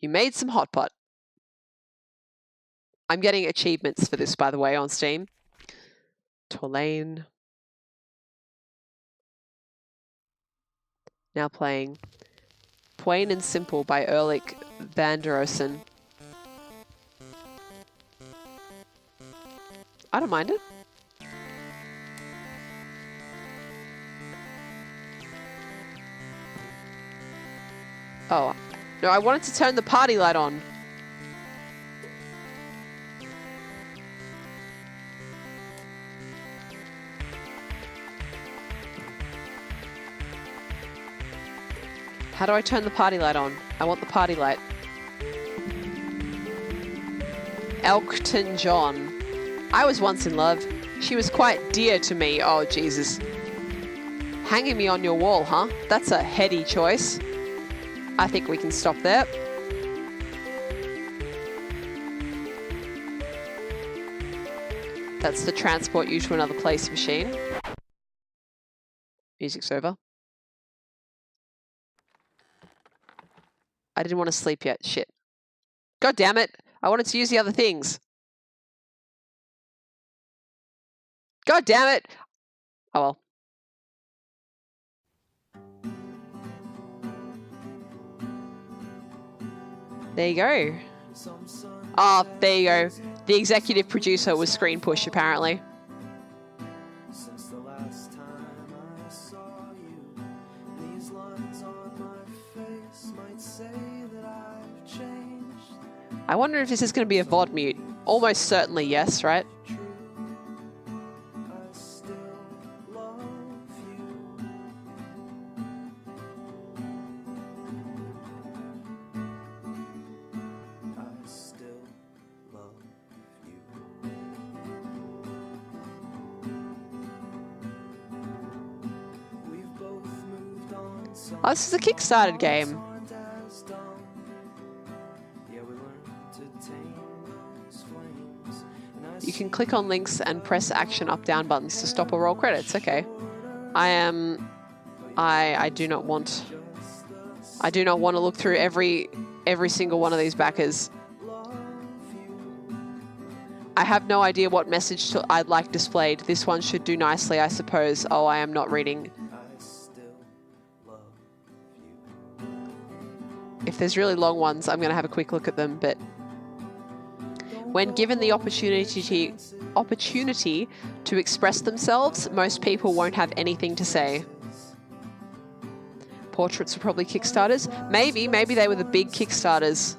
You made some hot pot. I'm getting achievements for this, by the way, on Steam. Torlane. Now playing Plain and Simple by Erlich van der Oosen. I don't mind it. Oh, no, I wanted to turn the party light on. How do I turn the party light on? I want the party light. Elkton John. I was once in love. She was quite dear to me. Oh, Jesus. Hanging me on your wall, huh? That's a heady choice. I think we can stop there. That's the transport you to another place machine. Music's over. I didn't want to sleep yet. Shit. God damn it. I wanted to use the other things. God damn it. Oh well. There you go. Oh, there you go. The executive producer was Screen Push, apparently. I wonder if this is going to be a VOD mute. Almost certainly yes, right? Oh, this is a Kickstarter game. You can click on links and press action up down buttons to stop or roll credits. Okay. I do not want to look through every single one of these backers. I have no idea what message I'd like displayed. This one should do nicely, I suppose. Oh, I am not reading. If there's really long ones, I'm going to have a quick look at them, but when given the opportunity to express themselves, most people won't have anything to say. Portraits were probably Kickstarters. Maybe they were the big Kickstarters.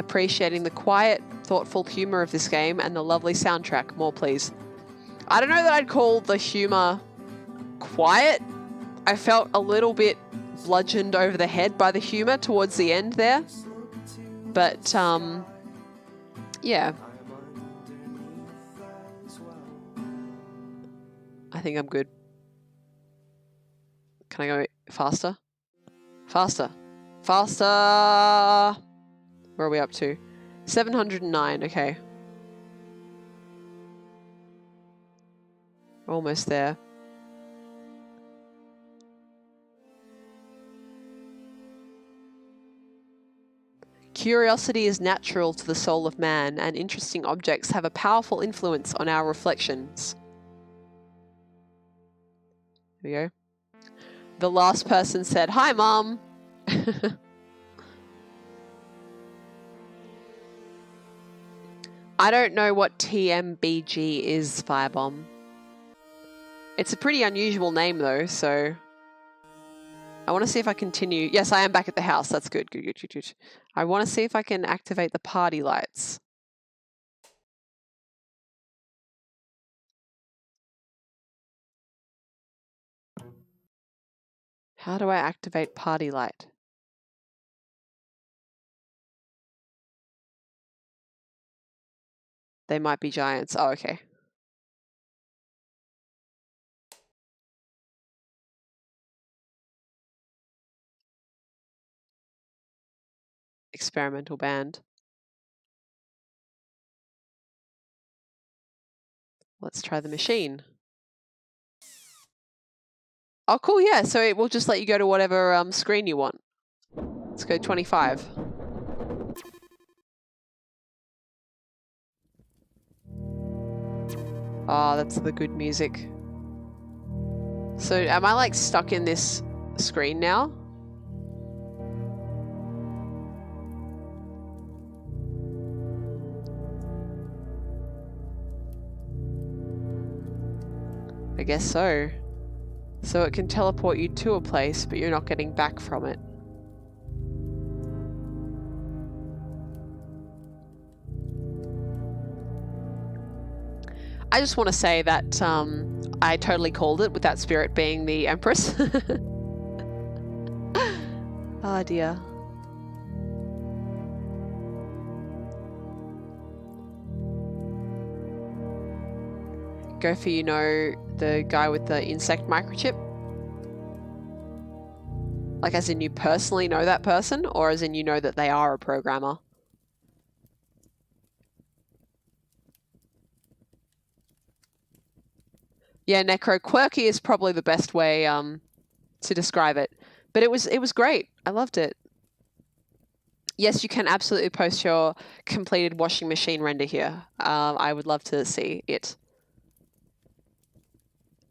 Appreciating the quiet, thoughtful humor of this game and the lovely soundtrack. More, please. I don't know that I'd call the humor quiet. I felt a little bit bludgeoned over the head by the humor towards the end there. But, yeah. I think I'm good. Can I go faster? Faster. Faster! Where are we up to? 709, okay. Almost there. Curiosity is natural to the soul of man, and interesting objects have a powerful influence on our reflections. There we go. The last person said, "Hi, Mom." I don't know what TMBG is, Firebomb. It's a pretty unusual name, though, so I want to see if I continue. Yes, I am back at the house. That's good. Good. I want to see if I can activate the party lights. How do I activate party light? They might be giants. Oh, okay. Experimental band. Let's try the machine. Oh, cool. Yeah. So it will just let you go to whatever screen you want. Let's go 25. Oh, that's the good music. So am I like stuck in this screen now? I guess so. So it can teleport you to a place, but you're not getting back from it. I just want to say that I totally called it with that spirit being the Empress. Oh dear. Go for, you know, the guy with the insect microchip? Like as in you personally know that person, or as in you know that they are a programmer? Yeah, Necro, quirky is probably the best way to describe it. But it was great. I loved it. Yes, you can absolutely post your completed washing machine render here. I would love to see it.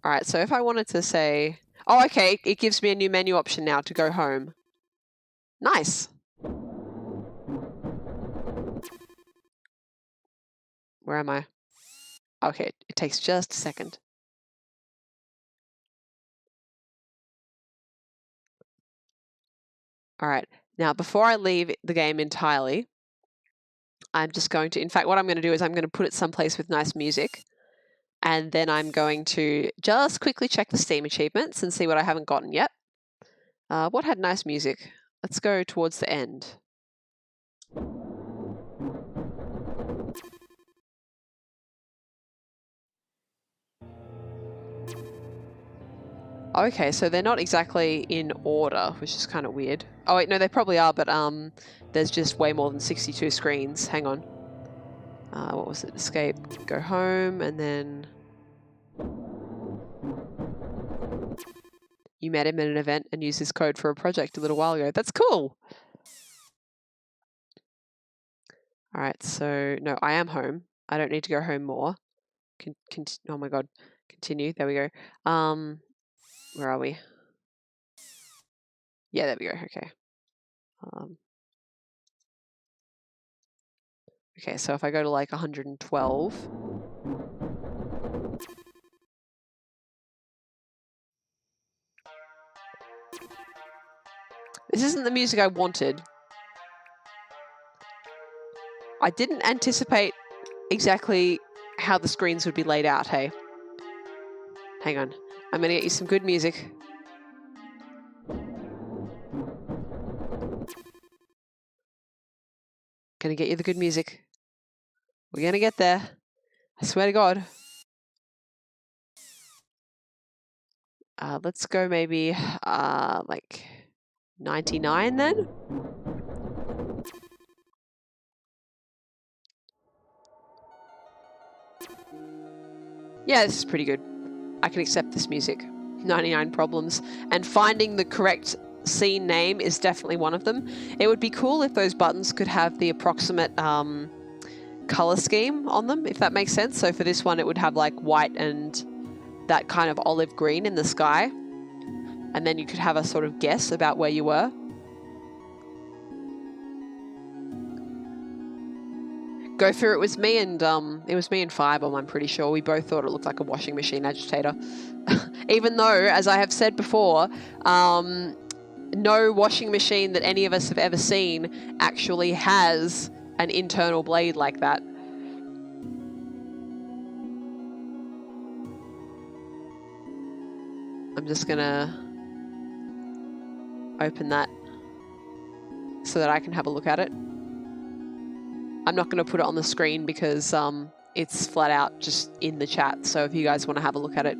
All right, so if I wanted to say, oh, okay, it gives me a new menu option now to go home. Nice. Where am I? Okay, it takes just a second. All right, now before I leave the game entirely, I'm just going to, in fact, what I'm going to do is I'm going to put it someplace with nice music. And then I'm going to just quickly check the Steam achievements and see what I haven't gotten yet. What had nice music? Let's go towards the end. Okay, so they're not exactly in order, which is kind of weird. Oh wait, no, they probably are, but there's just way more than 62 screens. Hang on. What was it? Escape, go home, and then you met him at an event and used his code for a project a little while ago. That's cool. All right, so no, I am home. I don't need to go home more. Oh my god, continue. There we go. Where are we? Yeah, there we go. Okay. Okay, so if I go to like 112. This isn't the music I wanted. I didn't anticipate exactly how the screens would be laid out, hey? Hang on. I'm going to get you some good music. Going to get you the good music. We're going to get there. I swear to God. Let's go maybe like 99 then? Yeah, this is pretty good. I can accept this music. 99 problems. And finding the correct scene name is definitely one of them. It would be cool if those buttons could have the approximate color scheme on them, if that makes sense. So for this one, it would have like white and that kind of olive green in the sky. And then you could have a sort of guess about where you were. Gopher, it was me and Firebomb, I'm pretty sure. We both thought it looked like a washing machine agitator. Even though, as I have said before, no washing machine that any of us have ever seen actually has an internal blade like that. I'm just gonna open that so that I can have a look at it. I'm not going to put it on the screen because it's flat out just in the chat. So if you guys want to have a look at it,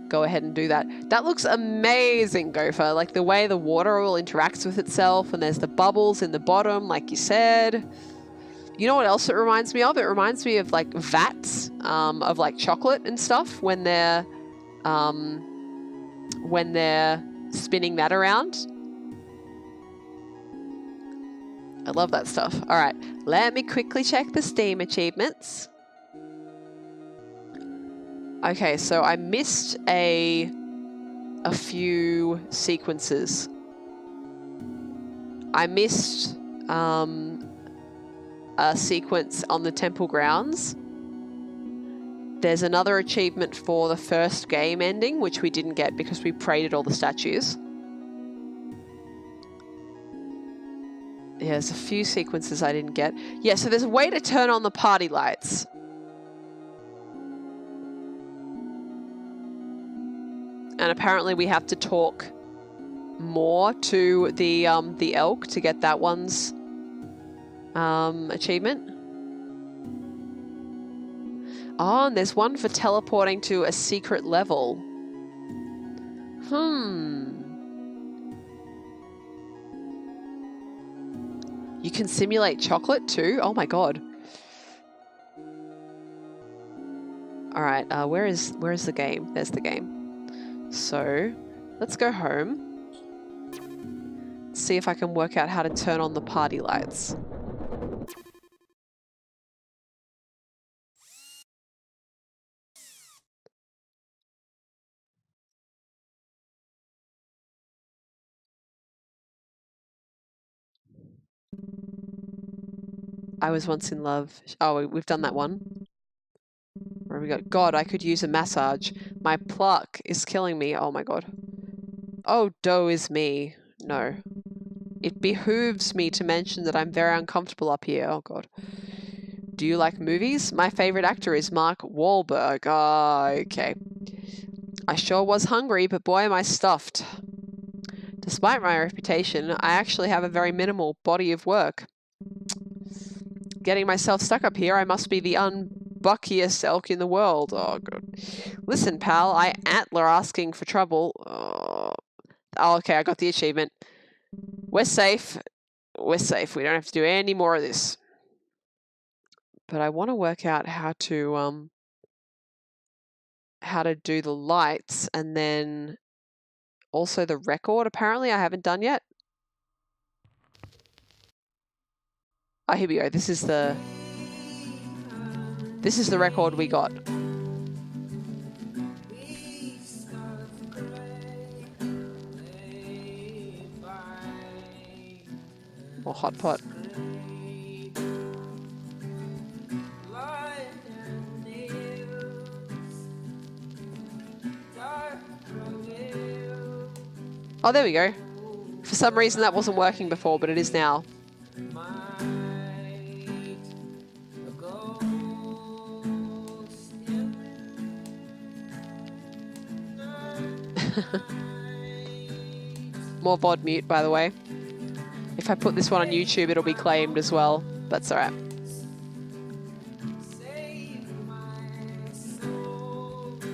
go ahead and do that. That looks amazing, Gopher. Like the way the water all interacts with itself, and there's the bubbles in the bottom, like you said. You know what else it reminds me of? It reminds me of like vats of like chocolate and stuff when they're spinning that around. I love that stuff. All right, let me quickly check the Steam achievements. Okay, so I missed a few sequences. I missed a sequence on the temple grounds. There's another achievement for the first game ending, which we didn't get because we prayed at all the statues. Yeah, there's a few sequences I didn't get. Yeah, so there's a way to turn on the party lights. And apparently we have to talk more to the elk to get that one's achievement. Oh, and there's one for teleporting to a secret level. You can simulate chocolate too? Oh my god. Alright, where is the game? There's the game. So, let's go home. See if I can work out how to turn on the party lights. I was once in love. Oh, we've done that one. Where we got? God, I could use a massage. My pluck is killing me. Oh my god. Oh, dough is me. No. It behooves me to mention that I'm very uncomfortable up here. Oh god. Do you like movies? My favorite actor is Mark Wahlberg. Ah, okay. I sure was hungry, but boy am I stuffed. Despite my reputation, I actually have a very minimal body of work. Getting myself stuck up here, I must be the unbuckiest elk in the world. Oh, God. Listen, pal, I antler asking for trouble. Oh, okay, I got the achievement. We're safe. We're safe. We don't have to do any more of this. But I want to work out how to do the lights and then also the record. Apparently, I haven't done yet. Oh, here we go. This is the record we got. Or hot pot. Oh, there we go. For some reason that wasn't working before, but it is now. More VOD mute, by the way. If I put this one on YouTube, it'll be claimed as well. That's alright.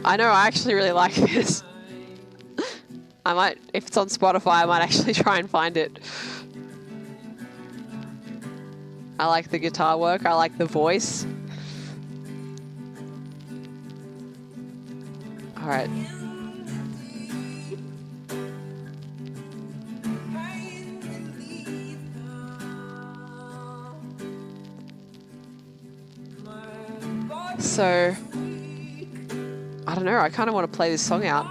I know, I actually really like this. I might, if it's on Spotify, I might actually try and find it. I like the guitar work. I like the voice. Alright. So, I don't know, I kind of want to play this song out.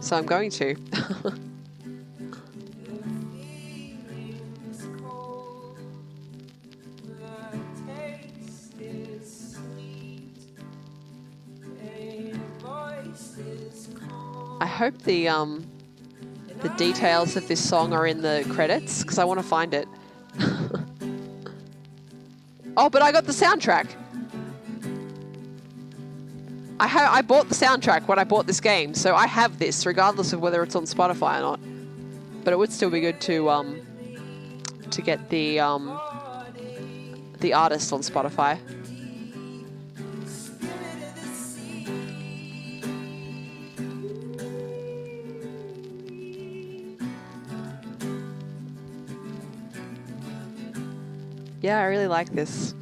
So I'm going to. I hope the details of this song are in the credits, because I want to find it. Oh, but I got the soundtrack. I bought the soundtrack when I bought this game, so I have this, regardless of whether it's on Spotify or not. But it would still be good to get the artist on Spotify. Yeah, I really like this.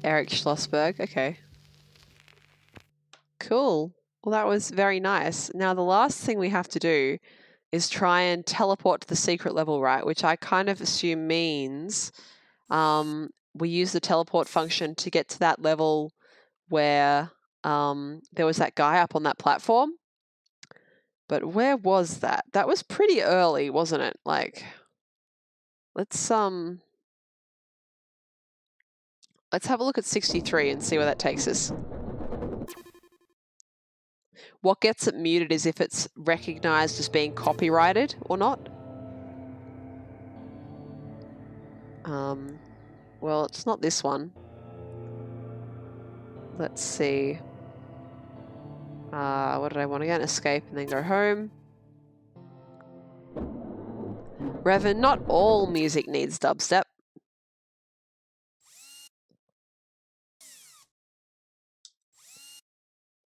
Eric Schlossberg, okay. Cool. Well, that was very nice. Now, the last thing we have to do is try and teleport to the secret level, right? Which I kind of assume means we use the teleport function to get to that level where there was that guy up on that platform. But where was that? That was pretty early, wasn't it? Like, let's have a look at 63 and see where that takes us. What gets it muted is if it's recognized as being copyrighted or not. Well, it's not this one. Let's see. What did I want again? Escape and then go home. Revan, not all music needs dubstep.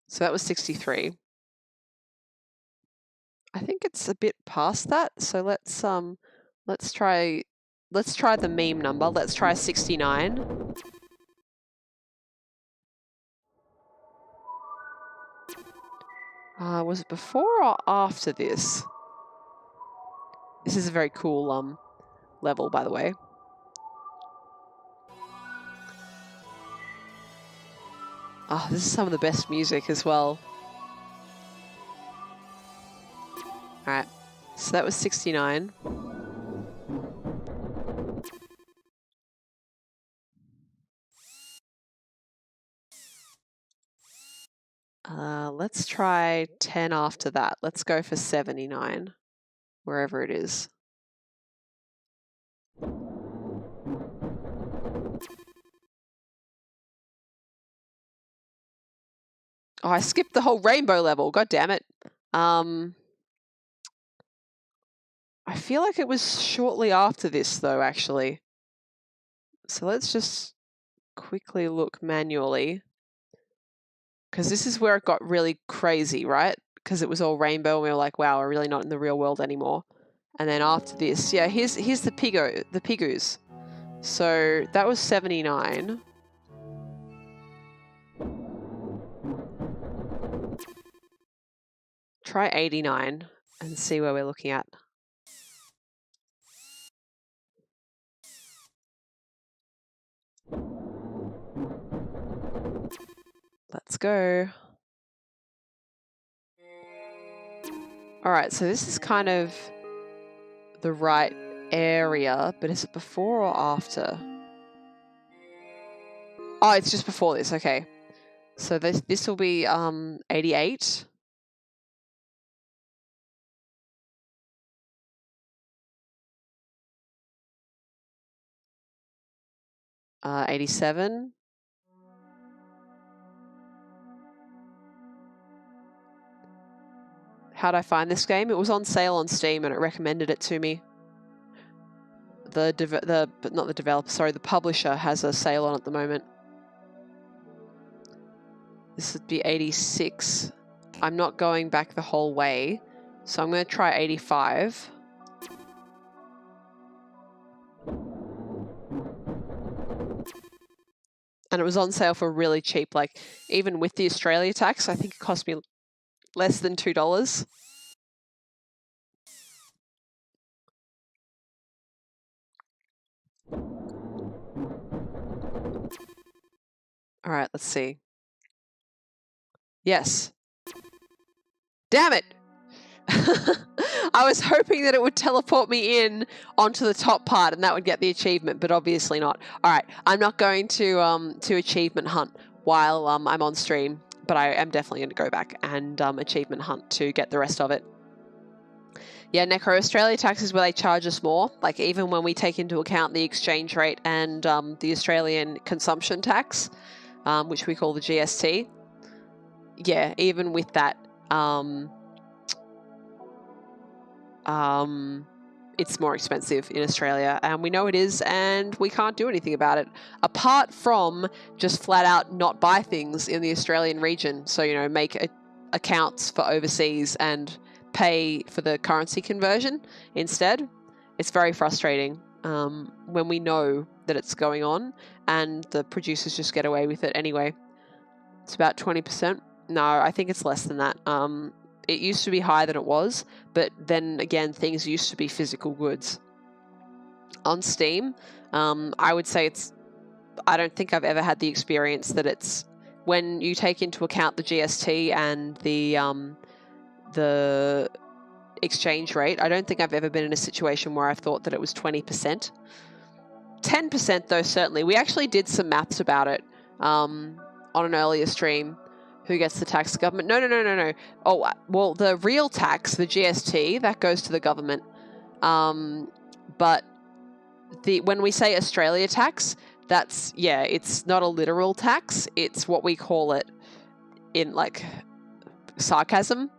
So that was 63. I think it's a bit past that. So let's try the meme number. Let's try 69. Was it before or after this? This is a very cool level, by the way. Oh, this is some of the best music as well. Alright, so that was 69. Let's try 10 after that. Let's go for 79, wherever it is. Oh, I skipped the whole rainbow level. God damn it. I feel like it was shortly after this, though, actually. So let's just quickly look manually. Because this is where it got really crazy, right? Because it was all rainbow and we were like, wow, we're really not in the real world anymore. And then after this, yeah, here's the pigoos. So that was 79. Try 89 and see where we're looking at. Let's go. All right, so this is kind of the right area, but is it before or after? Oh, it's just before this. Okay. So this will be 88. Uh, 87. How'd I find this game? It was on sale on Steam and it recommended it to me. Not the developer, sorry, the publisher has a sale on at the moment. This would be 86. I'm not going back the whole way, so I'm going to try 85. And it was on sale for really cheap, like even with the Australia tax, I think it cost me less than $2. All right, let's see. Yes. Damn it! I was hoping that it would teleport me in onto the top part and that would get the achievement, but obviously not. All right, I'm not going to achievement hunt while I'm on stream, but I am definitely going to go back and achievement hunt to get the rest of it. Yeah, Necro, Australia tax is where they charge us more. Like even when we take into account the exchange rate and the Australian consumption tax, which we call the GST. Yeah, even with that, it's more expensive in Australia, and we know it is, and we can't do anything about it apart from just flat out not buy things in the Australian region. So, you know, make accounts for overseas and pay for the currency conversion instead. It's very frustrating when we know that it's going on and the producers just get away with it anyway. It's about 20%. No, I think it's less than that. It used to be higher than it was, but then again, things used to be physical goods. On Steam, I would say I don't think I've ever had the experience that it's, when you take into account the GST and the exchange rate, I don't think I've ever been in a situation where I've thought that it was 20%. 10% though, certainly. We actually did some maths about it on an earlier stream. Who gets the tax? The government? No. Oh, well, the real tax, the GST, that goes to the government. But when we say Australia tax, that's, yeah, it's not a literal tax. It's what we call it in, like, sarcasm.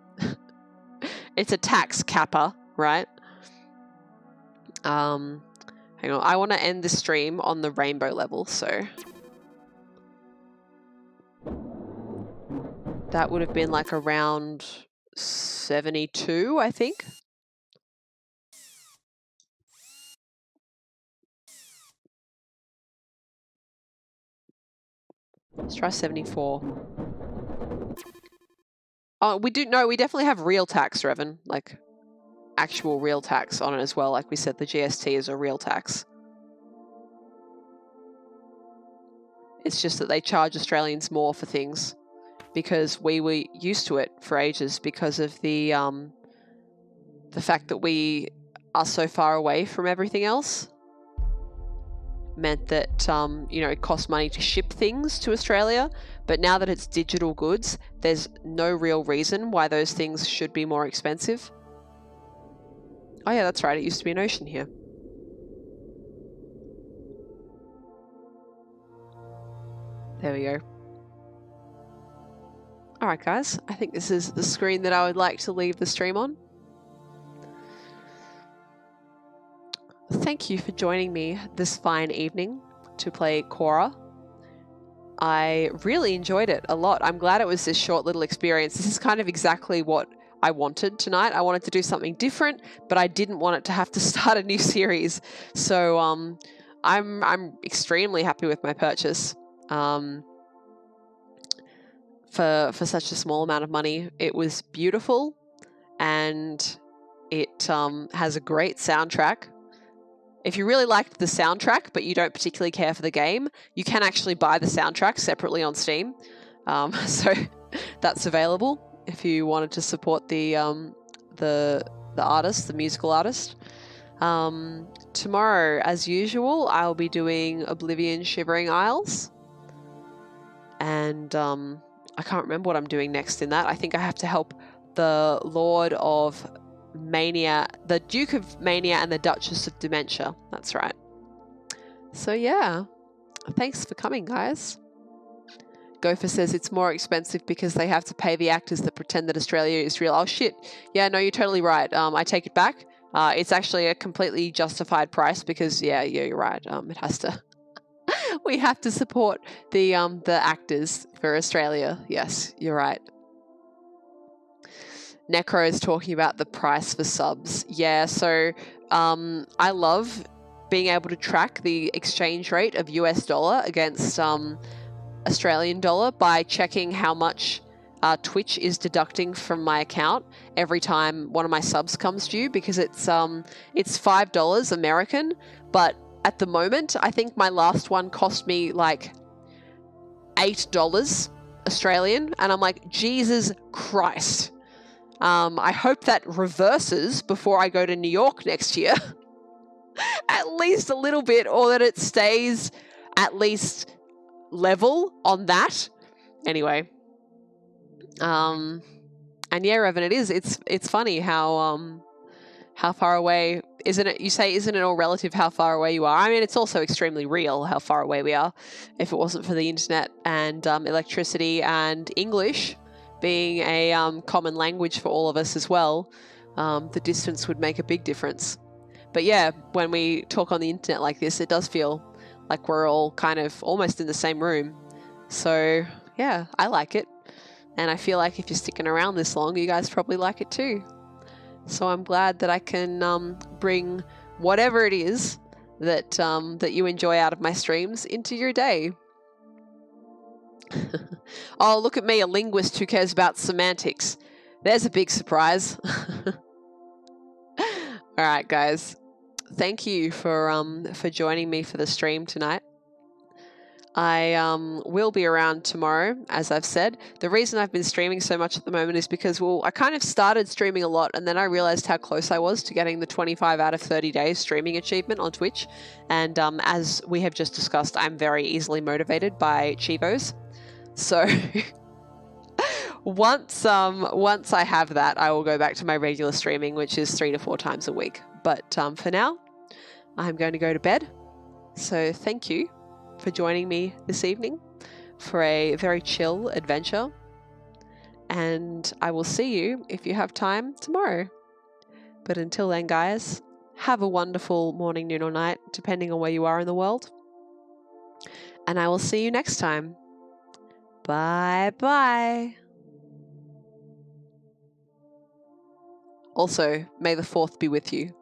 It's a tax capper, right? Hang on. I want to end the stream on the rainbow level, so... That would have been like around 72, I think. Let's try 74. Oh, we definitely have real tax, Revan. Like, actual real tax on it as well. Like we said, the GST is a real tax. It's just that they charge Australians more for things because we were used to it for ages because of the the fact that we are so far away from everything else meant that, it cost money to ship things to Australia. But now that it's digital goods, there's no real reason why those things should be more expensive. Oh yeah, that's right. It used to be an ocean here. There we go. All right, guys. I think this is the screen that I would like to leave the stream on. Thank you for joining me this fine evening to play Qora. I really enjoyed it a lot. I'm glad it was this short little experience. This is kind of exactly what I wanted tonight. I wanted to do something different, but I didn't want it to have to start a new series. So I'm extremely happy with my purchase. For such a small amount of money. It was beautiful, and it has a great soundtrack. If you really liked the soundtrack, but you don't particularly care for the game, you can actually buy the soundtrack separately on Steam. So that's available if you wanted to support the artist, the musical artist. Tomorrow, as usual, I'll be doing Oblivion Shivering Isles. And I can't remember what I'm doing next in that. I think I have to help the Lord of Mania, the Duke of Mania and the Duchess of Dementia. That's right. So yeah, thanks for coming, guys. Gopher says it's more expensive because they have to pay the actors that pretend that Australia is real. Oh shit. Yeah, no, you're totally right. I take it back. It's actually a completely justified price because yeah, you're right. It has to. We have to support the actors for Australia. Yes, you're right. Necro is talking about the price for subs. Yeah, so I love being able to track the exchange rate of US dollar against Australian dollar by checking how much Twitch is deducting from my account every time one of my subs comes due, because it's $5 American, but at the moment, I think my last one cost me like $8 Australian, and I'm like, Jesus Christ. I hope that reverses before I go to New York next year. At least a little bit, or that it stays at least level on that. Anyway. And yeah, Revan, it's funny how far away, isn't it? You say, isn't it all relative how far away you are? I mean, it's also extremely real how far away we are. If it wasn't for the internet and electricity and English being a common language for all of us as well, the distance would make a big difference. But yeah, when we talk on the internet like this, it does feel like we're all kind of almost in the same room. So yeah, I like it. And I feel like if you're sticking around this long, you guys probably like it too. So I'm glad that I can bring whatever it is that that you enjoy out of my streams into your day. Oh, look at me, a linguist who cares about semantics. There's a big surprise. All right, guys. Thank you for joining me for the stream tonight. I will be around tomorrow, as I've said. The reason I've been streaming so much at the moment is because, well, I kind of started streaming a lot, and then I realized how close I was to getting the 25 out of 30 days streaming achievement on Twitch. And as we have just discussed, I'm very easily motivated by Chivos. So once I have that, I will go back to my regular streaming, which is 3 to 4 times a week. But for now, I'm going to go to bed. So thank you for joining me this evening for a very chill adventure. And I will see you, if you have time, tomorrow. But until then, guys, have a wonderful morning, noon, or night, depending on where you are in the world. And I will see you next time. Bye-bye. Also, may the 4th be with you.